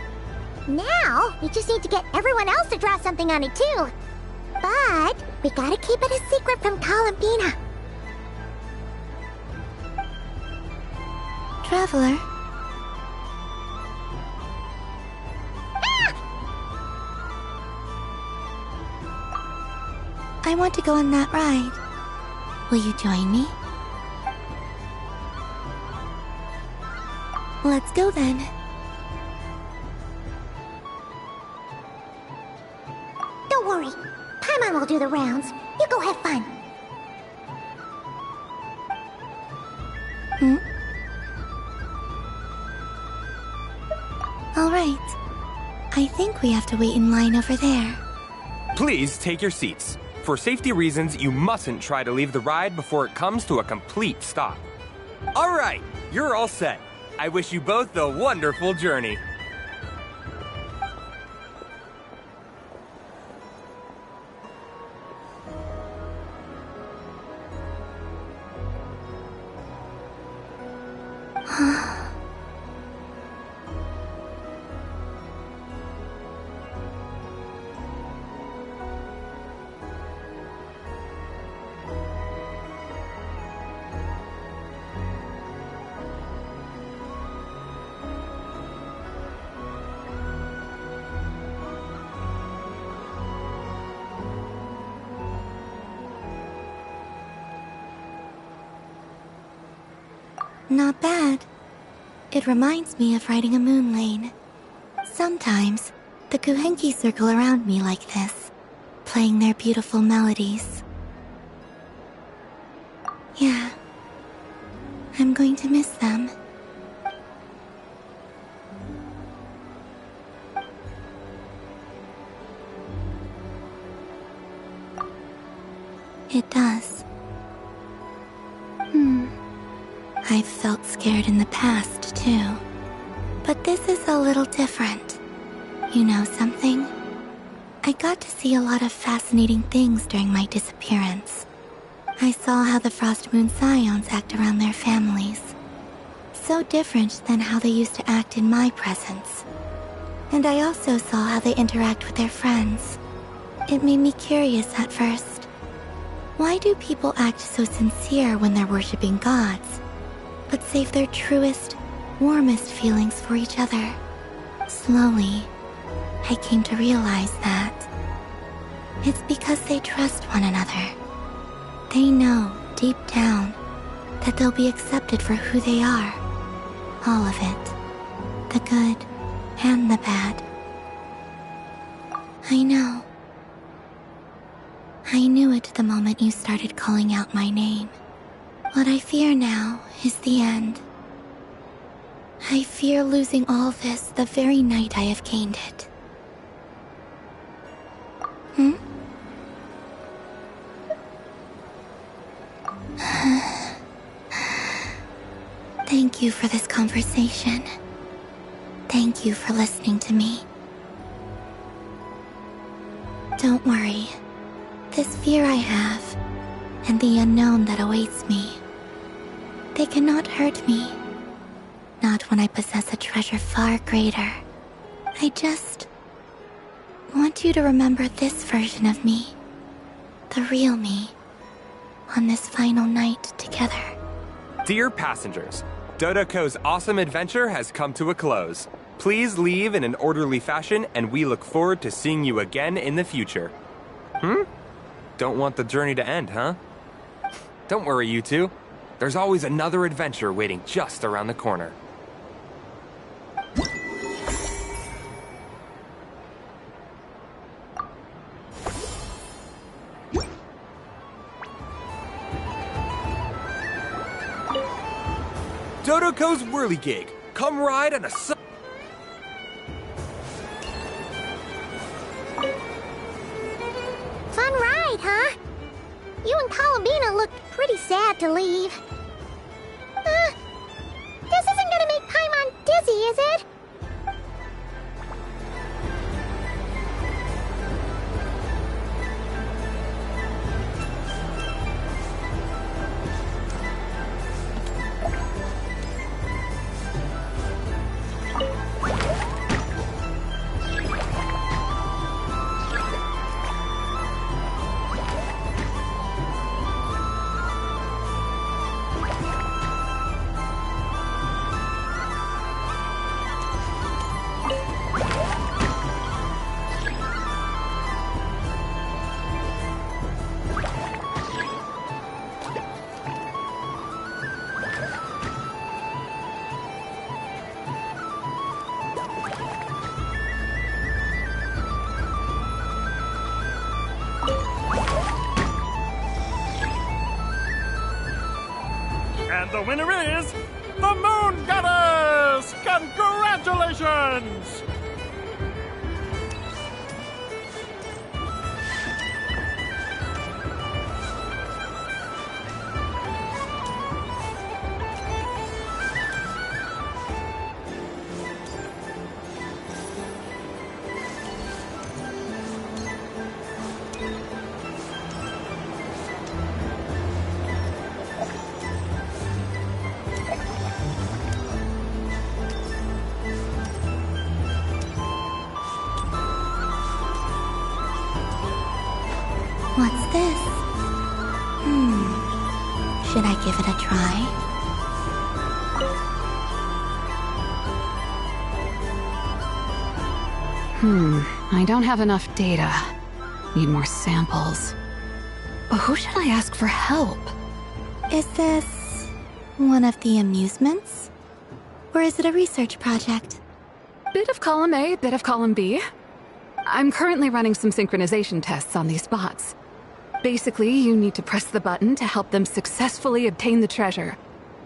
Speaker 2: Now, we just need to get everyone else to draw something on it too. But we gotta keep it a secret from Columbina.
Speaker 13: Traveler. I want to go on that ride. Will you join me? Let's go then.
Speaker 2: Don't worry. Paimon will do the rounds. You go have fun.
Speaker 13: All right. I think we have to wait in line over there.
Speaker 15: Please take your seats. For safety reasons, you mustn't try to leave the ride before it comes to a complete stop. All right, you're all set. I wish you both a wonderful journey.
Speaker 13: Not bad. It reminds me of riding a moon lane. Sometimes, the Kuhenki circle around me like this, playing their beautiful melodies. Yeah. I'm going to miss them. It does. I've felt scared in the past, too. But this is a little different. You know something? I got to see a lot of fascinating things during my disappearance. I saw how the Frost Moon Scions act around their families. So different than how they used to act in my presence. And I also saw how they interact with their friends. It made me curious at first. Why do people act so sincere when they're worshipping gods, but save their truest, warmest feelings for each other? Slowly, I came to realize that it's because they trust one another. They know, deep down, that they'll be accepted for who they are. All of it. The good and the bad. I know. I knew it the moment you started calling out my name. What I fear now is the end. I fear losing all this the very night I have gained it. Thank you for this conversation. Thank you for listening to me. Don't worry. This fear I have, and the unknown that awaits me, they cannot hurt me. Not when I possess a treasure far greater. I just want you to remember this version of me. The real me. On this final night together.
Speaker 15: Dear passengers, Dodoko's awesome adventure has come to a close. Please leave in an orderly fashion, and we look forward to seeing you again in the future. Don't want the journey to end, huh? Don't worry, you two. There's always another adventure waiting just around the corner. Dodoco's whirligig. Come ride on a
Speaker 2: Fun ride, huh? You and Columbina looked pretty sad to leave. This isn't gonna make Paimon dizzy, is it?
Speaker 5: And the winner is the Moon Goddess! Congratulations!
Speaker 13: What's this? Should I give it a try?
Speaker 11: I don't have enough data. Need more samples. But who should I ask for help?
Speaker 13: Is this one of the amusements? Or is it a research project?
Speaker 11: Bit of column A, bit of column B. I'm currently running some synchronization tests on these bots. Basically, you need to press the button to help them successfully obtain the treasure.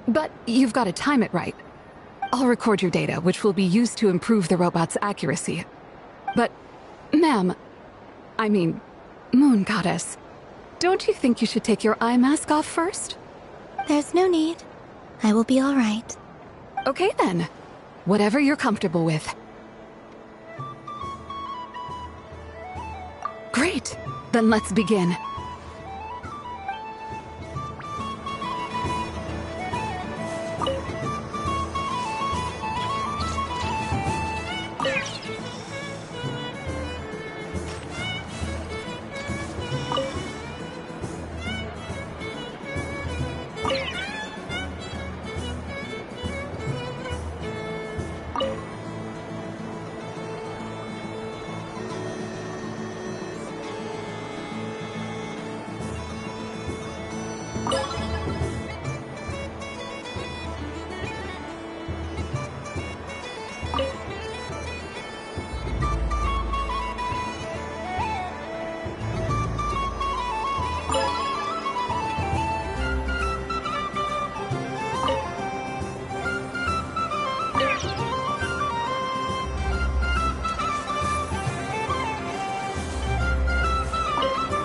Speaker 11: But you've got to time it right. I'll record your data, which will be used to improve the robot's accuracy. But, ma'am, I mean, Moon Goddess, don't you think you should take your eye mask off first?
Speaker 13: There's no need. I will be all right.
Speaker 11: Okay then. Whatever you're comfortable with. Great. Then let's begin.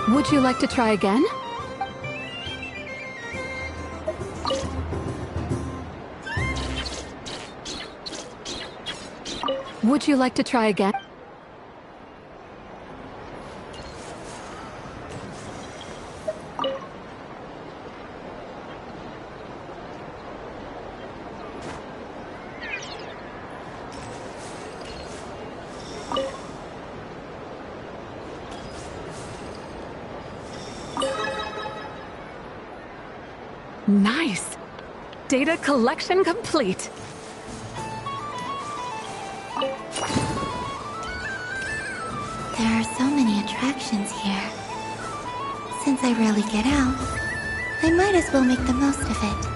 Speaker 11: Would you like to try again? Would you like to try again? Nice! Data collection complete.
Speaker 13: There are so many attractions here. Since I rarely get out, I might as well make the most of it.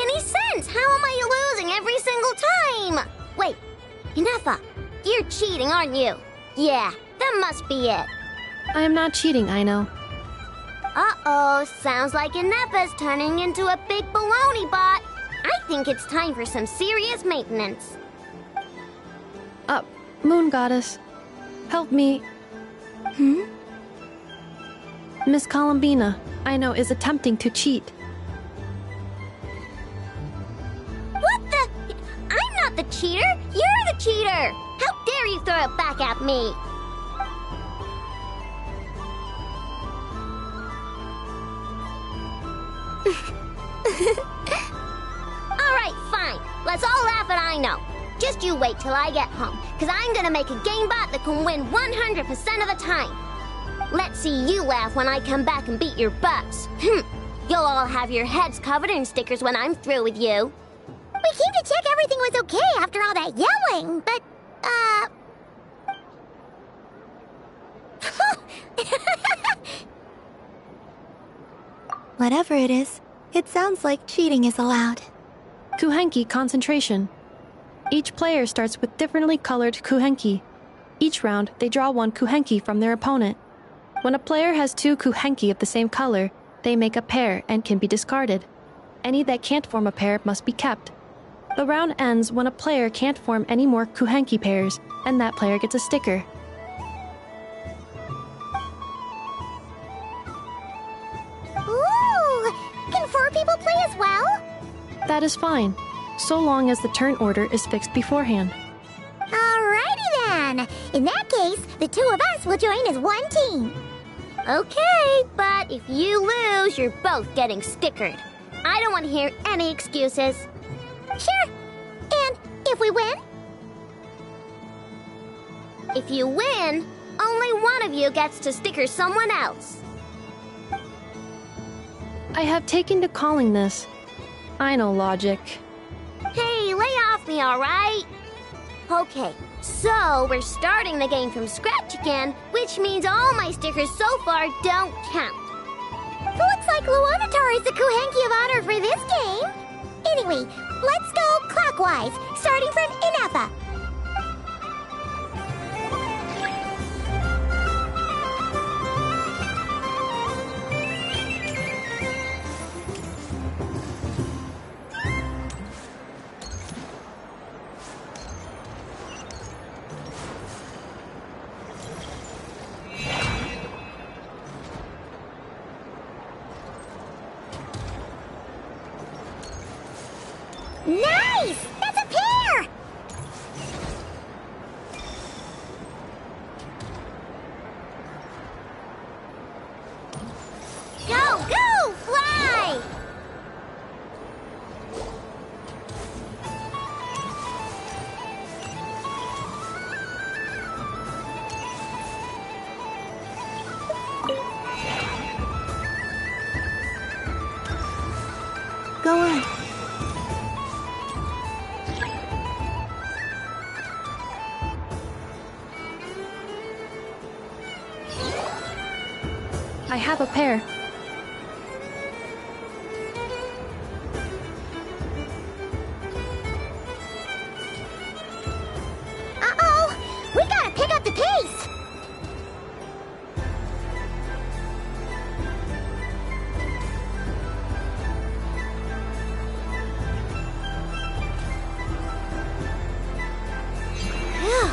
Speaker 2: any sense. How am I losing every single time? Wait, Inefa, you're cheating, aren't you? Yeah, that must be it.
Speaker 4: I am not cheating, Aino.
Speaker 2: Uh-oh, sounds like Inefa's turning into a big baloney bot. I think it's time for some serious maintenance.
Speaker 4: Moon Goddess, help me. Miss Columbina, Aino is attempting to cheat.
Speaker 2: What the? I'm not the cheater. You're the cheater. How dare you throw it back at me? Alright, fine. Let's all laugh at Aino. Just you wait till I get home, because I'm gonna make a game bot that can win 100% of the time. Let's see you laugh when I come back and beat your butts. You'll all have your heads covered in stickers when I'm through with you. We came to check everything was okay after all that yelling, but,
Speaker 13: Whatever it is, it sounds like cheating is allowed.
Speaker 4: Kuhenki concentration. Each player starts with differently colored kuhenki. Each round, they draw one kuhenki from their opponent. When a player has two kuhenki of the same color, they make a pair and can be discarded. Any that can't form a pair must be kept. The round ends when a player can't form any more kuhenki pairs, and that player gets a sticker.
Speaker 2: Ooh! Can 4 people play as well?
Speaker 4: That is fine, so long as the turn order is fixed beforehand.
Speaker 2: Alrighty then! In that case, the 2 of us will join as one team. Okay, but if you lose, you're both getting stickered. I don't want to hear any excuses. Sure. And if we win? If you win, only one of you gets to sticker someone else.
Speaker 4: I have taken to calling this. I know logic.
Speaker 2: Hey, lay off me, alright? Okay, so we're starting the game from scratch again, which means all my stickers so far don't count. Looks like Luonatar is the Kuhenki of honor for this game. Anyway, let's go clockwise, starting from Inefa. Nice! That's a pair! Go, go! Fly!
Speaker 13: Go on.
Speaker 4: I have a pair.
Speaker 2: Uh-oh! We gotta pick up the pace! Phew,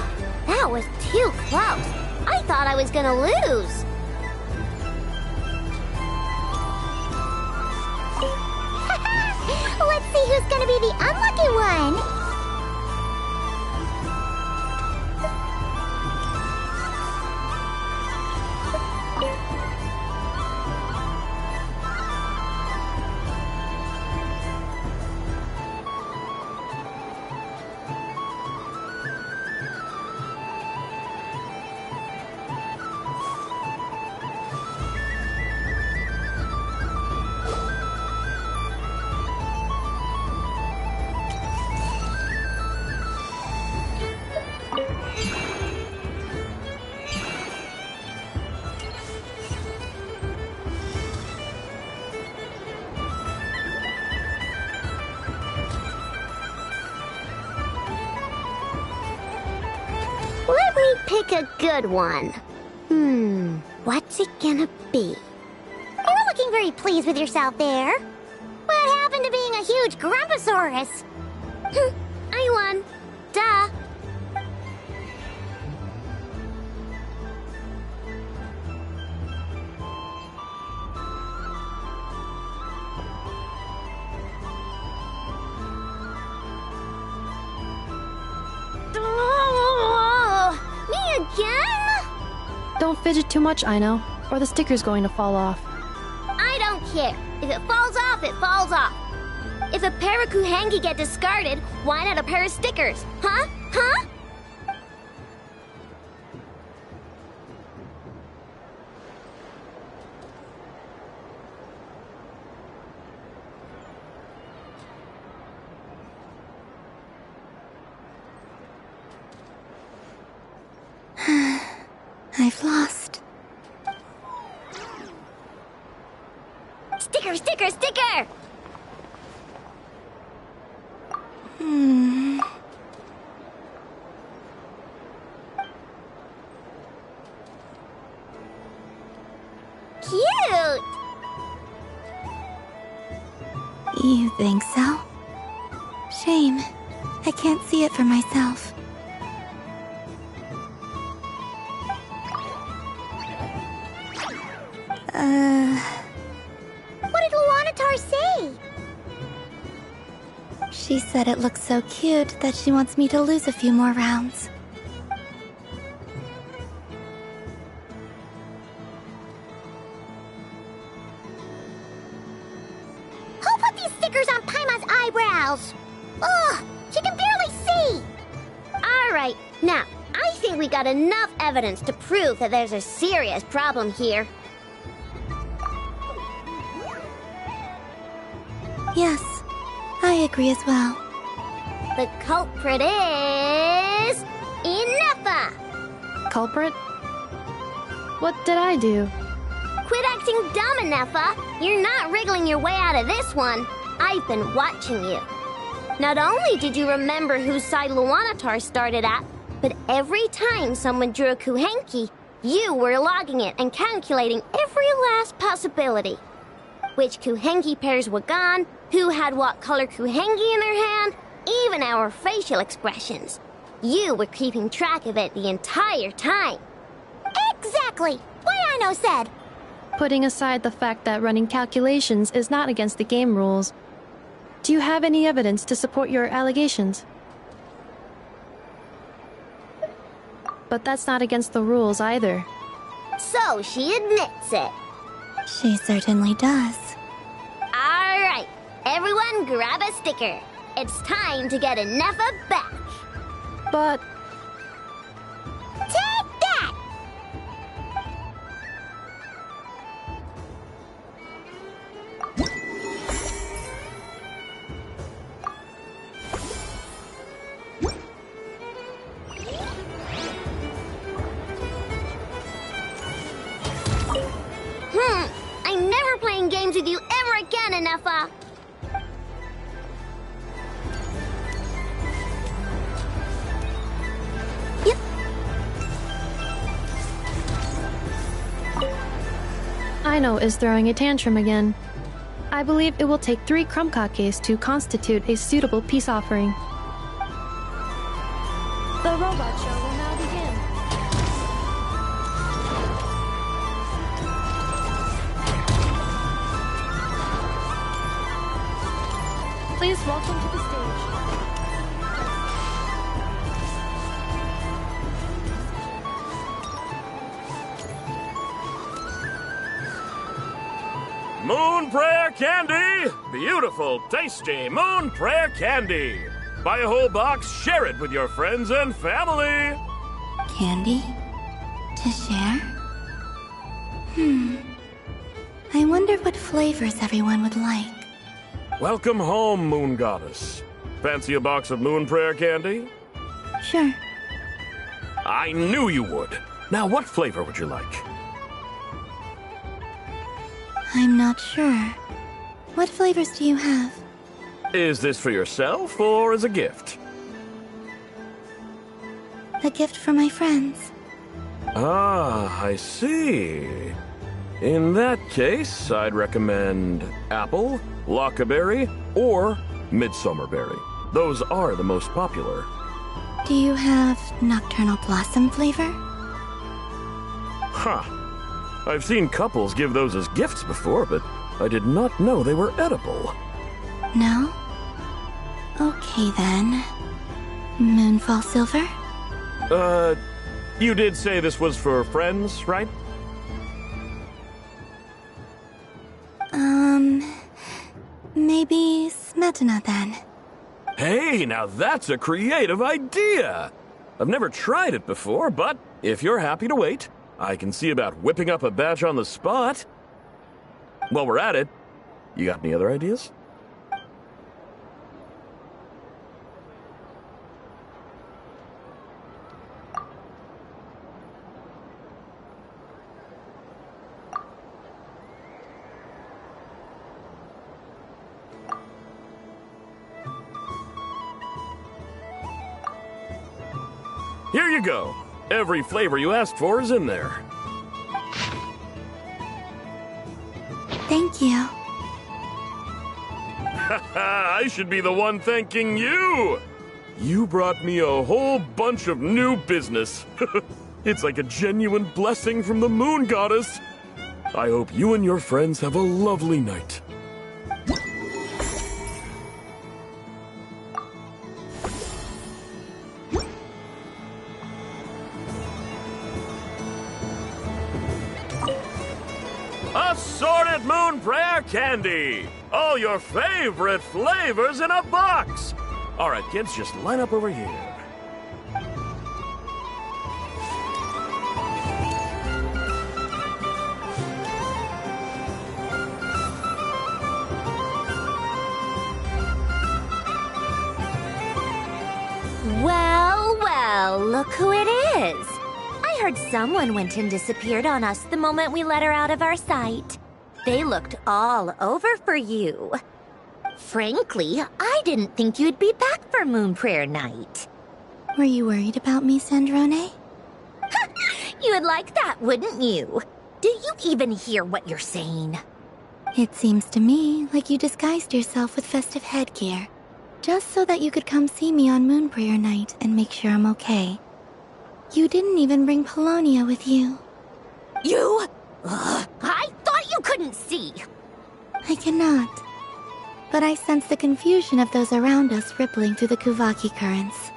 Speaker 2: that was too close. I thought I was gonna lose. Let's see who's gonna be the unlucky one. pick a good one. What's it gonna be? You were looking very pleased with yourself there. What happened to being a huge Grumposaurus? I won. Duh. Me again?
Speaker 4: Don't fidget too much, Ino, or the sticker's going to fall off.
Speaker 2: I don't care. If it falls off, it falls off. If a pair of Kuhengi get discarded, why not a pair of stickers? Huh? Huh?
Speaker 13: I've lost.
Speaker 2: Sticker, sticker, sticker! Cute!
Speaker 13: You think so? Shame. I can't see it for myself.
Speaker 2: What did Luanatar say?
Speaker 13: She said it looks so cute that she wants me to lose a few more rounds.
Speaker 2: Who put these stickers on Paimon's eyebrows? Ugh, she can barely see! Alright, now, I think we got enough evidence to prove that there's a serious problem here.
Speaker 13: Yes, I agree as well.
Speaker 2: The culprit is... Inefa!
Speaker 4: Culprit? What did I do?
Speaker 2: Quit acting dumb, Inefa! You're not wriggling your way out of this one. I've been watching you. Not only did you remember whose side Luanatar started at, but every time someone drew a Kuhenki, you were logging it and calculating every last possibility. Which Kuhenki pairs were gone, who had what color Kuhenki in their hand, even our facial expressions. You were keeping track of it the entire time. Exactly! What Ino said!
Speaker 4: Putting aside the fact that running calculations is not against the game rules, do you have any evidence to support your allegations? But that's not against the rules either.
Speaker 2: So she admits it.
Speaker 13: She certainly does.
Speaker 2: Alright, everyone grab a sticker. It's time to get Inefa back.
Speaker 4: But...
Speaker 2: Take that! I'm never playing games with you ever again, Inefa!
Speaker 13: Yep.
Speaker 4: Ino is throwing a tantrum again. I believe it will take 3 Krumkakes to constitute a suitable peace offering. The robot show will now begin. Please welcome to the stage.
Speaker 16: Moon Prayer Candy! Beautiful, tasty Moon Prayer Candy! Buy a whole box, share it with your friends and family!
Speaker 13: Candy? To share? I wonder what flavors everyone would like.
Speaker 16: Welcome home, Moon Goddess. Fancy a box of Moon Prayer Candy?
Speaker 13: Sure.
Speaker 16: I knew you would. Now, what flavor would you like?
Speaker 13: I'm not sure. What flavors do you have?
Speaker 16: Is this for yourself or as a gift?
Speaker 13: A gift for my friends.
Speaker 16: Ah, I see. In that case, I'd recommend apple, lockaberry, or midsummerberry. Those are the most popular.
Speaker 13: Do you have nocturnal blossom flavor?
Speaker 16: Huh. I've seen couples give those as gifts before, but I did not know they were edible.
Speaker 13: No? Okay then. Moonfall silver?
Speaker 16: You did say this was for friends, right?
Speaker 13: Maybe smetana then.
Speaker 16: Hey, now that's a creative idea! I've never tried it before, but if you're happy to wait, I can see about whipping up a batch on the spot. While we're at it, you got any other ideas? Here you go. Every flavor you asked for is in there.
Speaker 13: Thank you.
Speaker 16: I should be the one thanking you! You brought me a whole bunch of new business. It's like a genuine blessing from the moon goddess. I hope you and your friends have a lovely night. Assorted Moon Prayer Candy! All your favorite flavors in a box! Alright, kids, just line up over here.
Speaker 9: Well, well, look who it is. I heard someone went and disappeared on us the moment we let her out of our sight. They looked all over for you. Frankly, I didn't think you'd be back for Moon Prayer Night.
Speaker 13: Were you worried about me, Sandrone?
Speaker 9: You would like that, wouldn't you? Do you even hear what you're saying?
Speaker 13: It seems to me like you disguised yourself with festive headgear, just so that you could come see me on Moon Prayer Night and make sure I'm okay. You didn't even bring Polonia with you.
Speaker 9: You? I thought you couldn't see.
Speaker 13: I cannot. But I sense the confusion of those around us rippling through the Kuvaki currents.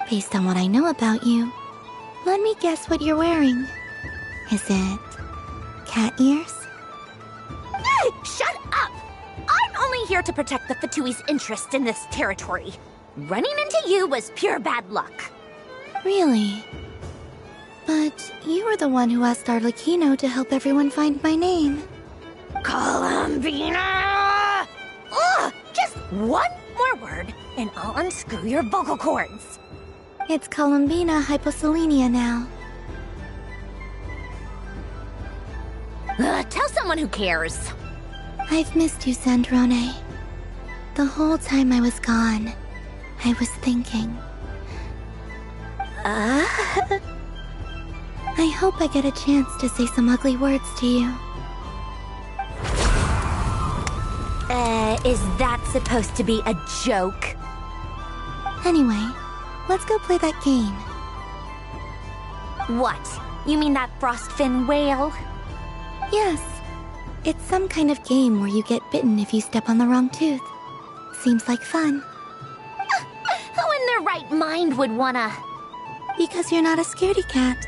Speaker 13: Based on what I know about you, let me guess what you're wearing. Is it cat ears?
Speaker 9: Shut up! I'm only here to protect the Fatui's interest in this territory. Running into you was pure bad luck.
Speaker 13: Really? But you were the one who asked Arlecchino to help everyone find my name.
Speaker 9: Columbina! Ugh! Just one more word, and I'll unscrew your vocal cords.
Speaker 13: It's Columbina hyposelenia now.
Speaker 9: Tell someone who cares.
Speaker 13: I've missed you, Sandrone. The whole time I was gone, I was thinking. I hope I get a chance to say some ugly words to you.
Speaker 9: Is that supposed to be a joke?
Speaker 13: Anyway, let's go play that game.
Speaker 9: What? You mean that frostfin whale?
Speaker 13: Yes. It's some kind of game where you get bitten if you step on the wrong tooth. Seems like fun.
Speaker 9: Who in their right mind would wanna...
Speaker 13: Because you're not a scaredy cat.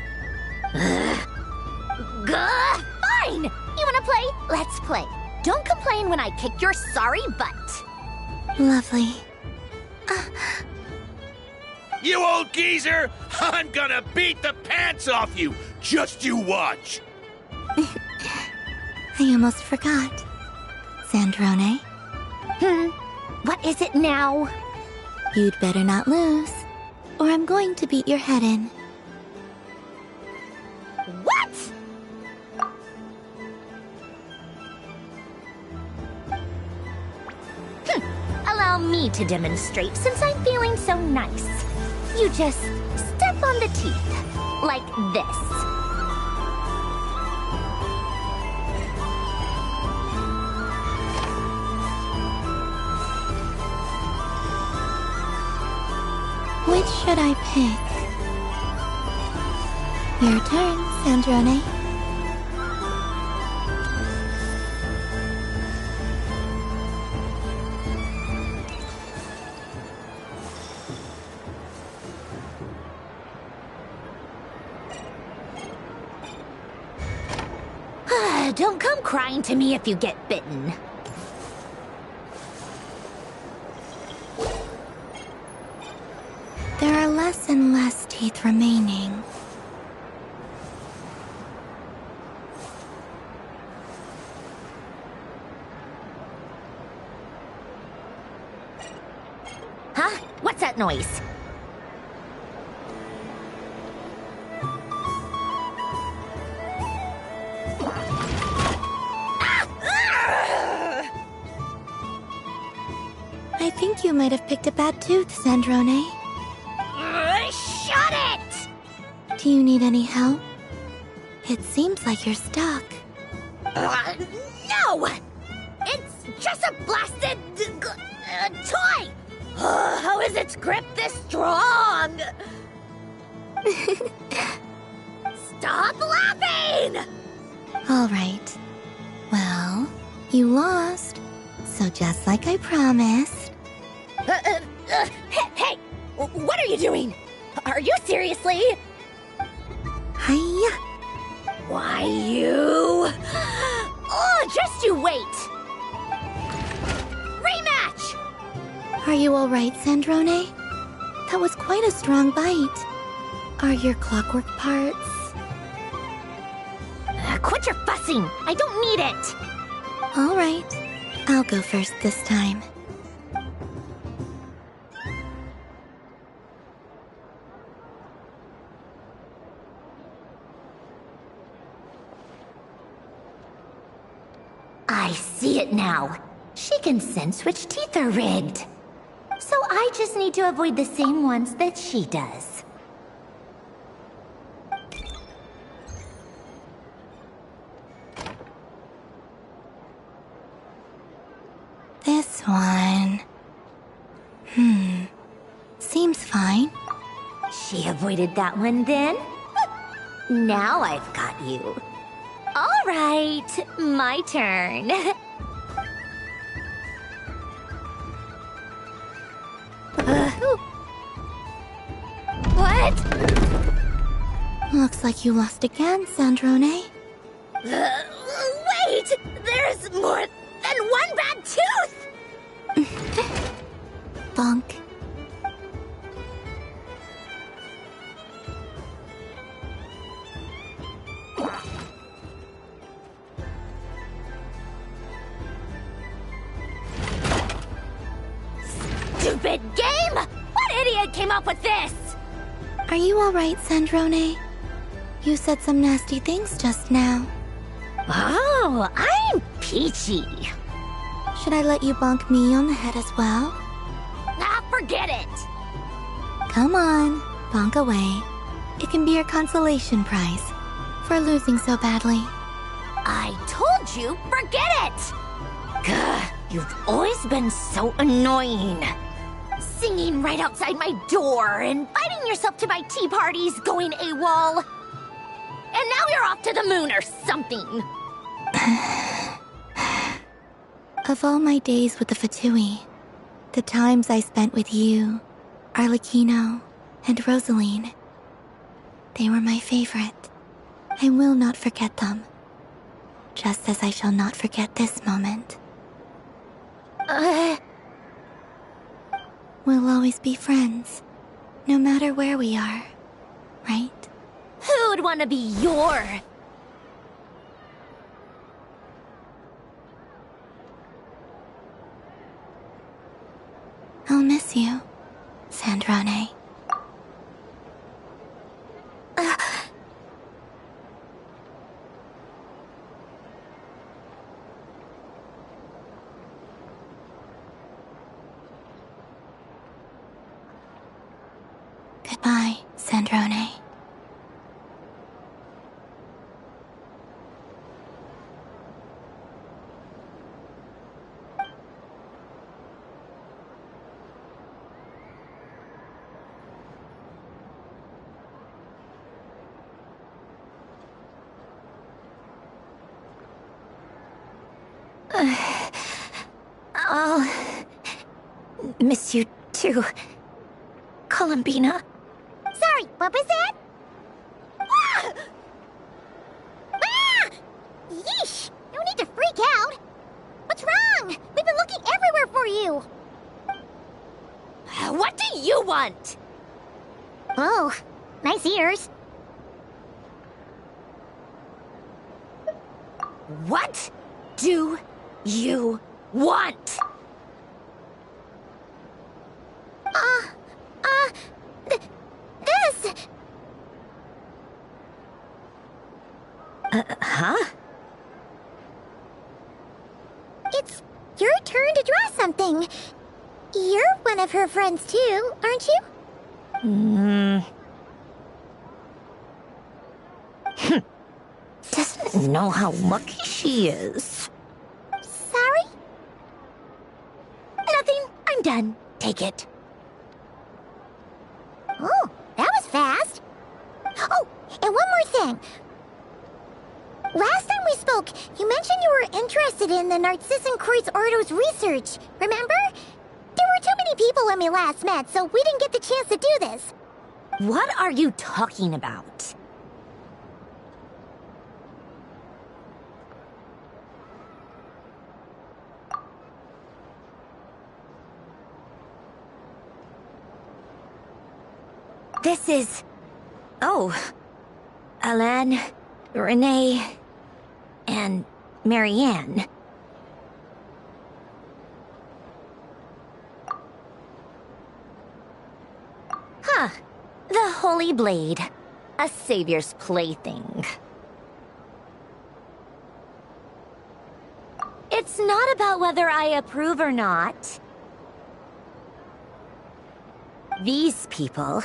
Speaker 9: Fine! You wanna play? Let's play. Don't complain when I kick your sorry butt.
Speaker 13: Lovely.
Speaker 18: You old geezer! I'm gonna beat the pants off you! Just you watch!
Speaker 13: I almost forgot. Sandrone?
Speaker 9: What is it now?
Speaker 13: You'd better not lose, or I'm going to beat your head in.
Speaker 9: What? Allow me to demonstrate since I'm feeling so nice. You just step on the teeth, like this.
Speaker 13: Which should I pick? Your turn, Sandrone.
Speaker 2: Don't come crying to me if you get bitten.
Speaker 13: There are less and less teeth remaining.
Speaker 2: Huh? What's that noise?
Speaker 13: I think you might have picked a bad tooth, Sandrone.
Speaker 2: Shut it!
Speaker 13: Do you need any help? It seems like you're stuck.
Speaker 2: No! It's just a blasted toy! How is its grip this strong? Stop laughing!
Speaker 13: All right. Well, you lost. So just like I promised.
Speaker 2: Hey! What are you doing? Are you seriously?
Speaker 13: Hiya!
Speaker 2: Why you? Oh, just you wait! Rematch!
Speaker 13: Are you alright, Sandrone? That was quite a strong bite. Are your clockwork parts?
Speaker 2: Quit your fussing! I don't need it!
Speaker 13: Alright. I'll go first this time.
Speaker 2: I see it now. She can sense which teeth are rigged. So I just need to avoid the same ones that she does.
Speaker 13: This one... Seems fine.
Speaker 2: She avoided that one then? Now I've got you. All right, my turn. What?
Speaker 13: Looks like you lost again, Sandrone.
Speaker 2: Wait! There's more than one bad tooth!
Speaker 13: Bonk.
Speaker 2: Stupid game! What idiot came up with this?
Speaker 13: Are you alright, Sandrone? You said some nasty things just now.
Speaker 2: Oh, I'm peachy.
Speaker 13: Should I let you bonk me on the head as well?
Speaker 2: Ah, forget it!
Speaker 13: Come on, bonk away. It can be your consolation prize for losing so badly.
Speaker 2: I told you, forget it! Gah, you've always been so annoying. Singing right outside my door, inviting yourself to my tea parties, going AWOL. And now you're off to the moon or something.
Speaker 13: Of all my days with the Fatui, the times I spent with you, Arlecchino, and Rosaline, they were my favorite. I will not forget them. Just as I shall not forget this moment. We'll always be friends, no matter where we are, right?
Speaker 2: Who'd want to be your...
Speaker 13: I'll miss you, Sandrone. Goodbye, Sandrone.
Speaker 9: I'll miss you too, Columbina.
Speaker 2: Sorry, what was that? Ah! Ah! Yeesh! No need to freak out. What's wrong? We've been looking everywhere for you.
Speaker 9: What do you want?
Speaker 2: Oh, nice ears.
Speaker 9: What do you want?
Speaker 2: This.
Speaker 9: Huh?
Speaker 2: It's your turn to draw something. You're one of her friends too, aren't you?
Speaker 9: Doesn't know how lucky she is.
Speaker 2: Sorry?
Speaker 9: Nothing. I'm done. Take it.
Speaker 2: Oh, that was fast. Oh, and one more thing. Last time we spoke, you mentioned you were interested in the Narcissan Kreuz Ordo's research, remember? There were too many people when we last met, so we didn't get the chance to do this.
Speaker 9: What are you talking about? This is... Oh. Alain, Renee, and Marianne. Huh. The Holy Blade. A savior's plaything. It's not about whether I approve or not. These people,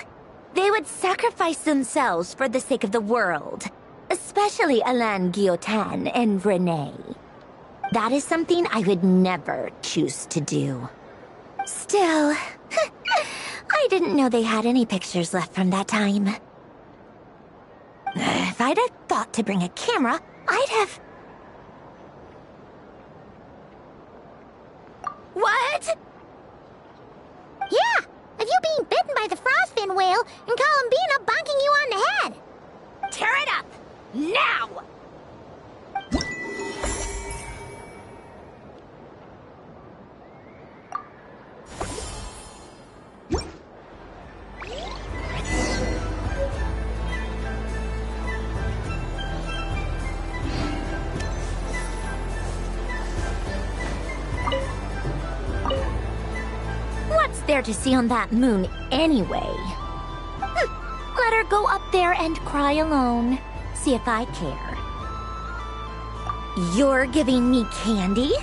Speaker 9: they would sacrifice themselves for the sake of the world. Especially Alain Guillotin and Renee. That is something I would never choose to do. Still, I didn't know they had any pictures left from that time. If I'd have thought to bring a camera, I'd have... What?
Speaker 2: Yeah, of you being bitten by the frostfin whale and Columbina bonking you on the head.
Speaker 9: Tear it up! Now! What's there to see on that moon anyway? Let her go up there and cry alone. See if I care. You're giving me candy?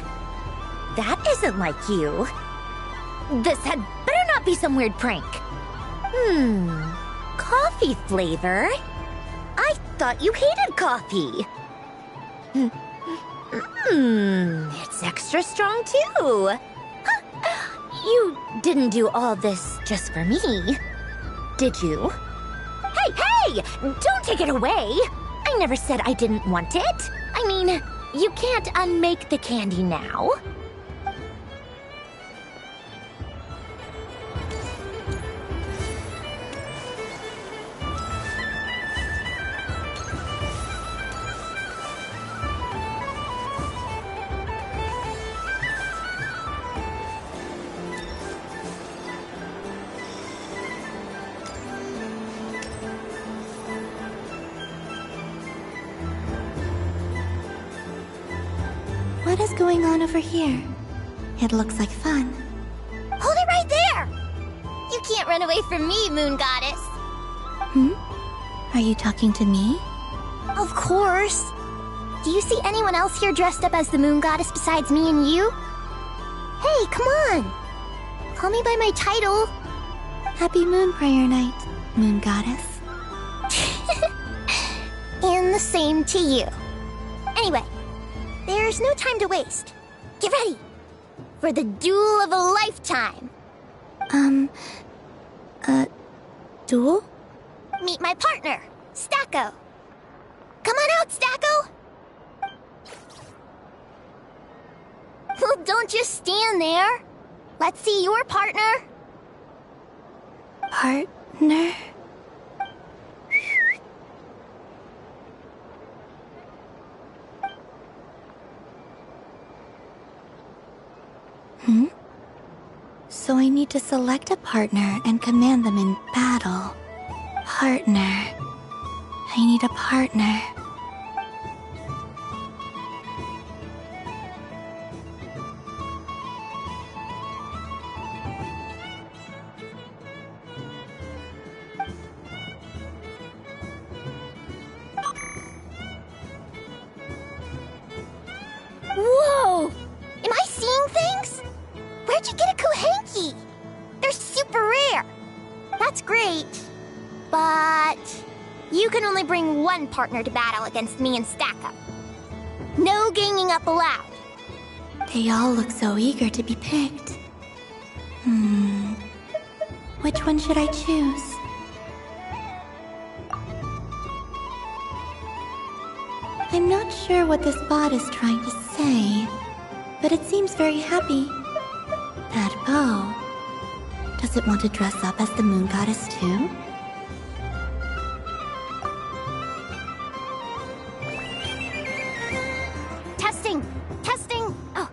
Speaker 9: That isn't like you. This had better not be some weird prank. Coffee flavor? I thought you hated coffee. It's extra strong too. You didn't do all this just for me, did you? Hey! Don't take it away! I never said I didn't want it. I mean, you can't unmake the candy now.
Speaker 13: What is going on over here? It looks like fun.
Speaker 2: Hold it right there! You can't run away from me, Moon Goddess.
Speaker 13: Are you talking to me?
Speaker 2: Of course. Do you see anyone else here dressed up as the Moon Goddess besides me and you? Hey, come on! Call me by my title.
Speaker 13: Happy Moon Prayer Night, Moon Goddess.
Speaker 2: And the same to you. Anyway, there's no time to waste. Get ready for the duel of a lifetime.
Speaker 13: Duel?
Speaker 2: Meet my partner, Stacko. Come on out, Stacko. don't just stand there. Let's see your partner.
Speaker 13: Partner? So I need to select a partner and command them in battle. Partner. I need a partner.
Speaker 2: Whoa! Am I seeing things? Where'd you get a Kuhenki? They're super rare. That's great. But you can only bring one partner to battle against me and Stack Up. No ganging up allowed.
Speaker 13: They all look so eager to be picked. Which one should I choose? I'm not sure what this bot is trying to say, but it seems very happy. That bow. Does it want to dress up as the moon goddess too?
Speaker 2: Testing! Oh,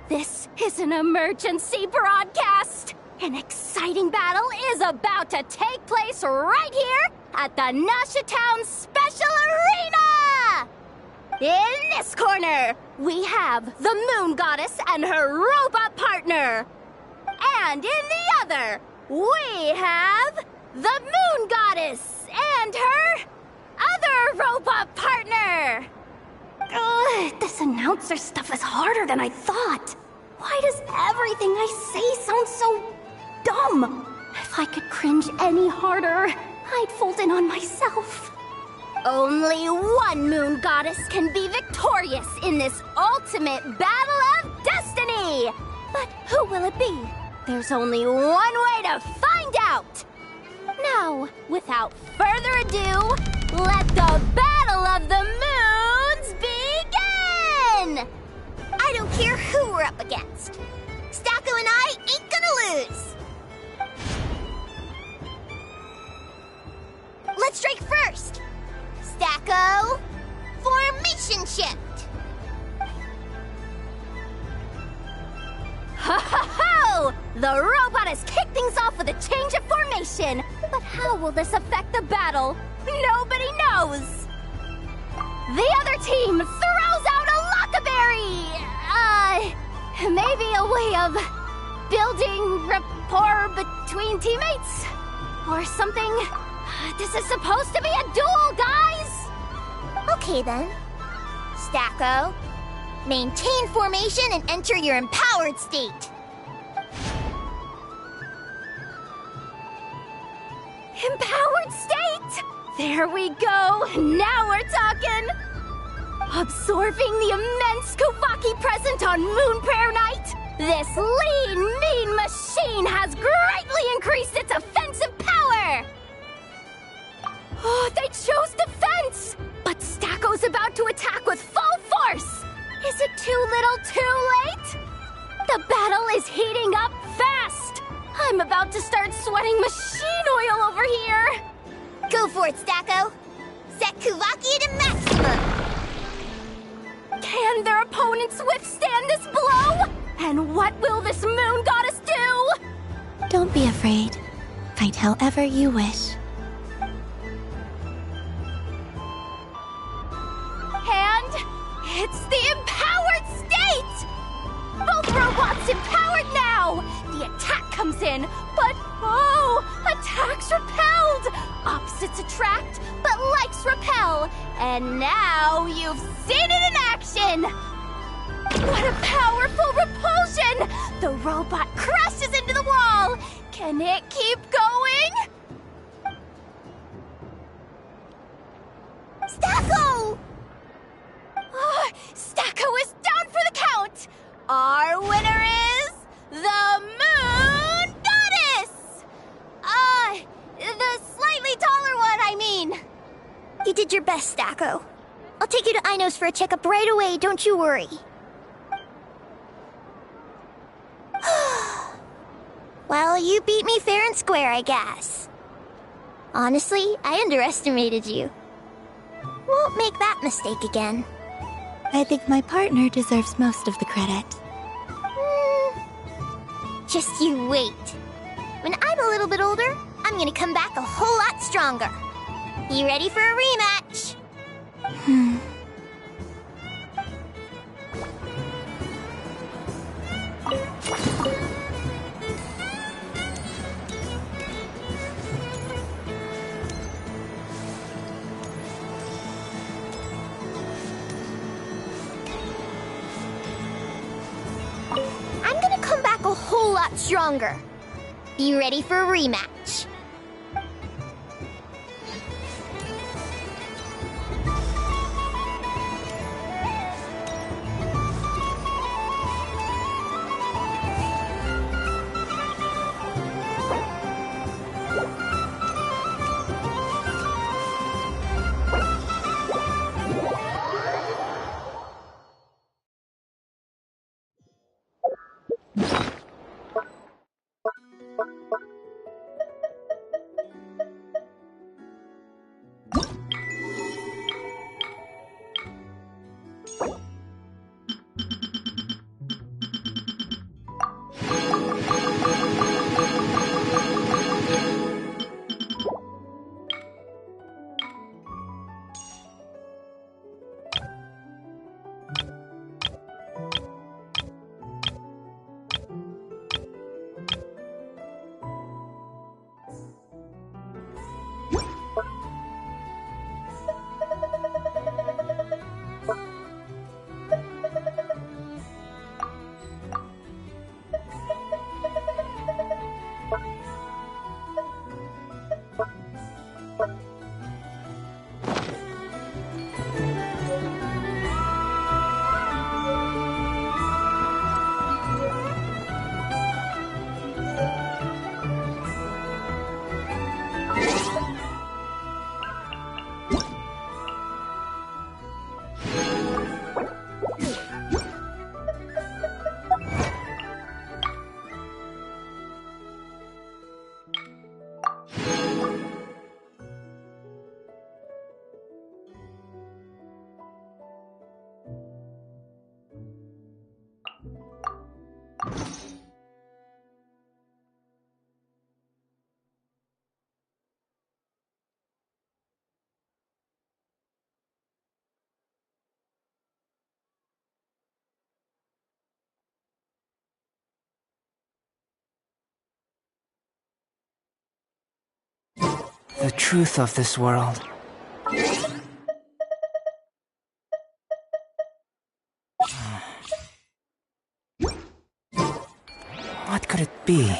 Speaker 2: this is an emergency broadcast! An exciting battle is about to take place right here at the Nasha Town Special Arena! In this corner, we have the Moon Goddess and her robot partner. And in the other, we have the Moon Goddess and her other robot partner. This announcer stuff is harder than I thought. Why does everything I say sound so dumb? If I could cringe any harder, I'd fold in on myself. Only one Moon Goddess can be victorious in this ultimate battle of destiny! But who will it be? There's only one way to find out! Now, without further ado, let the Battle of the Moons begin! I don't care who we're up against. Stacko and I ain't gonna lose! Let's strike first! Stacko, formation shift! Ho ho ho! The robot has kicked things off with a change of formation! But how will this affect the battle? Nobody knows! The other team throws out a Lockaberry! Maybe a way of building rapport between teammates? Or something? This is supposed to be a duel, guys! Okay then. Stacko, maintain formation and enter your empowered state. Empowered state? There we go! Now we're talking! Absorbing the immense Kuvaki present on Moon Prayer Night, this lean, mean machine has greatly increased its offensive power! Oh, they chose defense! But Stacko's about to attack with full force! Is it too little too late? The battle is heating up fast! I'm about to start sweating machine oil over here! Go for it, Stacko! Set Kuvaki to maximum! Can their opponents withstand this blow? And what will this moon goddess do?
Speaker 13: Don't be afraid. Fight however you wish.
Speaker 2: And it's the empowered state! Both robots empowered now! The attack comes in, but oh, attacks repelled! Opposites attract, but likes repel. And now you've seen it in action! What a powerful repulsion! The robot crashes into the wall! Can it keep going? Stacko! Oh, Stacko is down for the count! Our winner is the Moon Goddess! The slightly taller one, I mean. You did your best, Stacko. I'll take you to Ino's for a checkup right away, don't you worry. Well, you beat me fair and square, I guess. Honestly, I underestimated you. Won't make that mistake again.
Speaker 13: I think my partner deserves most of the credit.
Speaker 2: Just you wait. When I'm a little bit older, I'm gonna come back a whole lot stronger. You ready for a rematch? I'm gonna come back a whole lot stronger. You ready for a rematch?
Speaker 21: The truth of this world. What could it be?